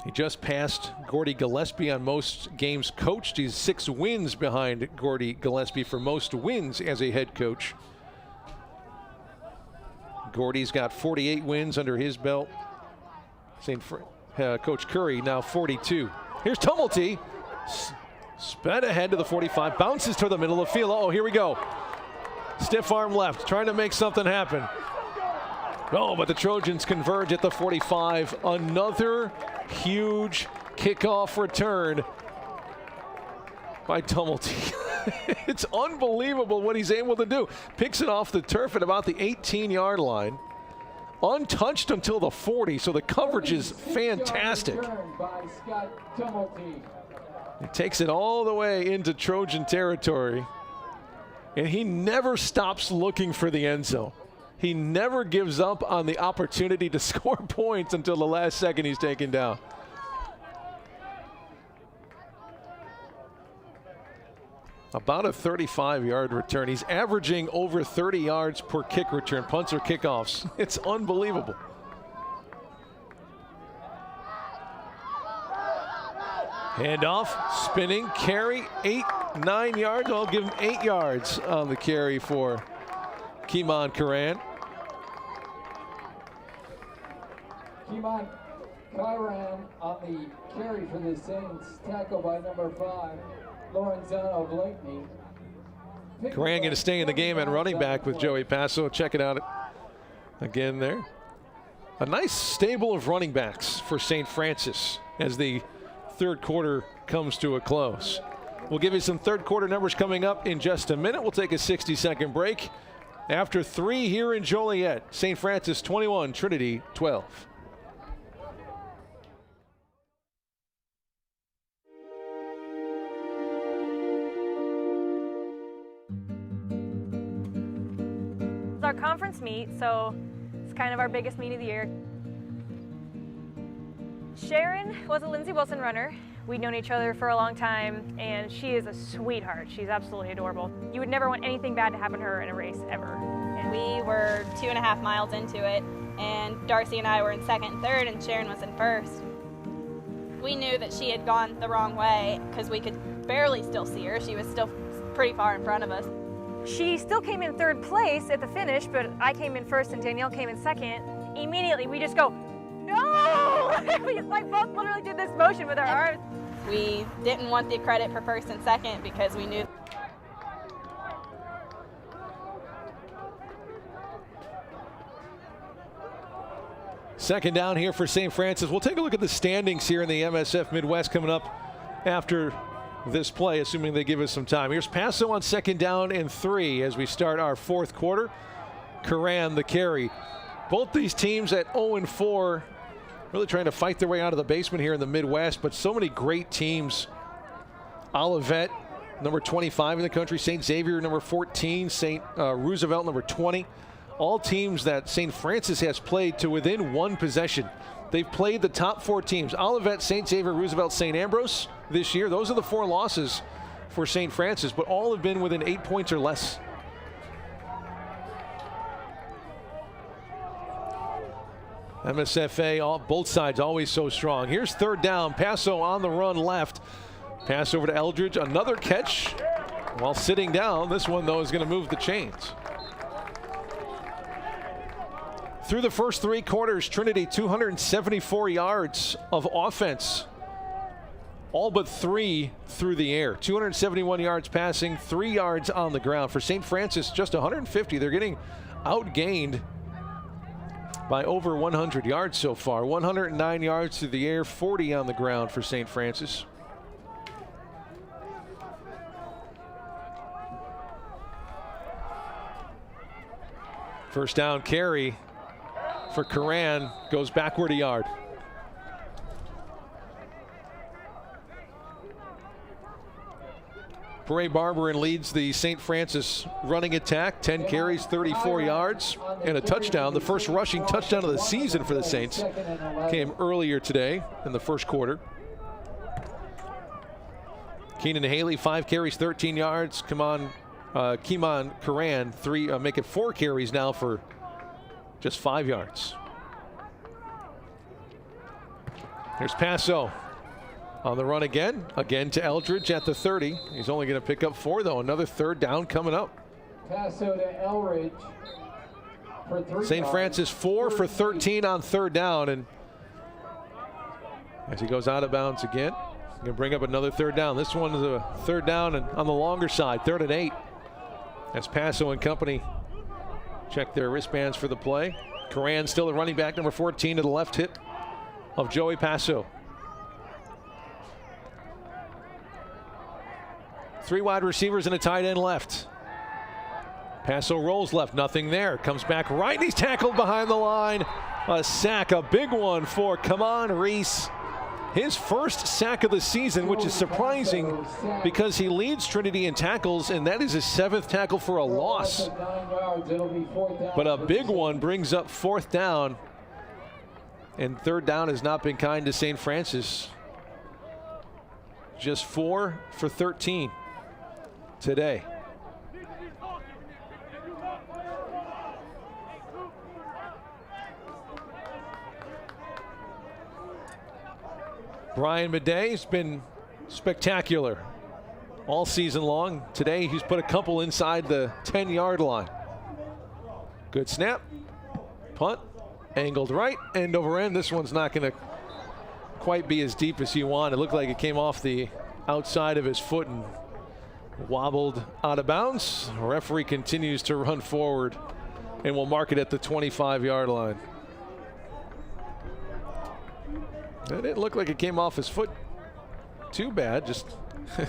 Speaker 1: He just passed Gordy Gillespie on most games coached. He's 6 wins behind Gordy Gillespie for most wins as a head coach. Gordy's got 48 wins under his belt. Coach Curry now 42. Here's Tumulty. Sped ahead to the 45, bounces to the middle of the field. Oh, here we go. Stiff arm left, trying to make something happen. Oh, but the Trojans converge at the 45. Another huge kickoff return by Tumulty. It's unbelievable what he's able to do. Picks it off the turf at about the 18-yard line. Untouched until the 40, so the coverage is fantastic. He takes it all the way into Trojan territory, and he never stops looking for the end zone. He never gives up on the opportunity to score points until the last second he's taken down. About a 35-yard return. He's averaging over 30 yards per kick return, punts or kickoffs. It's unbelievable. Handoff, spinning, carry, 8-9 yards. I'll give him 8 yards on the carry for Kimon Karan.
Speaker 2: Kimon Karan on the carry for the Saints, tackled by number 5, Lorenzano Blakeney.
Speaker 1: Karan going to stay in the game at running back with Joey Passo. Check it out again there. A nice stable of running backs for St. Francis as the third quarter comes to a close. We'll give you some third quarter numbers coming up in just a minute. We'll take a 60-second break. After 3 here in Joliet, St. Francis 21, Trinity 12.
Speaker 3: It's our conference meet, so it's kind of our biggest meet of the year. Sharon was a Lindsey Wilson runner. We'd known each other for a long time, and she is a sweetheart. She's absolutely adorable. You would never want anything bad to happen to her in a race, ever.
Speaker 4: And we were 2.5 miles into it, and Darcy and I were in second and third, and Sharon was in first. We knew that she had gone the wrong way because we could barely still see her. She was still pretty far in front of us.
Speaker 3: She still came in third place at the finish, but I came in first and Danielle came in second. Immediately, we just go, no! We both literally did this motion with our arms.
Speaker 4: We didn't want the credit for first and second because we knew.
Speaker 1: Second down here for St. Francis. We'll take a look at the standings here in the MSF Midwest coming up after this play, assuming they give us some time. Here's Paso on second down and 3 as we start our fourth quarter. Karan the carry. Both these teams at 0-4, really trying to fight their way out of the basement here in the Midwest, but so many great teams. Olivet, number 25 in the country. St. Xavier, number 14. St. Roosevelt, number 20. All teams that St. Francis has played to within one possession. They've played the top 4 teams. Olivet, St. Xavier, Roosevelt, St. Ambrose this year. Those are the 4 losses for St. Francis, but all have been within 8 points or less. MSFA, both sides always so strong. Here's third down. Paso on the run left. Pass over to Eldridge. Another catch while sitting down. This one, though, is going to move the chains. Through the first 3 quarters, Trinity 274 yards of offense. All but 3 through the air. 271 yards passing, 3 yards on the ground. For St. Francis, just 150. They're getting outgained by over 100 yards so far. 109 yards through the air, 40 on the ground for St. Francis. First down carry for Curran, goes backward a yard. Bray Barberin leads the St. Francis running attack. 10 carries, 34 yards, and a touchdown. The first rushing touchdown of the season for the Saints came earlier today in the first quarter. Keenan Haley, 5 carries, 13 yards. Keeman Curran, make it 4 carries now for just 5 yards. Here's Paso. On the run again to Eldridge at the 30. He's only going to pick up 4, though. Another third down coming up.
Speaker 2: Paso to Eldridge for 3.
Speaker 1: St. Francis 4 for 13 on third down, and as he goes out of bounds again, he's going to bring up another third down. This one is a third down and on the longer side, 3rd and 8. As Paso and company check their wristbands for the play. Curran still the running back, number 14, to the left hip of Joey Paso. 3 wide receivers and a tight end left. Paso rolls left, nothing there. Comes back right, and he's tackled behind the line. A sack, a big one for Kamon Reese. His first sack of the season, which is surprising because he leads Trinity in tackles, and that is his 7th tackle for a loss. But a big one brings up 4th down, and third down has not been kind to St. Francis. Just 4 for 13 today. Brian Madey's been spectacular all season long. Today he's put a couple inside the 10-yard line. Good snap, punt, angled right, end over end. This one's not going to quite be as deep as he wanted. It looked like it came off the outside of his foot and wobbled out of bounds. The referee continues to run forward and will mark it at the 25-yard line. It didn't look like it came off his foot too bad. Just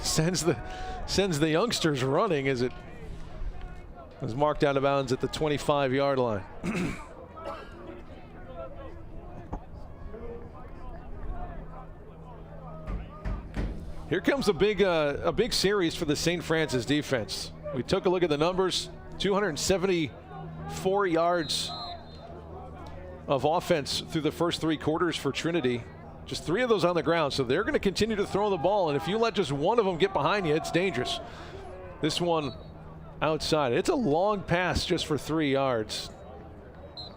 Speaker 1: sends the youngsters running as it was marked out of bounds at the 25-yard line. Here comes a big series for the St. Francis defense. We took a look at the numbers. 274 yards of offense through the first 3 quarters for Trinity. Just 3 of those on the ground, so they're going to continue to throw the ball, and if you let just one of them get behind you, it's dangerous. This one outside. It's a long pass just for 3 yards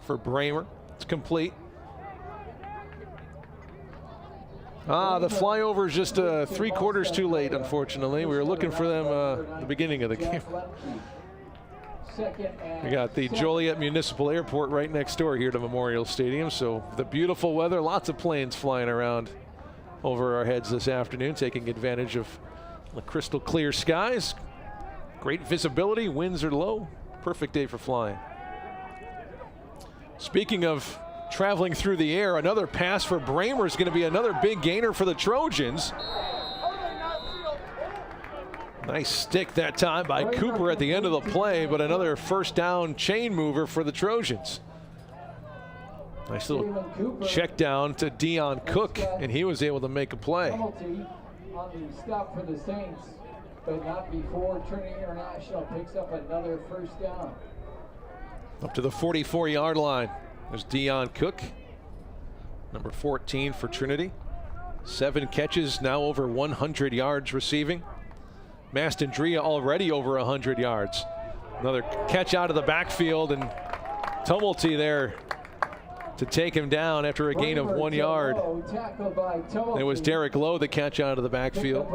Speaker 1: for Bramer. It's complete. The flyover is just 3 quarters too late, unfortunately. We were looking for them at the beginning of the game. We got the Joliet Municipal Airport right next door here to Memorial Stadium, so the beautiful weather, lots of planes flying around over our heads this afternoon, taking advantage of the crystal clear skies. Great visibility, winds are low, perfect day for flying. Speaking of traveling through the air, another pass for Bramer is going to be another big gainer for the Trojans. Nice stick that time by Cooper at the end of the play, but another first down chain mover for the Trojans. Nice little check down to Dion Cook, and he was able to make a play.
Speaker 2: Penalty on the stop for the Saints, but not before Trinity International picks up another first down.
Speaker 1: Up to the 44-yard line. There's Dion Cook, number 14 for Trinity. 7 catches, now over 100 yards receiving. Mastandrea already over 100 yards. Another catch out of the backfield, and Tumulty there to take him down after a gain of 1 yard. It was Derek Lowe that catch out of the backfield.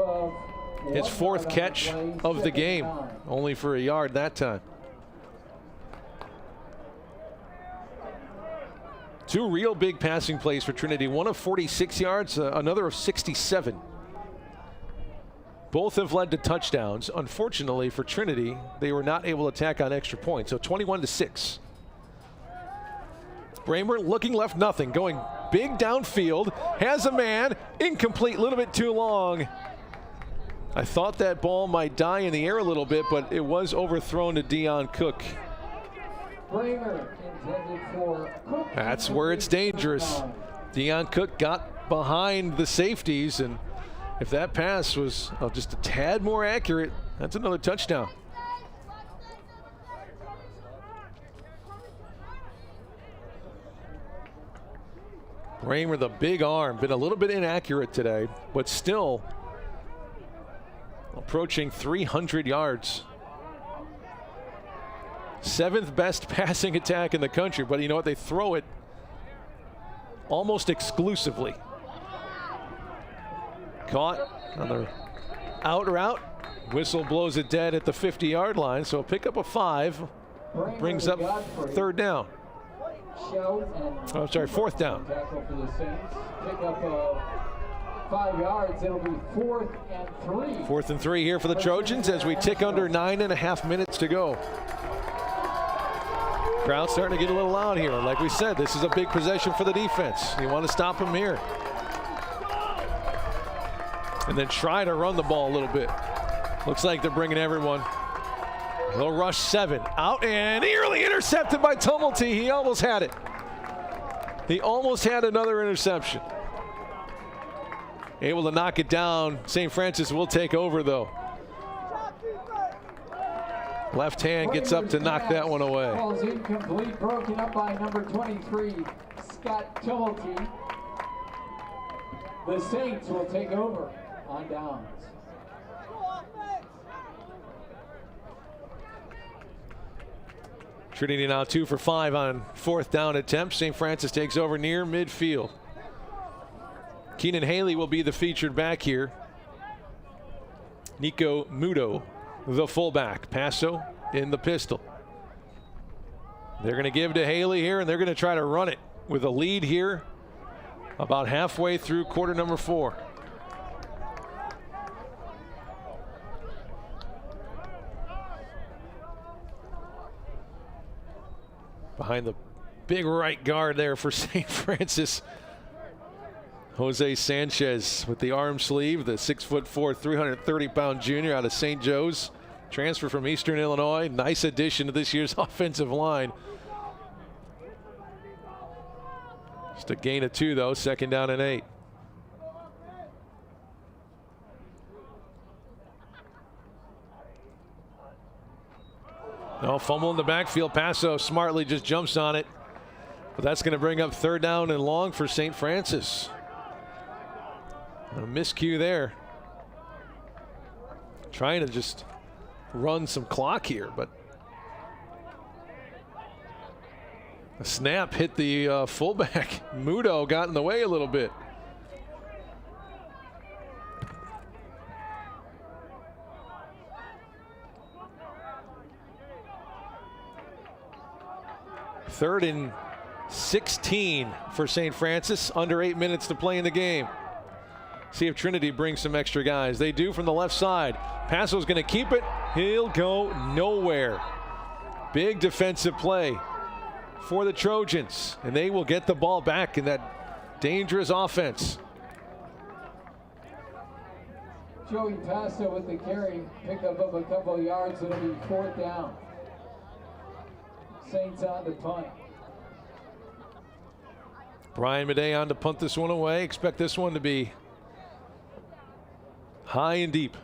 Speaker 1: His 4th catch of the game, only for a yard that time. 2 real big passing plays for Trinity, one of 46 yards, another of 67. Both have led to touchdowns. Unfortunately for Trinity, they were not able to tack on extra points, so 21-6. Bramer looking left, nothing, going big downfield, has a man, incomplete, a little bit too long. I thought that ball might die in the air a little bit, but it was overthrown to Deion Cook. That's where it's dangerous. Deion Cook got behind the safeties, and if that pass was just a tad more accurate, that's another touchdown. Bramer, the big arm, been a little bit inaccurate today, but still approaching 300 yards. 7th best passing attack in the country, but you know what? They throw it almost exclusively. Caught on the out route. Whistle blows it dead at the 50-yard line, so pick up a 5. Brings up 3rd down. Oh, sorry, 4th down.
Speaker 2: Pick up 5 yards. It'll be 4th and 3.
Speaker 1: 4th and 3 here for the Trojans as we tick under 9.5 minutes to go. Crowd starting to get a little loud here. Like we said, this is a big possession for the defense. You want to stop them here. And then try to run the ball a little bit. Looks like they're bringing everyone. They'll rush 7. Out and nearly intercepted by Tumulty. He almost had it. He almost had another interception. Able to knock it down. St. Francis will take over, though. Left hand gets up to knock that one away.
Speaker 2: Ball's incomplete, broken up by number 23, Scott Tumulty. The Saints will take over on downs.
Speaker 1: Trinity now 2 for 5 on 4th down attempts. St. Francis takes over near midfield. Keenan Haley will be the featured back here. Nico Muto, the fullback. Paso in the pistol. They're going to give to Haley here, and they're going to try to run it with a lead here about halfway through quarter number 4. Behind the big right guard there for St. Francis, Jose Sanchez with the arm sleeve, the 6'4", 330-pound junior out of St. Joe's, transfer from Eastern Illinois. Nice addition to this year's offensive line. Just a gain of 2 though, 2nd down and 8. No, fumble in the backfield. Paso smartly just jumps on it. But that's going to bring up 3rd down and long for St. Francis. A miscue there. Trying to just run some clock here, but a snap hit the fullback. Muto got in the way a little bit. Third and 16 for St. Francis. Under 8 minutes to play in the game. See if Trinity brings some extra guys. They do from the left side. Passo's going to keep it. He'll go nowhere. Big defensive play for the Trojans, and they will get the ball back in that dangerous offense.
Speaker 2: Joey Paso with the carry, pickup of a couple of yards. It'll be 4th down. Saints on the punt.
Speaker 1: Brian Madej on to punt this one away. Expect this one to be high and deep.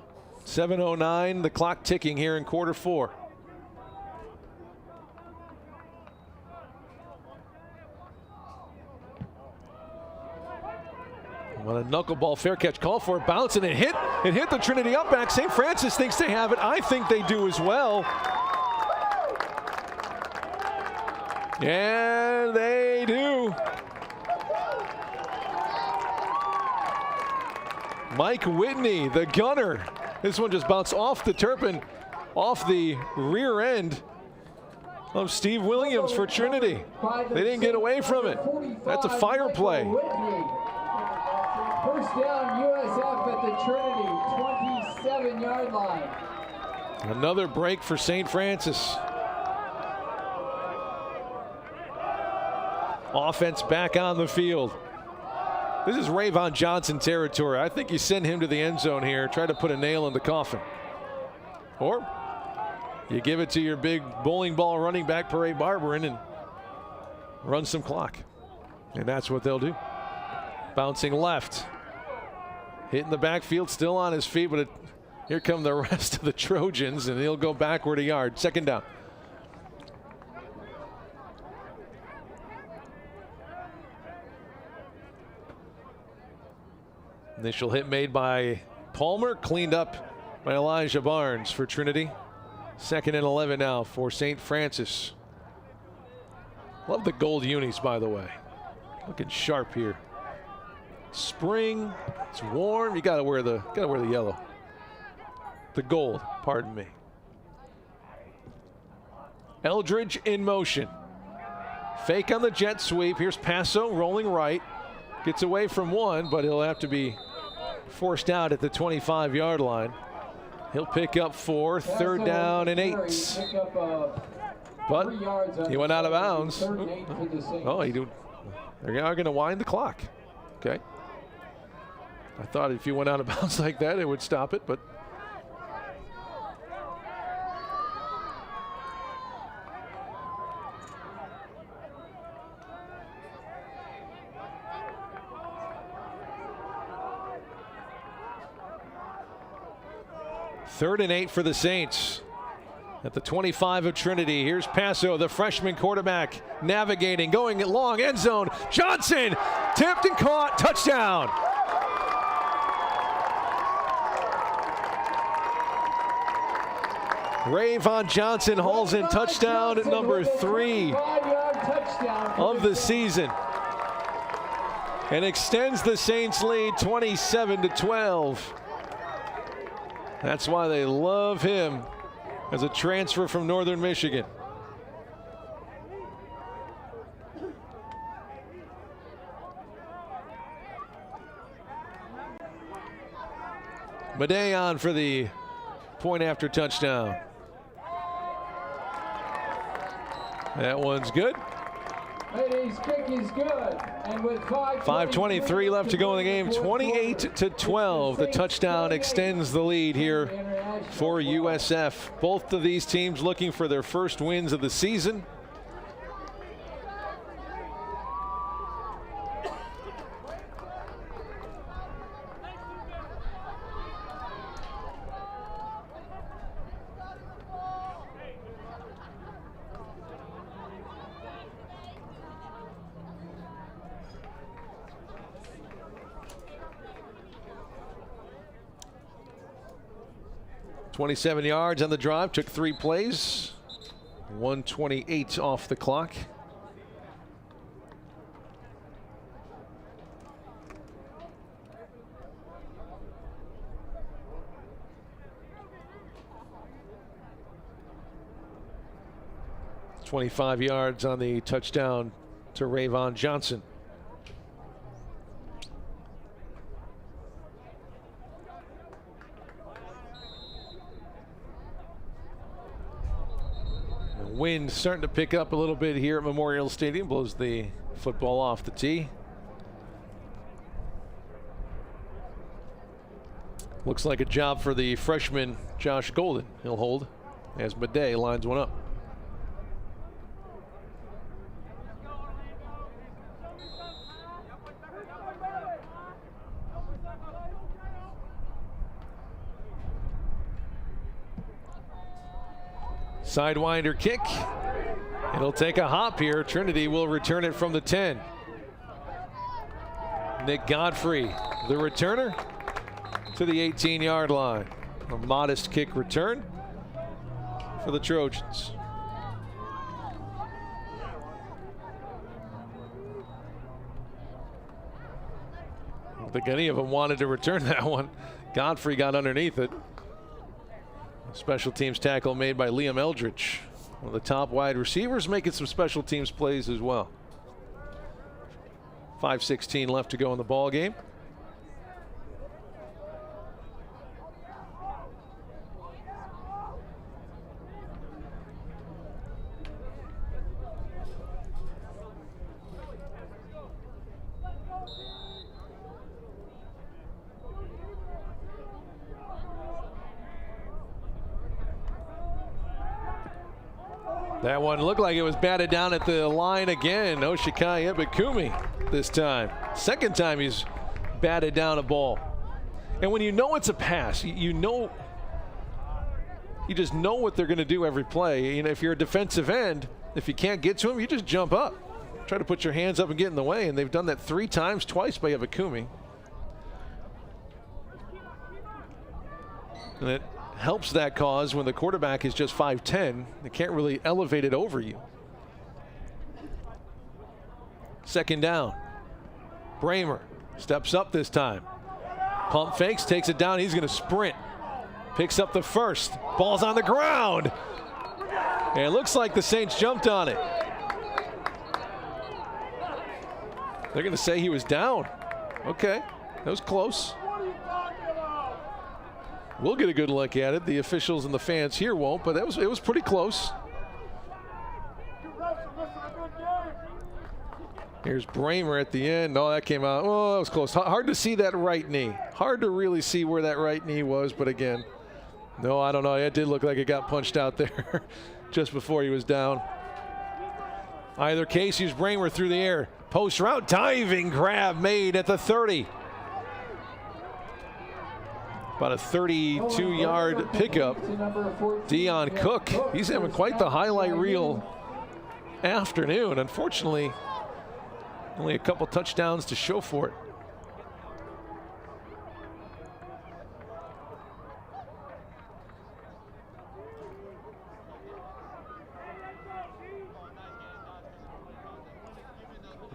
Speaker 1: 7:09, the clock ticking here in quarter 4. What a knuckleball, fair catch, call for a bounce, and it hit the Trinity up back. St. Francis thinks they have it. I think they do as well. And they do. Mike Whitney, the gunner. This one just bounced off the turpin, off the rear end of Steve Williams for Trinity. They didn't get away from it. That's a fire play.
Speaker 2: First down, USF at the Trinity 27-yard line.
Speaker 1: Another break for St. Francis. Offense back on the field. This is Rayvon Johnson territory. I think you send him to the end zone here, try to put a nail in the coffin. Or you give it to your big bowling ball running back, Parade Barberin, and run some clock. And that's what they'll do. Bouncing left. Hitting the backfield, still on his feet, but here come the rest of the Trojans, and he'll go backward a yard. Second down. Initial hit made by Palmer, cleaned up by Elijah Barnes for Trinity. 2nd and 11 now for St. Francis. Love the gold unis, by the way. Looking sharp here. Spring, it's warm. You gotta wear the yellow. The gold, pardon me. Eldridge in motion. Fake on the jet sweep. Here's Passo rolling right. Gets away from one, but he'll have to be forced out at the 25-yard line. He'll pick up 4, 3rd down and 8. But he went out of bounds. Oh, they are going to wind the clock. Okay. I thought if you went out of bounds like that, it would stop it, but third and 8 for the Saints at the 25 of Trinity. Here's Passo, the freshman quarterback, navigating, going long, end zone. Johnson tipped and caught, touchdown. Rayvon Johnson hauls in touchdown at number 3 of the season and extends the Saints lead 27-12. That's why they love him as a transfer from Northern Michigan. Madej on for the point after touchdown. That one's good.
Speaker 2: Madej's kick is good. And with
Speaker 1: 5:23 left to go in the game, 28-12. The touchdown extends the lead here for USF. Both of these teams looking for their first wins of the season. .27 yards on the drive, took 3 plays, 1:28 off the clock. .25 yards on the touchdown to Rayvon Johnson. Wind starting to pick up a little bit here at Memorial Stadium, blows the football off the tee. Looks like a job for the freshman Josh Golden. He'll hold as Madej lines one up. Sidewinder kick. It'll take a hop here. Trinity will return it from the 10. Nick Godfrey, the returner, to the 18-yard line. A modest kick return for the Trojans. think any of them wanted to return that one. Godfrey got underneath it. Special teams tackle made by Liam Eldridge, one of the top wide receivers, making some special teams plays as well. 5:16 left to go in the ball game. That one looked like it was batted down at the line again. Oshikai Ebikumi this time. Second time he's batted down a ball. And when you know it's a pass, you know, you just know what they're going to do every play. You know, if you're a defensive end, if you can't get to him, you just jump up. Try to put your hands up and get in the way, and they've done that 3 times, twice by Ebikumi. And it helps that cause when the quarterback is just 5'10". They can't really elevate it over you. Second down. Bramer steps up this time. Pump fakes, takes it down. He's going to sprint. Picks up the first. Ball's on the ground. And it looks like the Saints jumped on it. They're going to say he was down. Okay, that was close. We'll get a good look at it. The officials and the fans here won't, but it was pretty close. Here's Bramer at the end. Oh, that came out. Oh, that was close. Hard to see that right knee. Hard to really see where that right knee was, but again, no, I don't know. It did look like it got punched out there just before he was down. Either case, here's Bramer through the air. Post route, diving grab made at the 30. About a 32-yard pickup. Dion Cook, he's having quite the highlight reel afternoon. Unfortunately, only a couple touchdowns to show for it.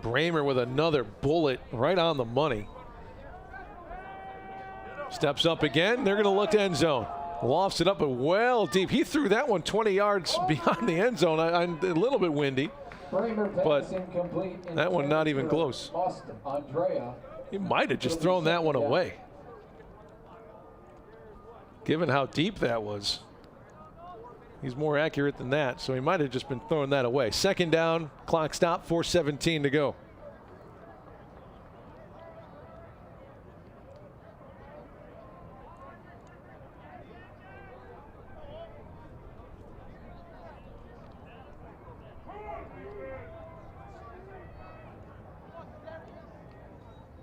Speaker 1: Bramer with another bullet right on the money. Steps up again. They're going to look to end zone. Lofts it up well deep. He threw that one 20 yards beyond the end zone. I'm a little bit windy, but that one not even close. He might have just thrown that one away, given how deep that was. He's more accurate than that, so he might have just been throwing that away. Second down, clock stop, 4:17 to go.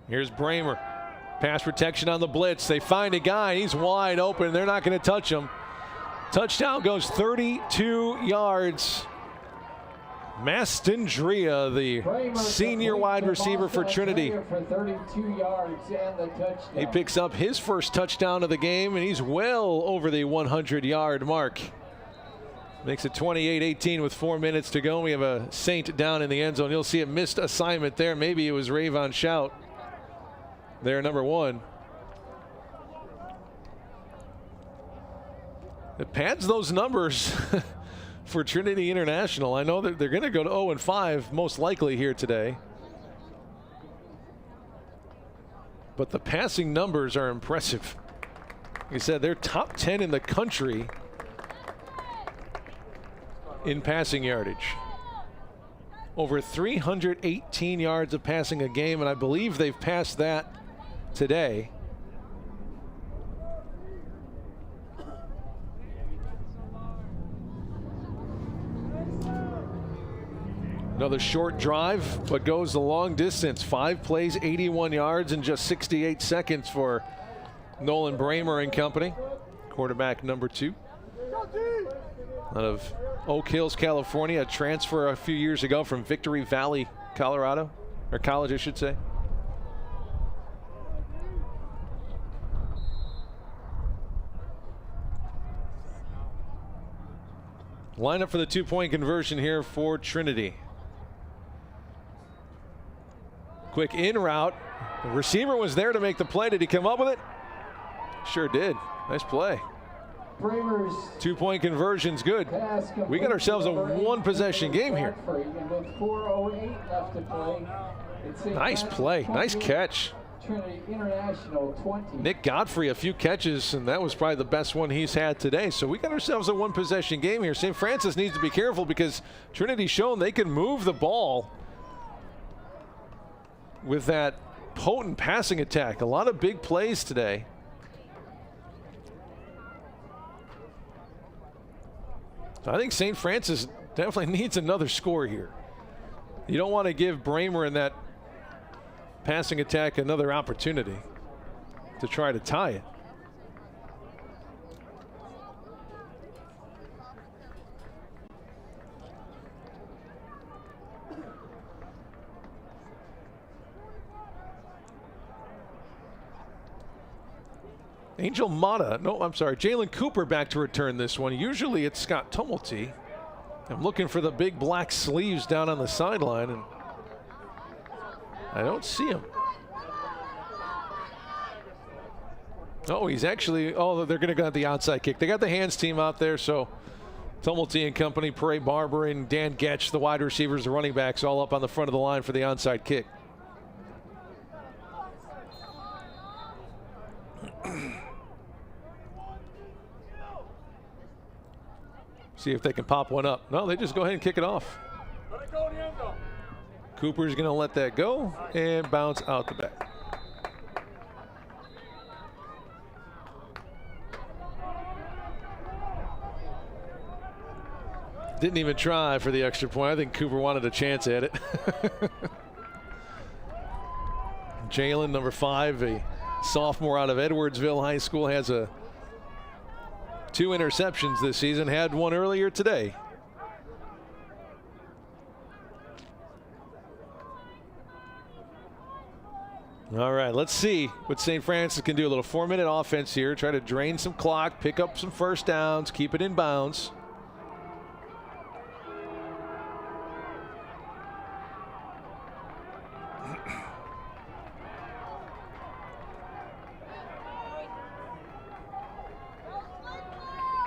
Speaker 1: Here's Bramer. Pass protection on the blitz. They find a guy. He's wide open. They're not going to touch him. Touchdown goes 32 yards. Mastandrea, the senior wide receiver for Trinity.
Speaker 2: For 32 yards and the touchdown.
Speaker 1: He picks up his first touchdown of the game, and he's well over the 100-yard mark. Makes it 28-18 with 4 minutes to go. We have a Saint down in the end zone. You'll see a missed assignment there. Maybe it was Rayvon Shout. There, number 1. It pads those numbers for Trinity International. I know that they're going to go to 0-5 most likely here today. But the passing numbers are impressive. Like I said, they're top 10 in the country in passing yardage. Over 318 yards of passing a game, and I believe they've passed that today. Another short drive, but goes the long distance. 5 plays, 81 yards in just 68 seconds for Nolan Bramer and company. Quarterback number 2. Out of Oak Hills, California, a transfer a few years ago from Victory Valley, Colorado, or college, I should say. Lineup for the 2-point conversion here for Trinity. Quick in route. The receiver was there to make the play. Did he come up with it? Sure did. Nice play.
Speaker 2: Bramer's
Speaker 1: 2-point conversion's good. We got ourselves a one-possession game here.
Speaker 2: And with 4:08 left to play, it's
Speaker 1: Nice play. Nice catch.
Speaker 2: Trinity International 20.
Speaker 1: Nick Godfrey, a few catches, and that was probably the best one he's had today. So we got ourselves a one-possession game here. St. Francis needs to be careful because Trinity's shown they can move the ball with that potent passing attack. A lot of big plays today. I think St. Francis definitely needs another score here. You don't want to give Bramer and that passing attack another opportunity to try to tie it. Angel Mata, no, I'm sorry, Jalen Cooper back to return this one. Usually it's Scott Tumulty. I'm looking for the big black sleeves down on the sideline, and I don't see him. Oh, he's actually, oh, they're going to go at the outside kick. They got the hands team out there, so Tumulty and company, Perret Barber and Dan Getch, the wide receivers, the running backs, all up on the front of the line for the onside kick. See if they can pop one up. No, they just go ahead and kick it off.
Speaker 15: Let it go in the end zone.
Speaker 1: Cooper's going to let that go and bounce out the back. Didn't even try for the extra point. I think Cooper wanted a chance at it. Jalen, number 5, a sophomore out of Edwardsville High School, has 2 interceptions this season, had one earlier today. All right, let's see what St. Francis can do. A little 4-minute offense here. Try to drain some clock, pick up some first downs, keep it in bounds.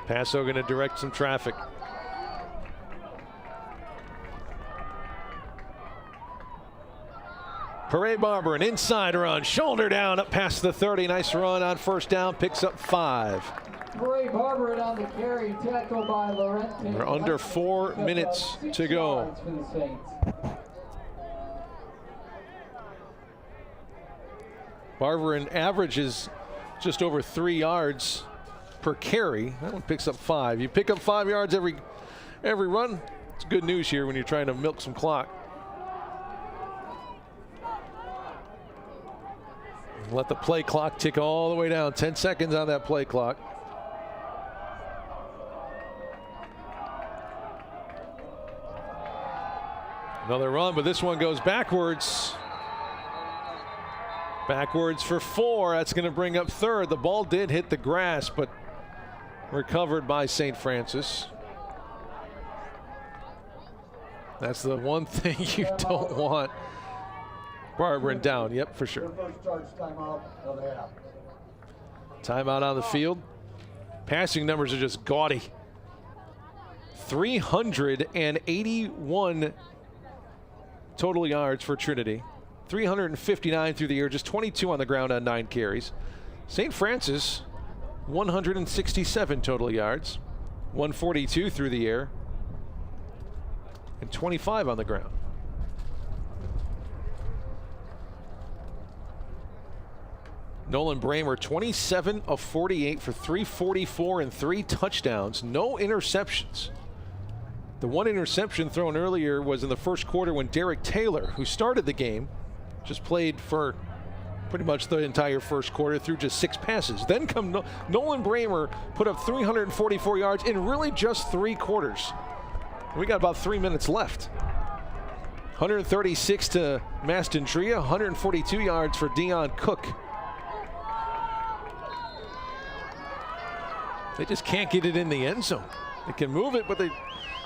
Speaker 1: Paso going to direct some traffic. Perret Barber, an inside run, shoulder down up past the 30. Nice run on first down, picks up 5.
Speaker 2: Perret Barber on the carry, tackled by Laurent.
Speaker 1: We're under 4 minutes to go. Barber in averages just over 3 yards per carry. That one picks up 5. You pick up 5 yards every run. It's good news here when you're trying to milk some clock. Let the play clock tick all the way down. 10 seconds on that play clock. Another run, but this one goes backwards. Backwards for 4. That's going to bring up 3rd. The ball did hit the grass, but recovered by St. Francis. That's the one thing you don't want. Barber and down. Yep, for sure. Timeout on the field. Passing numbers are just gaudy. 381 total yards for Trinity. 359 through the air, just 22 on the ground on 9 carries. St. Francis, 167 total yards, 142 through the air, and 25 on the ground. Nolan Bramer, 27 of 48 for 344 and 3 touchdowns, no interceptions. The one interception thrown earlier was in the first quarter when Derek Taylor, who started the game, just played for pretty much the entire first quarter, threw just 6 passes. Then Nolan Bramer put up 344 yards in really just 3 quarters. We got about 3 minutes left. 136 to Mastandrea, 142 yards for Dion Cook. They just can't get it in the end zone. They can move it, but they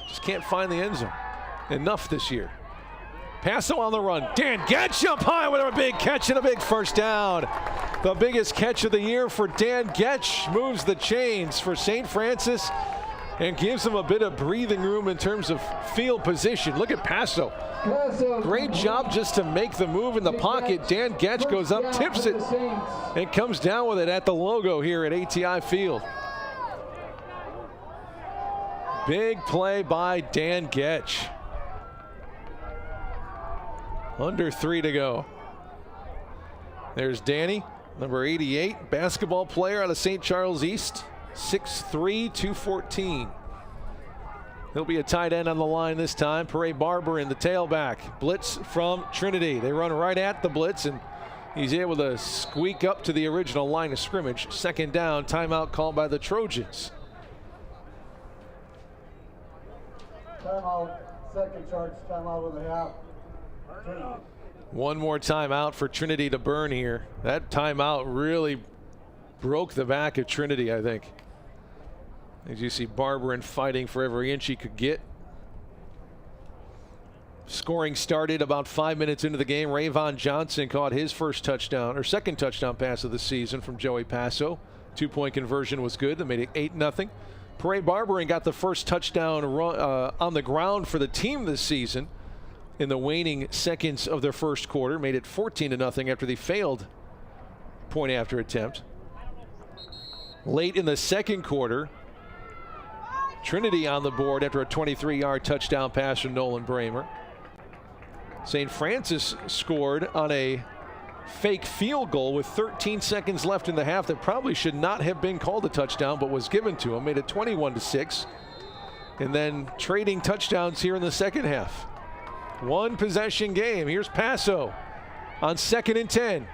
Speaker 1: just can't find the end zone enough this year. Paso on the run. Dan Getch up high with a big catch and a big first down. The biggest catch of the year for Dan Getch moves the chains for St. Francis and gives him a bit of breathing room in terms of field position. Look at Paso. Great job just to make the move in the pocket. Dan Getch goes up, tips it, and comes down with it at the logo here at ATI Field. Big play by Dan Getch. Under 3 to go. There's Danny, number 88, basketball player out of St. Charles East, 6'3", 214. He'll be a tight end on the line this time. Parade Barber in the tailback. Blitz from Trinity. They run right at the blitz, and he's able to squeak up to the original line of scrimmage. Second down, timeout called by the Trojans.
Speaker 15: Timeout, second charge, timeout with a half. Trinity.
Speaker 1: One more timeout for Trinity to burn here. That timeout really broke the back of Trinity, I think. As you see Barberin fighting for every inch he could get. Scoring started about 5 minutes into the game. Rayvon Johnson caught his first touchdown, or second touchdown pass of the season from Joey Paso. 2-point conversion was good. That made it 8-0. Parade Barberin got the first touchdown on the ground for the team this season in the waning seconds of their first quarter. Made it 14-0 after the failed point after attempt. Late in the second quarter, Trinity on the board after a 23-yard touchdown pass from Nolan Bramer. St. Francis scored on a fake field goal with 13 seconds left in the half that probably should not have been called a touchdown, but was given to him. Made it 21-6. And then trading touchdowns here in the second half. One possession game. Here's Paso on 2nd and 10.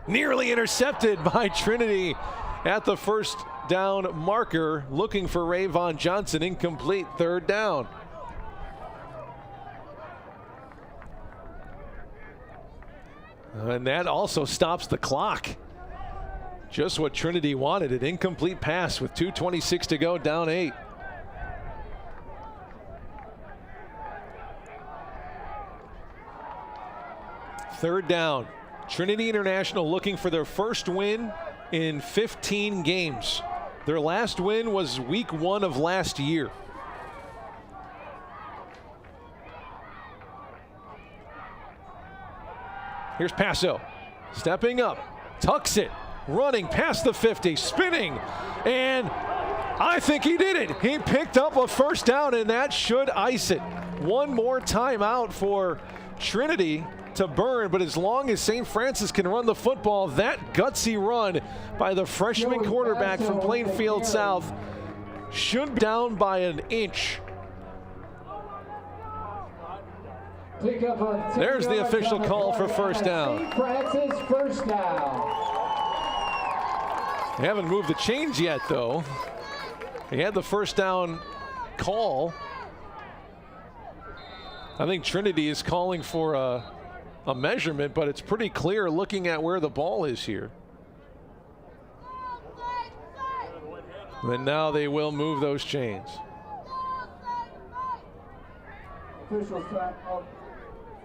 Speaker 1: Nearly intercepted by Trinity at the first down marker, looking for Rayvon Johnson. Incomplete, 3rd down. And that also stops the clock. Just what Trinity wanted, an incomplete pass with 2:26 to go, down 8. Third down. Trinity International looking for their first win in 15 games. Their last win was week 1 of last year. Here's Paso, stepping up, tucks it, running past the 50, spinning, and I think he did it. He picked up a first down, and that should ice it. One more timeout for Trinity to burn, but as long as St. Francis can run the football, that gutsy run by the freshman quarterback from Plainfield South should be down by an inch. There's the official call for first down.
Speaker 2: St. Francis first down.
Speaker 1: They haven't moved the chains yet, though. They had the first down call. I think Trinity is calling for a measurement, but it's pretty clear looking at where the ball is here. And now they will move those chains.
Speaker 15: Officials time up.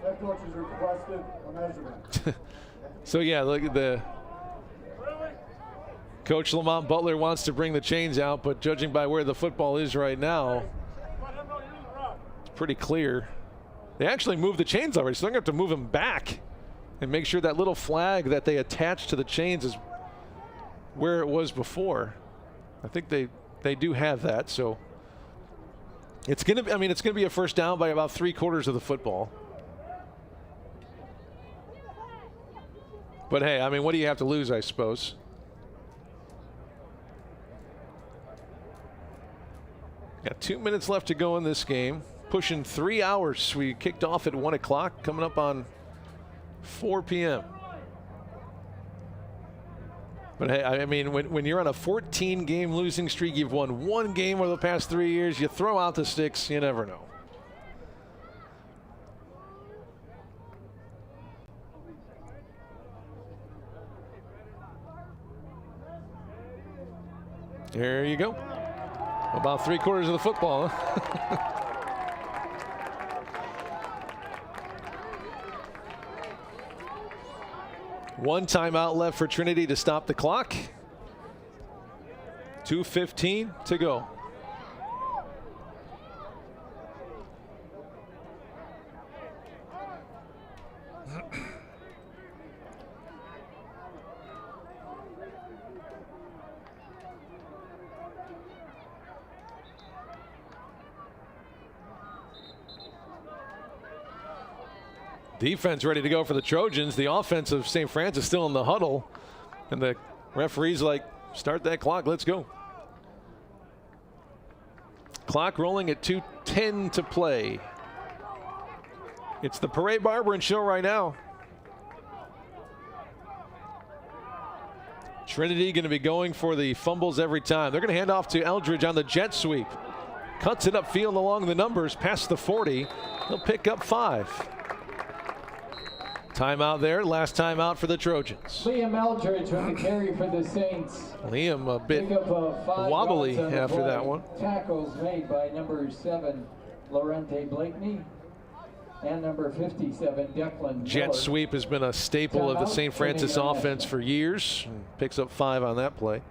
Speaker 15: Head coach has requested a measurement.
Speaker 1: So yeah, look at the Coach Lamont Butler wants to bring the chains out, but judging by where the football is right now, it's pretty clear. They actually moved the chains already, so they're going to have to move them back and make sure that little flag that they attach to the chains is where it was before. I think they do have that, so it's going to, I mean, it's going to be a first down by about 3/4 of the football. But hey, I mean, what do you have to lose, I suppose? Got 2 minutes left to go in this game. Pushing 3 hours. We kicked off at 1 o'clock, coming up on 4 p.m. But hey, I mean, when you're on a 14-game losing streak, you've won 1 game over the past 3 years, you throw out the sticks, you never know. There you go. About 3/4 of the football, huh? One timeout left for Trinity to stop the clock. 2:15 to go. Defense ready to go for the Trojans. The offense of St. Francis still in the huddle. And the referee's like, start that clock, let's go. Clock rolling at 2:10 to play. It's the Parade Barbering Show right now. Trinity going to be going for the fumbles every time. They're going to hand off to Eldridge on the jet sweep. Cuts it upfield along the numbers, past the 40. He'll pick up 5. Timeout there, last timeout for the Trojans.
Speaker 2: Liam Eldridge with the carry for the Saints.
Speaker 1: Liam a bit wobbly after that one.
Speaker 2: Tackles made by number 7, Lorente Blakeney, and number 57, Declan
Speaker 1: Jet
Speaker 2: Miller.
Speaker 1: sweep has been a staple of the St. Francis offense for years. Picks up 5 on that play.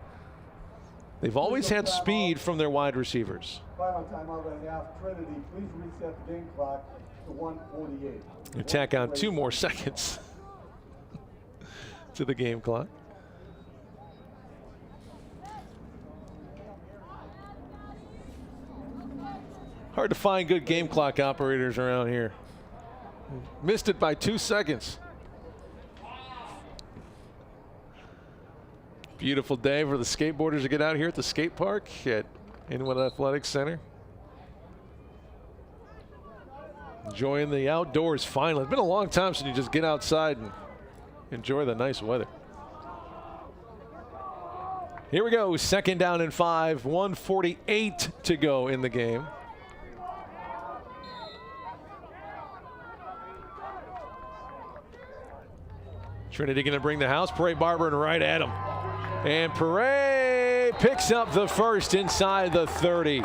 Speaker 1: They've always had speed from their wide receivers.
Speaker 15: Final timeout and a half. Trinity, please reset the game clock to 1:48.
Speaker 1: You tack on 2 more seconds to the game clock. Hard to find good game clock operators around here. Missed it by 2 seconds. Beautiful day for the skateboarders to get out here at the skate park at Inwood Athletic Center. Enjoying the outdoors finally. It's been a long time since you just get outside and enjoy the nice weather. Here we go, 2nd down and 5, 1:48 to go in the game. Trinity going to bring the house. Parade Barbering right at him. And Parade picks up the first inside the 30.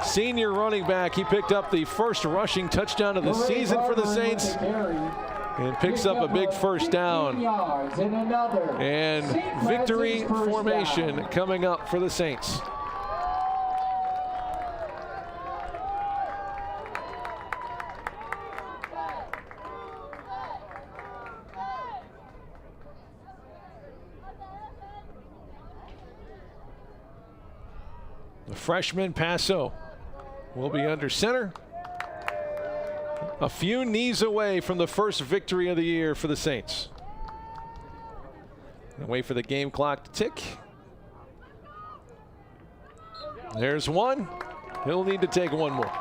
Speaker 1: Senior running back, he picked up the first rushing touchdown of the season for the Saints and picks up a big first down. And victory formation coming up for the Saints. The freshman Passo will be under center. A few knees away from the first victory of the year for the Saints. And wait for the game clock to tick. There's one. He'll need to take one more.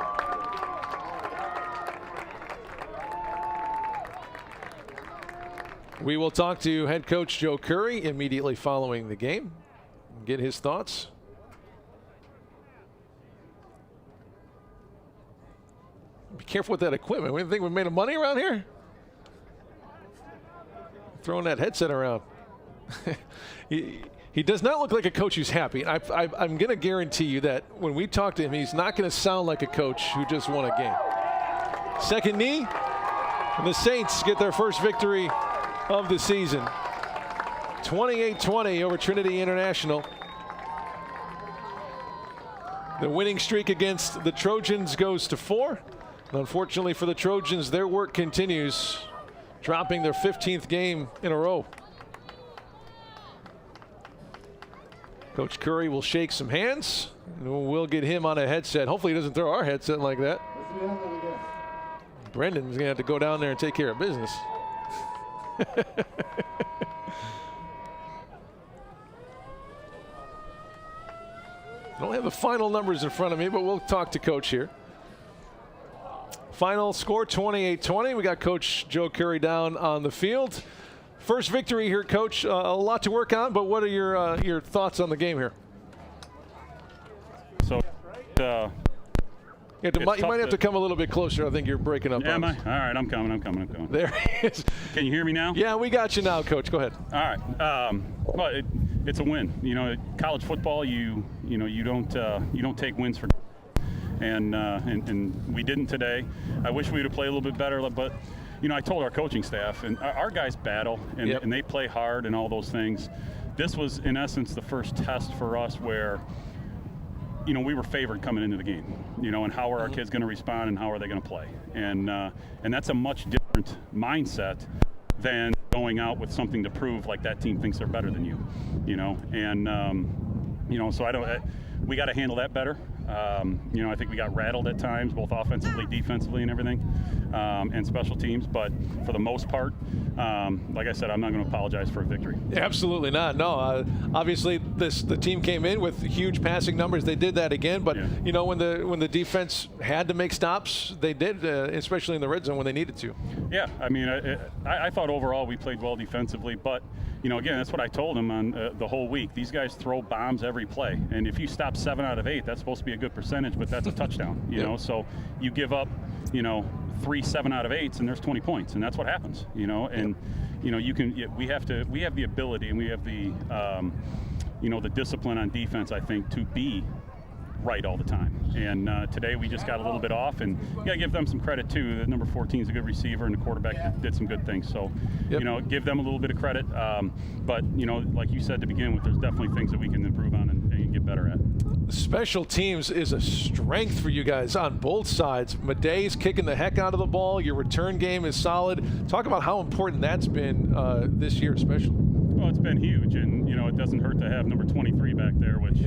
Speaker 1: We will talk to head coach Joe Curry immediately following the game and get his thoughts. Be careful with that equipment. We think we made money around here? Throwing that headset around. He does not look like a coach who's happy. I'm going to guarantee you that when we talk to him, he's not going to sound like a coach who just won a game. Second knee, and the Saints get their first victory of the season. 28-20 over Trinity International. The winning streak against the Trojans goes to 4. Unfortunately for the Trojans, their work continues, dropping their 15th game in a row. Coach Curry will shake some hands, and we'll get him on a headset. Hopefully he doesn't throw our headset like that. Brendan's going to have to go down there and take care of business. I don't have the final numbers in front of me, but we'll talk to Coach here. Final score 28-20. We got Coach Joe Curry down on the field. First victory here, Coach. A lot to work on, but what are your thoughts on the game here?
Speaker 16: So,
Speaker 1: you might have to come a little bit closer. I think you're breaking up.
Speaker 16: Yeah, am I? All right, I'm coming.
Speaker 1: There he is.
Speaker 16: Can you hear me now?
Speaker 1: Yeah, we got you now, Coach. Go ahead.
Speaker 16: All right. Well, it's a win. You know, college football, you don't take wins for. And we didn't today. I wish we would have played a little bit better, but I told our coaching staff, and our guys battle, and they play hard and all those things. This was, in essence, the first test for us where, we were favored coming into the game, and how are our kids going to respond and how are they going to play? And that's a much different mindset than going out with something to prove like that team thinks they're better than you, so we got to handle that better. I think we got rattled at times, both offensively, defensively, and everything, and special teams. But for the most part, like I said, I'm not going to apologize for a victory.
Speaker 1: Absolutely not. No, obviously the team came in with huge passing numbers. They did that again, but when the defense had to make stops, they did, especially in the red zone when they needed to.
Speaker 16: Yeah, I mean, I thought overall we played well defensively, but again, that's what I told them on the whole week. These guys throw bombs every play, and if you stop 7 out of 8, that's supposed to be a good percentage, but that's a touchdown. So you give up 3 7 out of 8s, and there's 20 points, and that's what happens. And we have the ability, and we have the the discipline on defense, I think, to be right all the time. And today we just got a little bit off, and you got to give them some credit too. The number 14 is a good receiver, and the quarterback did some good things. So, give them a little bit of credit. But like you said to begin with, there's definitely things that we can improve on and get better at.
Speaker 1: Special teams is a strength for you guys on both sides. Madey's kicking the heck out of the ball. Your return game is solid. Talk about how important that's been this year, especially.
Speaker 16: Well, it's been huge, and it doesn't hurt to have number 23 back there, which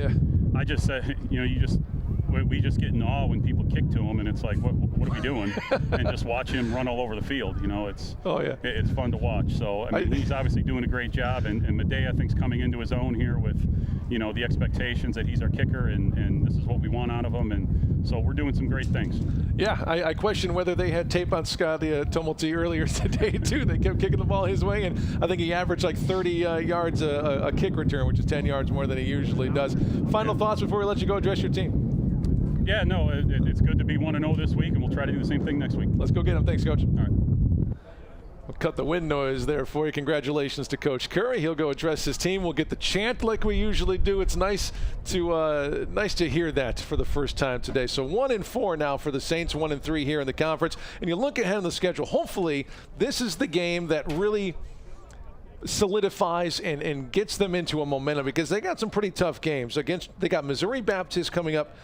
Speaker 16: I just said, we just get in awe when people kick to him, and it's like, what are we doing? And just watch him run all over the field. It's fun to watch. So he's obviously doing a great job, and Madey, I think, is coming into his own here with the expectations that he's our kicker, and this is what we want out of him, and so we're doing some great things.
Speaker 1: Yeah, I question whether they had tape on Scotty Tumulty earlier today too. They kept kicking the ball his way, and I think he averaged like 30 yards a kick return, which is 10 yards more than he usually does. Final thoughts before we let you go address your team.
Speaker 16: Yeah, no, it's good to be 1-0 this week, and we'll try to do the same thing next week.
Speaker 1: Let's go get him. Thanks, Coach.
Speaker 16: All right.
Speaker 1: We'll cut the wind noise there for you. Congratulations to Coach Curry. He'll go address his team. We'll get the chant like we usually do. It's nice to hear that for the first time today. So 1-4 now for the Saints, 1-3 here in the conference. And you look ahead on the schedule. Hopefully, this is the game that really solidifies and gets them into a momentum, because they got some pretty tough games. They got Missouri Baptist coming up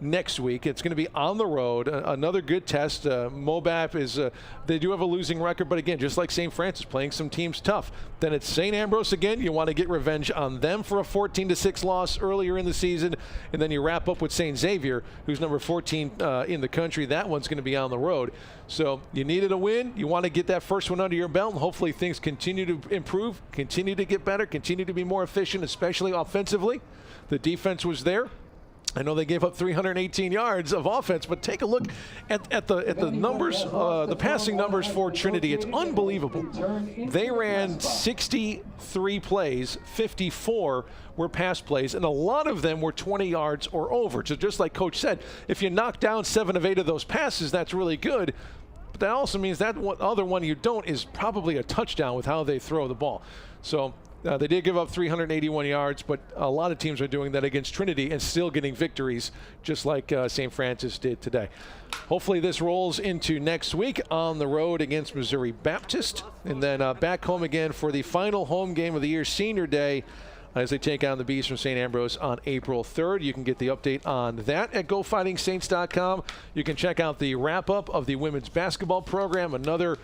Speaker 1: next week. It's going to be on the road. Another good test. Mobap is, they do have a losing record, but again, just like St. Francis, playing some teams tough. Then it's St. Ambrose again. You want to get revenge on them for a 14-6 loss earlier in the season. And then you wrap up with St. Xavier, who's number 14 in the country. That one's going to be on the road. So you needed a win. You want to get that first one under your belt, and hopefully things continue to improve, continue to get better, continue to be more efficient, especially offensively. The defense was there. I know they gave up 318 yards of offense, but take a look at the numbers, the passing numbers for Trinity. It's unbelievable. They ran 63 plays, 54 were pass plays, and a lot of them were 20 yards or over. So just like Coach said, if you knock down 7 of 8 of those passes, that's really good. But that also means that other one you don't is probably a touchdown with how they throw the ball. So they did give up 381 yards, but a lot of teams are doing that against Trinity and still getting victories, just like St. Francis did today. Hopefully this rolls into next week on the road against Missouri Baptist, and then back home again for the final home game of the year, Senior Day, as they take on the Bees from St. Ambrose on April 3rd. You can get the update on that at GoFightingSaints.com. You can check out the wrap-up of the women's basketball program, another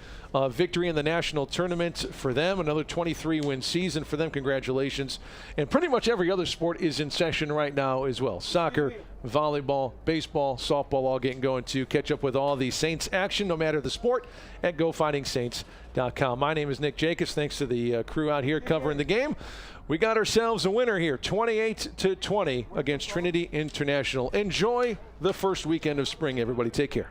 Speaker 1: victory in the national tournament for them, another 23-win season for them. Congratulations. And pretty much every other sport is in session right now as well. Soccer, volleyball, baseball, softball, all getting going to catch up with all the Saints action, no matter the sport, at GoFightingSaints.com. My name is Nick Jacobs. Thanks to the crew out here covering the game. We got ourselves a winner here, 28-20 against Trinity International. Enjoy the first weekend of spring, everybody. Take care.